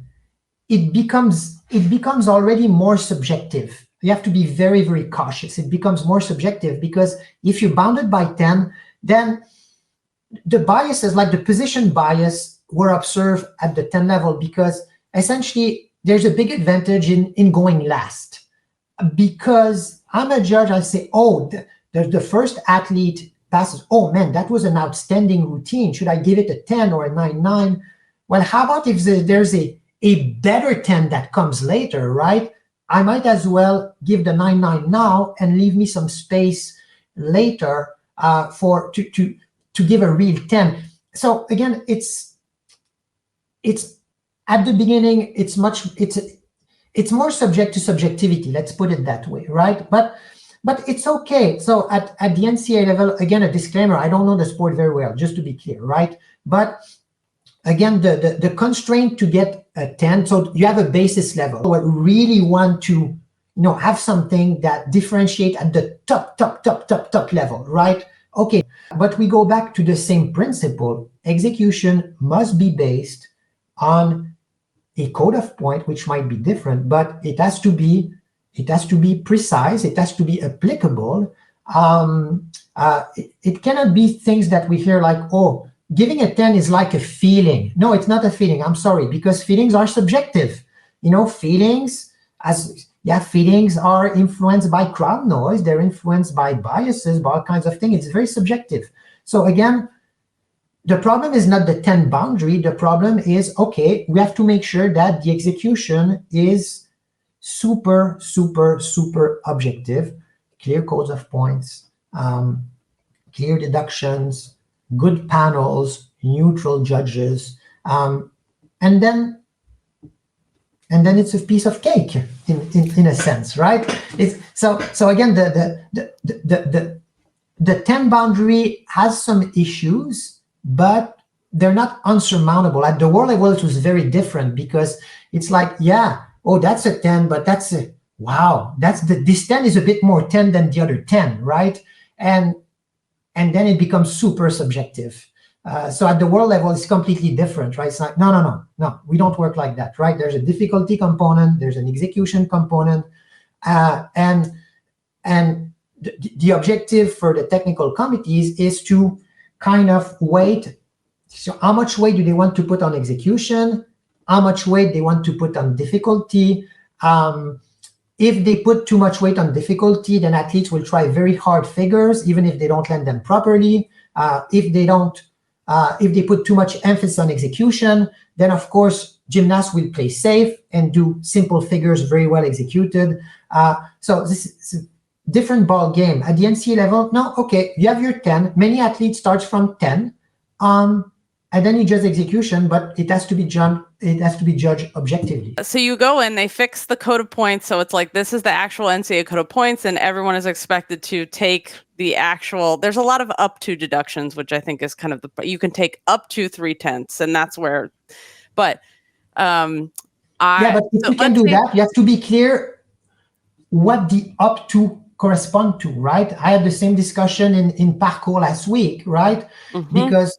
it becomes already more subjective. You have to be very, very cautious. It becomes more subjective because if you're bounded by 10, then the biases, like the position bias, were observed at the 10 level because essentially there's a big advantage in going last. Because I'm a judge, I say, oh, the first athlete passes. Oh man, that was an outstanding routine. Should I give it a 10 or a 9.9? Well, how about if there's a better 10 that comes later, right? I might as well give the 9.9 now and leave me some space later to give a real 10. So again, it's at the beginning, it's more subject to subjectivity. Let's put it that way, right? But it's okay. So at the NCAA level, again, a disclaimer, I don't know the sport very well, just to be clear, right? But again, the constraint to get a 10, so you have a basis level. So I really want to have something that differentiate at the top level, right? Okay, but we go back to the same principle. Execution must be based on a code of point, which might be different, but it has to be precise. It has to be applicable. It cannot be things that we hear like, oh, giving a 10 is like a feeling. No, it's not a feeling. I'm sorry, because feelings are subjective. Feelings are influenced by crowd noise. They're influenced by biases, by all kinds of things. It's very subjective. So again, the problem is not the 10 boundary. The problem is, okay, we have to make sure that the execution is super, super, super objective, clear codes of points, clear deductions, good panels, neutral judges, and then it's a piece of cake in a sense, right? So again, the 10 boundary has some issues, but they're not unsurmountable. At the world level, it was very different because it's like, yeah, oh, that's a 10, but this 10 is a bit more 10 than the other 10, right? And then it becomes super subjective. So at the world level, it's completely different, right? It's like, no, we don't work like that, right? There's a difficulty component, there's an execution component, and the objective for the technical committees is to kind of weight. So how much weight do they want to put on execution? How much weight they want to put on difficulty? If they put too much weight on difficulty, then athletes will try very hard figures, even if they don't land them properly. If they put too much emphasis on execution, then of course gymnasts will play safe and do simple figures very well executed. So this is a different ball game. At the NCAA level, no, okay, you have your 10. Many athletes start from 10, and then you judge execution, but it has to be judged objectively. So you go in, they fix the code of points. So it's like, this is the actual NCAA code of points, and everyone is expected to take the actual, there's a lot of up to deductions, which I think is kind of you can take up to 3/10, and that's where, but but if you can do that, you have to be clear what the up to correspond to, right? I had the same discussion in parkour last week, right? Mm-hmm. Because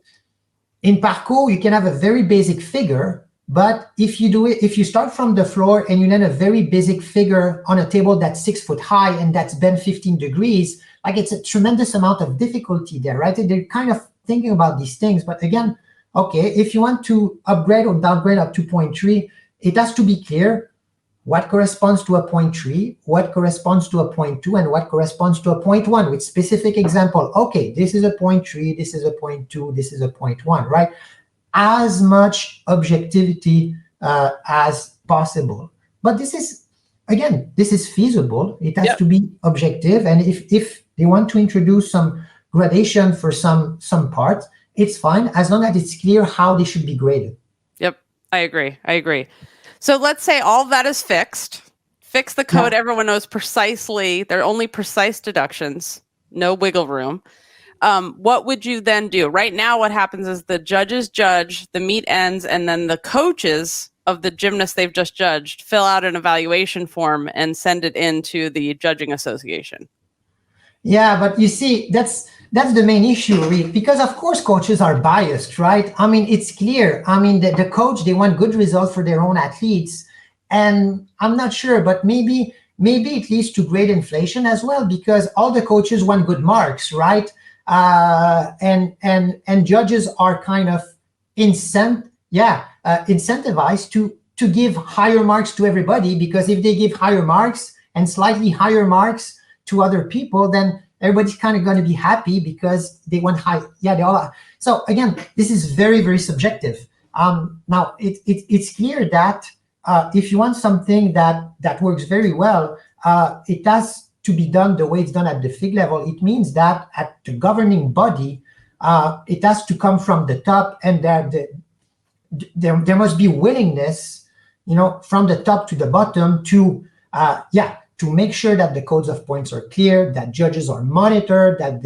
in parkour, you can have a very basic figure, but if you start from the floor and you land a very basic figure on a table that's 6 foot high and that's bent 15 degrees, like it's a tremendous amount of difficulty there, right? They're kind of thinking about these things. But again, okay, if you want to upgrade or downgrade up to 0.3, it has to be clear what corresponds to a 0.3, what corresponds to a 0.2, and what corresponds to a 0.1 with specific example. Okay, this is a 0.3, this is a 0.2, this is a 0.1, right? As much objectivity as possible. But this is feasible. It has to be objective. And if they want to introduce some gradation for some parts, it's fine, as long as it's clear how they should be graded. Yep, I agree. So let's say all of that is fixed. Fix the code. Yeah. Everyone knows precisely. They're only precise deductions, no wiggle room. What would you then do? Right now, what happens is the judges judge, the meet ends, and then the coaches of the gymnasts they've just judged fill out an evaluation form and send it in to the judging association. Yeah, but you see, that's That's the main issue, Rick, because of course coaches are biased, right? I mean, it's clear. I mean, the coach, they want good results for their own athletes. And I'm not sure, but maybe it leads to grade inflation as well, because all the coaches want good marks, right? And judges are kind of incentivized to give higher marks to everybody, because if they give higher marks and slightly higher marks to other people, then everybody's kind of going to be happy because they want high. Yeah, they all are. So again, this is very, very subjective. Now it's clear that if you want something that works very well, it has to be done the way it's done at the FIG level. It means that at the governing body, it has to come from the top, and there must be willingness, from the top to the bottom to make sure that the codes of points are clear, that judges are monitored, that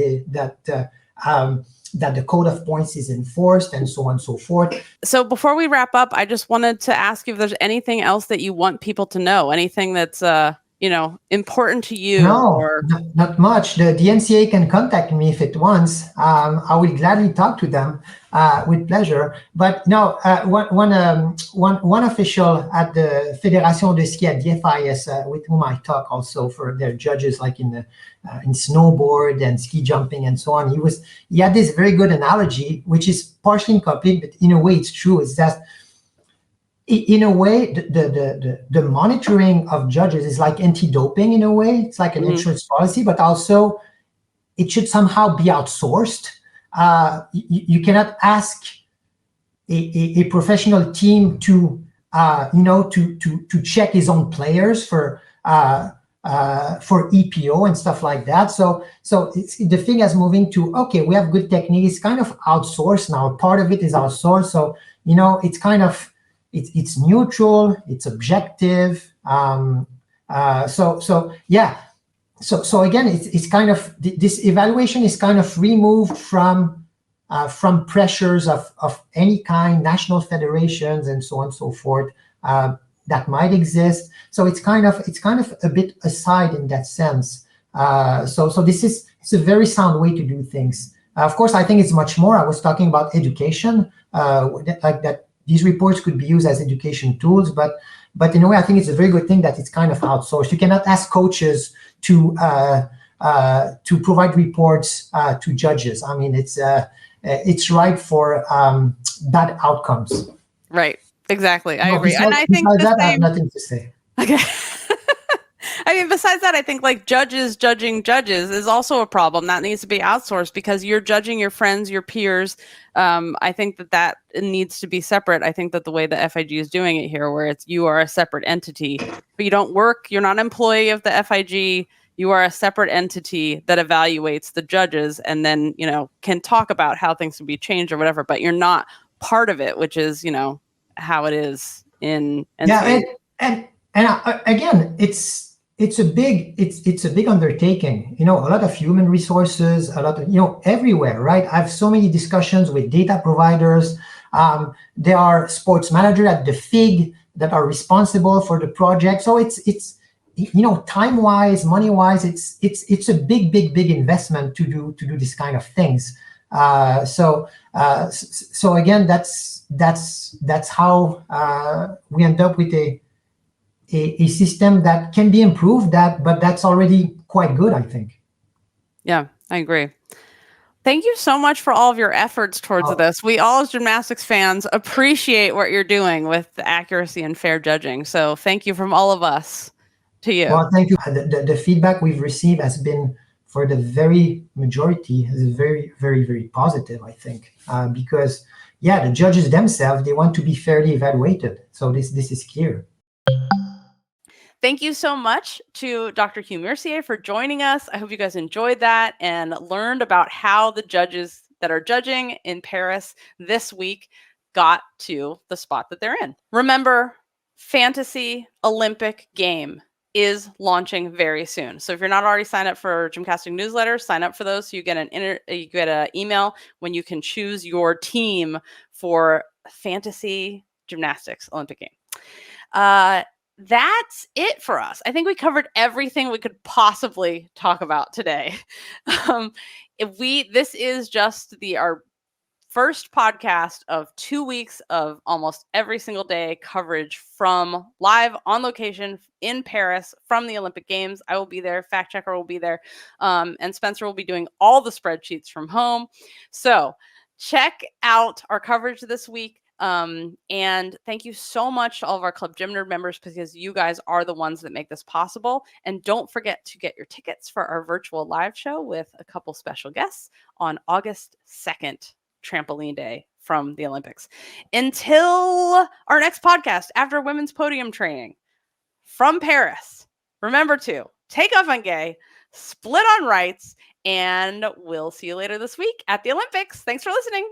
the code of points is enforced, and so on and so forth. So before we wrap up, I just wanted to ask you if there's anything else that you want people to know, anything that's important to you. No, not much. The NCAA can contact me if it wants. I will gladly talk to them with pleasure. But no, one official at the Fédération de Ski at the FIS, with whom I talk also for their judges, like in snowboard and ski jumping and so on. He had this very good analogy, which is partially incomplete, but in a way it's true. It's that in a way, the monitoring of judges is like anti-doping in a way. It's like an insurance policy, but also it should somehow be outsourced. You cannot ask a professional team to check his own players for EPO and stuff like that. So the thing is moving to, okay, we have good technique. It's kind of outsourced now. Part of it is outsourced. So, it's kind of, it's neutral, it's objective. So again, it's kind of, this evaluation is kind of removed from pressures of any kind, national federations and so on and so forth, that might exist. So it's kind of a bit aside in that sense. So it's a very sound way to do things. Of course, I think it's much more. I was talking about education, like that. These reports could be used as education tools, but in a way, I think it's a very good thing that it's kind of outsourced. You cannot ask coaches to provide reports to judges. I mean, it's ripe for bad outcomes. Right. Exactly. I agree. And I think that I have nothing to say. Okay. I mean, besides that, I think like judges judging judges is also a problem that needs to be outsourced, because you're judging your friends, your peers. I think that needs to be separate. I think that the way the FIG is doing it here, where you are a separate entity, but you don't work, you're not an employee of the FIG. You are a separate entity that evaluates the judges and then, can talk about how things can be changed or whatever, but you're not part of it, which is, how it is in NCAA. Yeah, and again, it's a big undertaking, a lot of human resources, a lot of, everywhere, right? I have so many discussions with data providers. There are sports managers at the FIG that are responsible for the project. So it's time-wise, money-wise, it's a big investment to do this kind of things. So again, that's how we end up with a system that can be improved, but that's already quite good, I think. Yeah, I agree. Thank you so much for all of your efforts towards this. We all as gymnastics fans appreciate what you're doing with the accuracy and fair judging. So thank you from all of us to you. Well, thank you. The feedback we've received has been, for the very majority, is very, very, very positive, I think, because the judges themselves, they want to be fairly evaluated. So this is clear. Thank you so much to Dr. Hughes Mercier for joining us. I hope you guys enjoyed that and learned about how the judges that are judging in Paris this week got to the spot that they're in. Remember, Fantasy Olympic Game is launching very soon. So if you're not already signed up for GymCastic newsletter, sign up for those so you get an email when you can choose your team for Fantasy Gymnastics Olympic Game. That's it for us. I think we covered everything we could possibly talk about today. this is just our first podcast of 2 weeks of almost every single day coverage from live on location in Paris from the Olympic Games. I will be there. Fact checker will be there. And Spencer will be doing all the spreadsheets from home. So check out our coverage this week. And thank you so much to all of our Club Gym Nerd members, because you guys are the ones that make this possible. And don't forget to get your tickets for our virtual live show with a couple special guests on August 2nd. Trampoline day from the Olympics. Until our next podcast after women's podium training from Paris, remember to take off on gay, split on rights, and we'll see you later this week at the Olympics. Thanks for listening.